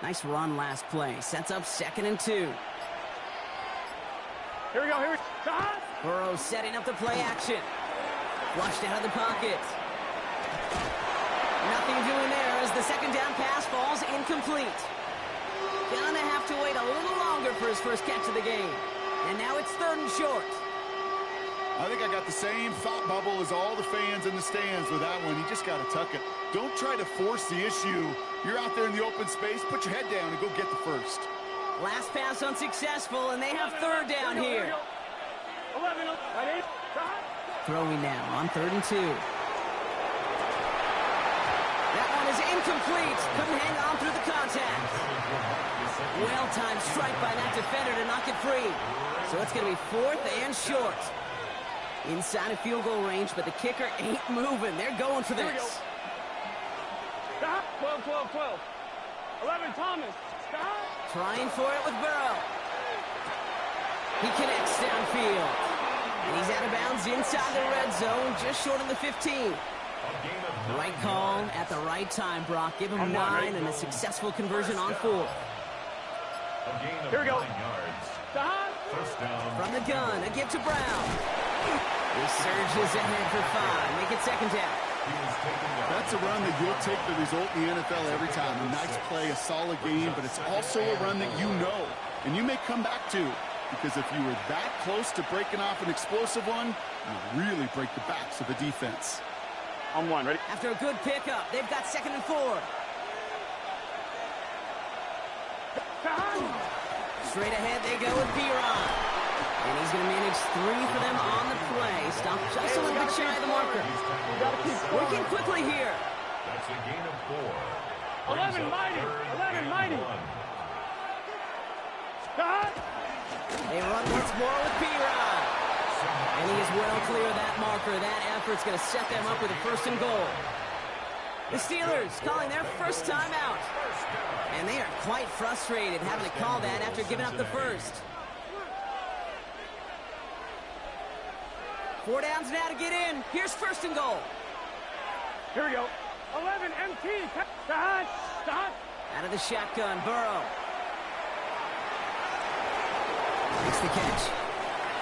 Nice run last play. Sets up 2nd and 2. Here we go. Burrow setting up the play action. Flushed out of the pocket. Nothing doing there as the second down pass falls incomplete. Gonna have to wait a little longer for his first catch of the game. And now it's 3rd and short. I think I got the same thought bubble as all the fans in the stands with that one. You just got to tuck it. Don't try to force the issue. You're out there in the open space. Put your head down and go get the first. Last pass unsuccessful, and they have 3rd down here. 11. Throwing now on 3rd and 2. That one is incomplete. Couldn't hang on through the contact. Well-timed strike by that defender to knock it free. So it's going to be 4th and short. Inside of field goal range, but the kicker ain't moving. They're going for this. 12. 11, Thomas. Trying for it with Burrow. He connects downfield. And he's out of bounds inside the red zone, just short of the 15. Right call at the right time, Brock. Give him 9 and a successful conversion on 4. Here we go. From the gun, a give to Brown. He surges ahead for 5. Make it 2nd down. That's a run that you'll take the result in the NFL every time. A nice play, a solid game, but it's also a run that you know, and you may come back to. Because if you were that close to breaking off an explosive one, you really break the backs of the defense. On 1, ready? After a good pickup, they've got 2nd and 4. Straight ahead they go with Piron. And he's going to manage 3 for them on the play. Stop just a little bit shy of the marker. Working quickly here. That's a gain of 4. 11 mighty. They run once more with Piron. And he is well clear of that marker. That effort's going to set them up with a 1st and goal. The Steelers calling their first timeout. And they are quite frustrated having to call that after giving up the first. 4 downs now to get in. Here's 1st and goal. Here we go. 11 MT. Stop. Out of the shotgun, Burrow. Makes the catch.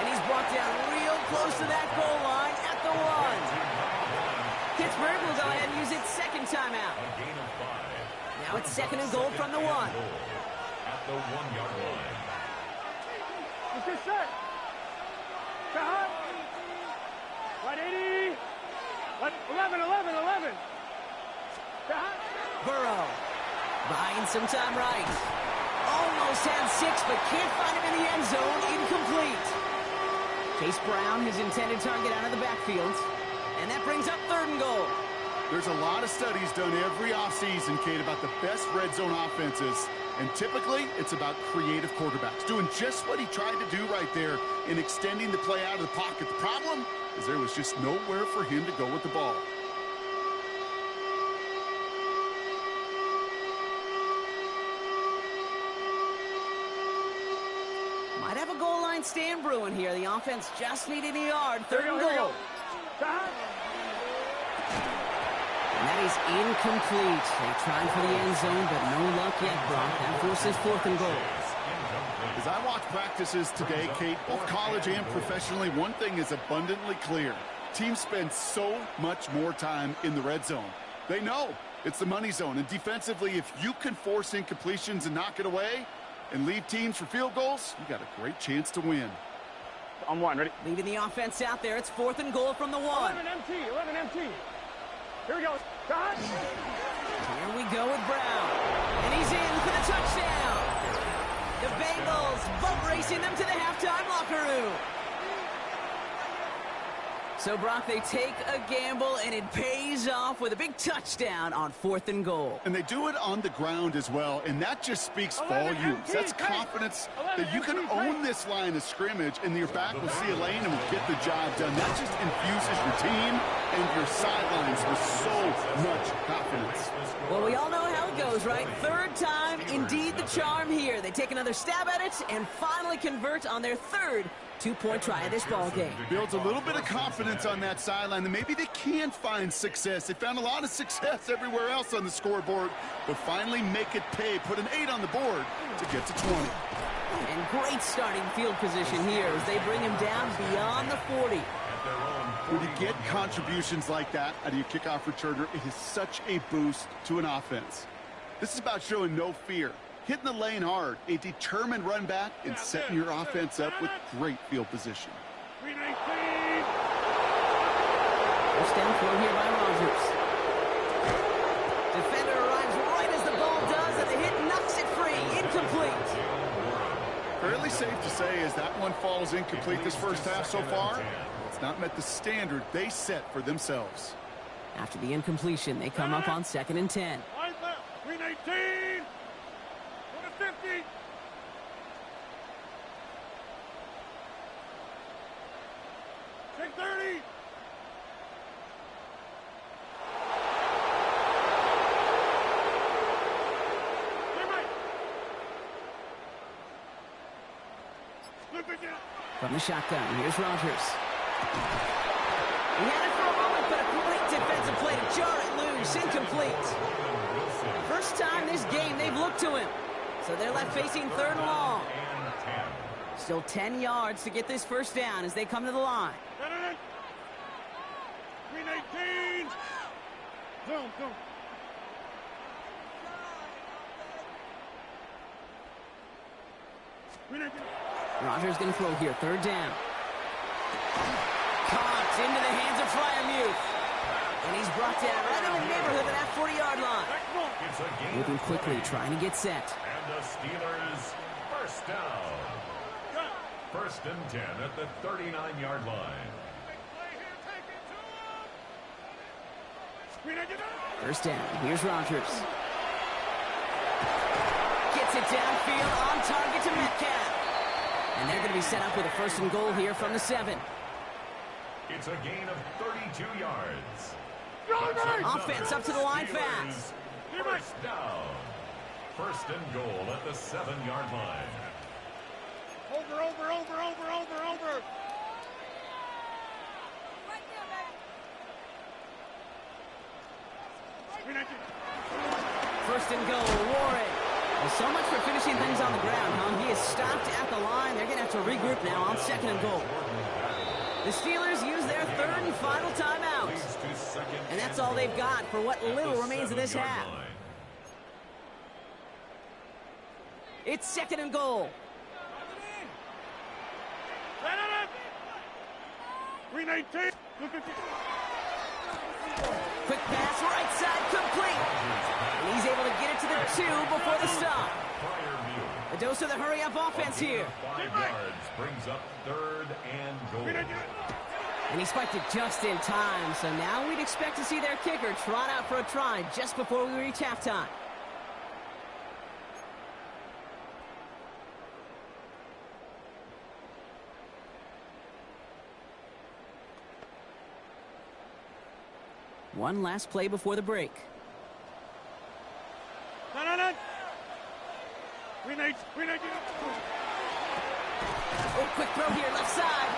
And he's brought down real close to that goal line at the 1. Pittsburgh will go ahead and use its 2nd timeout. Now it's 2nd and goal from the 1. At the 1-yard line. Let's get set. Stop. Right 80. 11. Stop. Burrow buying some time right. Almost had 6, but can't find him in the end zone. Incomplete. Chase Brown, his intended target, out of the backfield. And that brings up 3rd and goal. There's a lot of studies done every offseason, Kate, about the best red zone offenses. And typically, it's about creative quarterbacks, doing just what he tried to do right there in extending the play out of the pocket. The problem is there was just nowhere for him to go with the ball. Might have a goal line stand brewing here. The offense just needing a yard. Third and goal. And that is incomplete. They tried for the end zone, but no luck yet, Brock. That forces fourth and goal. As I watch practices today, Kate, both college and professionally, one thing is abundantly clear. Teams spend so much more time in the red zone. They know it's the money zone. And defensively, if you can force incompletions and knock it away and leave teams for field goals, you got a great chance to win. On one, ready? Leaving the offense out there. It's fourth and goal from the 1. 11 MT. Here we go. God. Here we go with Brown. And he's in for the touchdown. The Bengals bump racing them to the halftime locker room. So, Brock, they take a gamble, and it pays off with a big touchdown on fourth and goal. And they do it on the ground as well, and that just speaks volumes. That's confidence that you can own this line of scrimmage, and your back will see a lane and will get the job done. That just infuses your team and your sidelines with so much confidence. Well, we all know how it goes, right? Third time, indeed the charm here. They take another stab at it and finally convert on their third two-point try of this ball game. Builds a little bit of confidence on that sideline that maybe they can find success. They found a lot of success everywhere else on the scoreboard, but finally make it pay. Put an 8 on the board to get to 20. And great starting field position here as they bring him down beyond the 40. When you get contributions like that out of your kickoff returner, it is such a boost to an offense. This is about showing no fear, hitting the lane hard, a determined run back, and setting your offense up with great field position. First down throw here by Rodgers. Defender arrives right as the ball does, and the hit knocks it free. Incomplete. Fairly safe to say as that one falls incomplete this first half so far, it's not met the standard they set for themselves. After the incompletion, they come up on 2nd and 10. 319. 50. 630. From the shotgun, here's Rodgers. He had it for a moment, but a great defensive play to jar it loose. Incomplete. First time this game they've looked to him. So they're left facing third and long. Still 10 yards to get this first down as they come to the line. 319. Zoom. Rodgers going to throw here, third down. Caught into the hands of Freiermuth. And he's brought down right in the neighborhood of that 40-yard line. Moving quickly, trying to get set. And the Steelers first down. First and 10 at the 39-yard line. First down, here's Rodgers. Gets it downfield, on target to Metcalf. And they're going to be set up with a first and goal here from the 7. It's a gain of 32 yards. Offense up to the line fast. First down. First and goal at the 7-yard line. Over. First and goal, Warren. Well, so much for finishing things on the ground, huh? He is stopped at the line. They're going to have to regroup now on 2nd and goal. The Steelers use their third and final timeout. And that's all they've got for what little remains of this half. It's 2nd and goal. 319. Quick pass, right side, complete. And he's able to get it to the 2 before the stop. A dose of the hurry-up offense here. 5 yards brings up third and goal. And he spiked it just in time, so now we'd expect to see their kicker trot out for a try just before we reach halftime. One last play before the break. Oh, quick throw here, left side.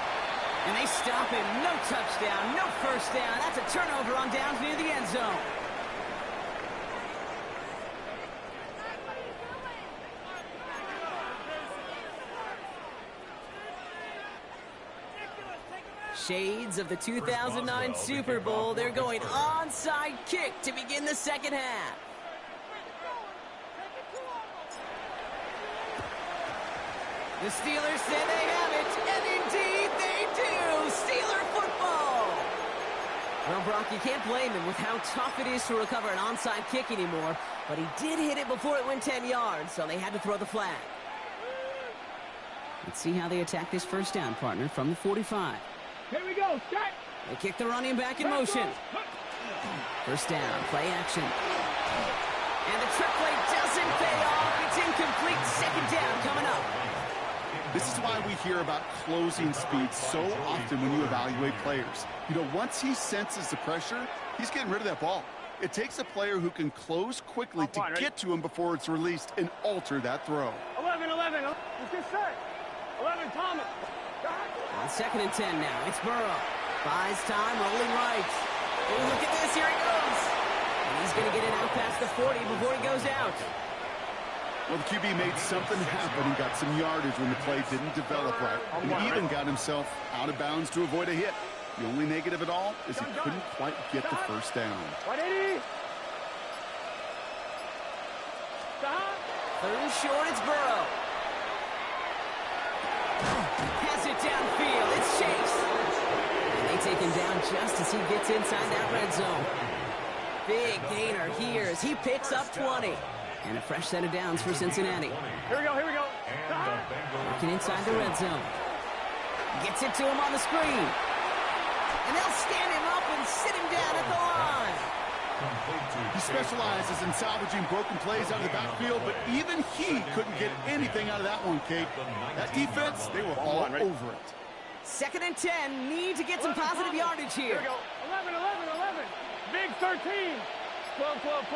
And they stop him. No touchdown, no first down. That's a turnover on downs near the end zone. Shades of the 2009 Super Bowl. They're going onside kick to begin the second half. The Steelers say they have it, and indeed they do. Steeler football. Well, Brock, you can't blame him with how tough it is to recover an onside kick anymore, but he did hit it before it went 10 yards, so they had to throw the flag. Let's see how they attack this first down, partner, from the 45. Here we go, set. They kick the running back in motion. First down, play action. And the trick play doesn't pay off. It's incomplete. Second down coming up. This is why we hear about closing speed so often when you evaluate players. You know, once he senses the pressure, he's getting rid of that ball. It takes a player who can close quickly to get to him before it's released and alter that throw. 11. Let's get set. 11, Thomas. On 2nd and 10 now. It's Burrow. Buys time, rolling right. Oh, look at this. Here he goes. And he's going to get it out past the 40 before he goes out. Well, the QB made something happen and got some yardage when the play didn't develop right. And he even got himself out of bounds to avoid a hit. The only negative at all is he couldn't quite get the first down. 180. Third and short, it's Burrow. Has it downfield. It's Chase. And they take him down just as he gets inside that red zone. Big gainer here as he picks up 20. And a fresh set of downs for Cincinnati. Here we go. Working inside the red zone. Gets it to him on the screen. And they'll stand him up and sit him down at the line. He specializes in salvaging broken plays out of the backfield, but even he couldn't get anything out of that one, Kate. That defense, they were all over it. 2nd and 10. Need to get some positive yardage here. Here we go. 11. Big 13. 12. 12.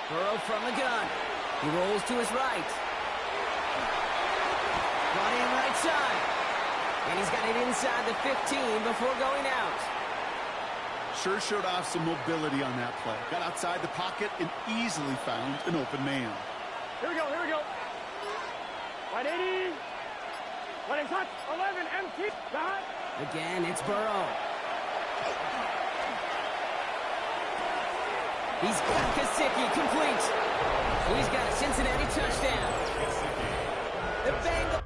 Burrow from the gun. He rolls to his right. Brought in right side. And he's got it inside the 15 before going out. Sure showed off some mobility on that play. Got outside the pocket and easily found an open man. Here we go. 180. Running touch. 11. Empty. Again, it's Burrow. He's got Gesicki complete. He's got a Cincinnati touchdown. The Bengals